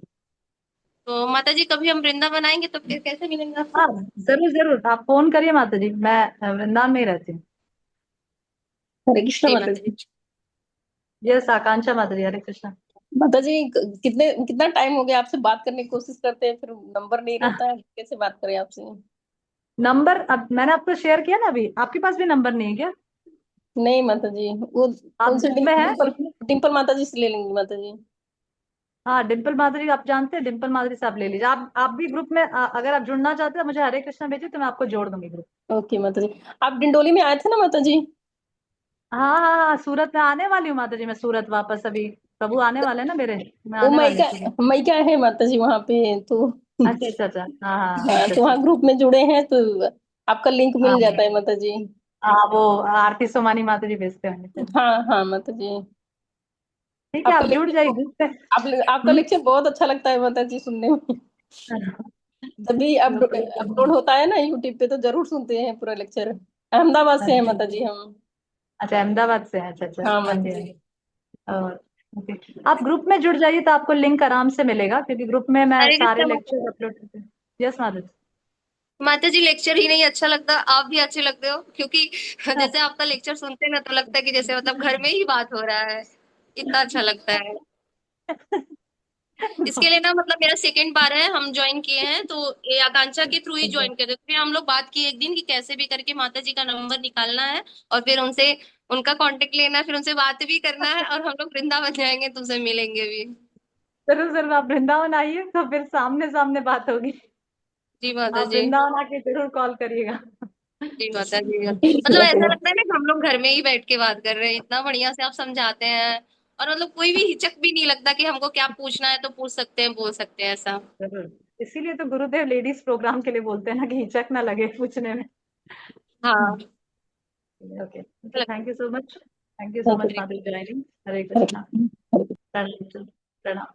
तो माता जी कभी हम वृंदावन आएंगे तो फिर कैसे मिलेंगे आपसे? हाँ जरूर जरूर, आप फोन करिए माता जी, मैं वृंदावन में ही रहती हूँ। हरे कृष्ण जी माता माता जी। जी। यस आकांक्षा माता जी, हरे कृष्णा। माता जी कितना टाइम हो गया आपसे बात करने की कोशिश करते हैं, फिर नंबर नहीं रहता है, कैसे बात करें आपसे? नंबर अब मैंने आपको शेयर किया ना, अभी आपके पास भी नंबर नहीं है क्या? नहीं माता जी, वो आप उनसे ग्रुप में हैं? डिम्पल माता जी से ले लेंगे माता जी। हाँ डिम्पल माधुरी, आप जानते हैं डिम्पल माधुरी से आप ले लीजिए। आप भी ग्रुप में अगर आप जुड़ना चाहते हैं मुझे हरे कृष्णा भेजिए, तो मैं आपको जोड़ दूंगी ग्रुप। ओके माता जी। आप डिंडोली में आए थे ना माता जी? हाँ हाँ हाँ, सूरत में आने वाली हूँ माता जी, मैं सूरत वापस अभी प्रभु आने वाले हैं ना मेरे, मैं वो आने वाली हूँ सूरत। मई का है माता जी वहाँ पे तो। अच्छा अच्छा अच्छा, हाँ हाँ हाँ अच्छा तो अच्छा। वहाँ ग्रुप में जुड़े हैं तो आपका लिंक हाँ मिल जाता है माता जी। हाँ, वो आरती सोमानी माता जी भेजते होंगे फिर। हाँ हाँ माता जी। ठीक है, आपका आप जुड़ लेक्चर जाइए ग्रुप पे। आपका लेक्चर बहुत अच्छा लगता है माता जी सुनने में। जब भी अपलोड होता है ना यूट्यूब पे तो जरूर सुनते हैं पूरा लेक्चर। अहमदाबाद से है माता जी हम। अच्छा अहमदाबाद से हैं, अच्छा अच्छा, हाँ हाँ माता जी हाँ जी। जी। और ओके, आप ग्रुप में जुड़ जाइए तो आपको लिंक आराम से मिलेगा, क्योंकि ग्रुप में मैं हरे सारे कृष्ण माता लेक्चर जी। अपलोड करती हूँ। यस माधुरी। माता जी लेक्चर ही नहीं अच्छा लगता, आप भी अच्छे लगते हो, क्योंकि जैसे आपका लेक्चर सुनते हैं ना तो लगता है कि जैसे मतलब घर में ही बात हो रहा है। इतना अच्छा लगता है। इसके लिए ना मतलब मेरा सेकंड बार है हम ज्वाइन किए हैं, तो ये आकांक्षा के थ्रू ही ज्वाइन करे, तो फिर हम लोग बात किए एक दिन कि कैसे भी करके माता जी का नंबर निकालना है और फिर उनसे उनका कांटेक्ट लेना है, फिर उनसे बात भी करना है, और हम लोग वृंदावन जाएंगे तो उनसे मिलेंगे भी। जरूर जरूर, आप वृंदावन आइए तो फिर सामने सामने बात होगी। जी माता आप जी। वृंदावन आके जरूर कॉल करिएगा। जी माता जी, मतलब ऐसा लगता है ना कि हम लोग घर में ही बैठ के बात कर रहे हैं, इतना बढ़िया से आप समझाते हैं। और मतलब कोई भी हिचक भी नहीं लगता कि हमको क्या पूछना है तो पूछ सकते हैं, बोल सकते हैं ऐसा। जरूर, इसीलिए तो गुरुदेव लेडीज प्रोग्राम के लिए बोलते हैं ना, कि हिचक ना लगे पूछने में। हाँ ओके अच्छा ओके, लगता thank you so much, thank you so thank much है। माधुरी जॉइनिंग। हरे यू। कृष्णा। प्रणाम प्रणाम।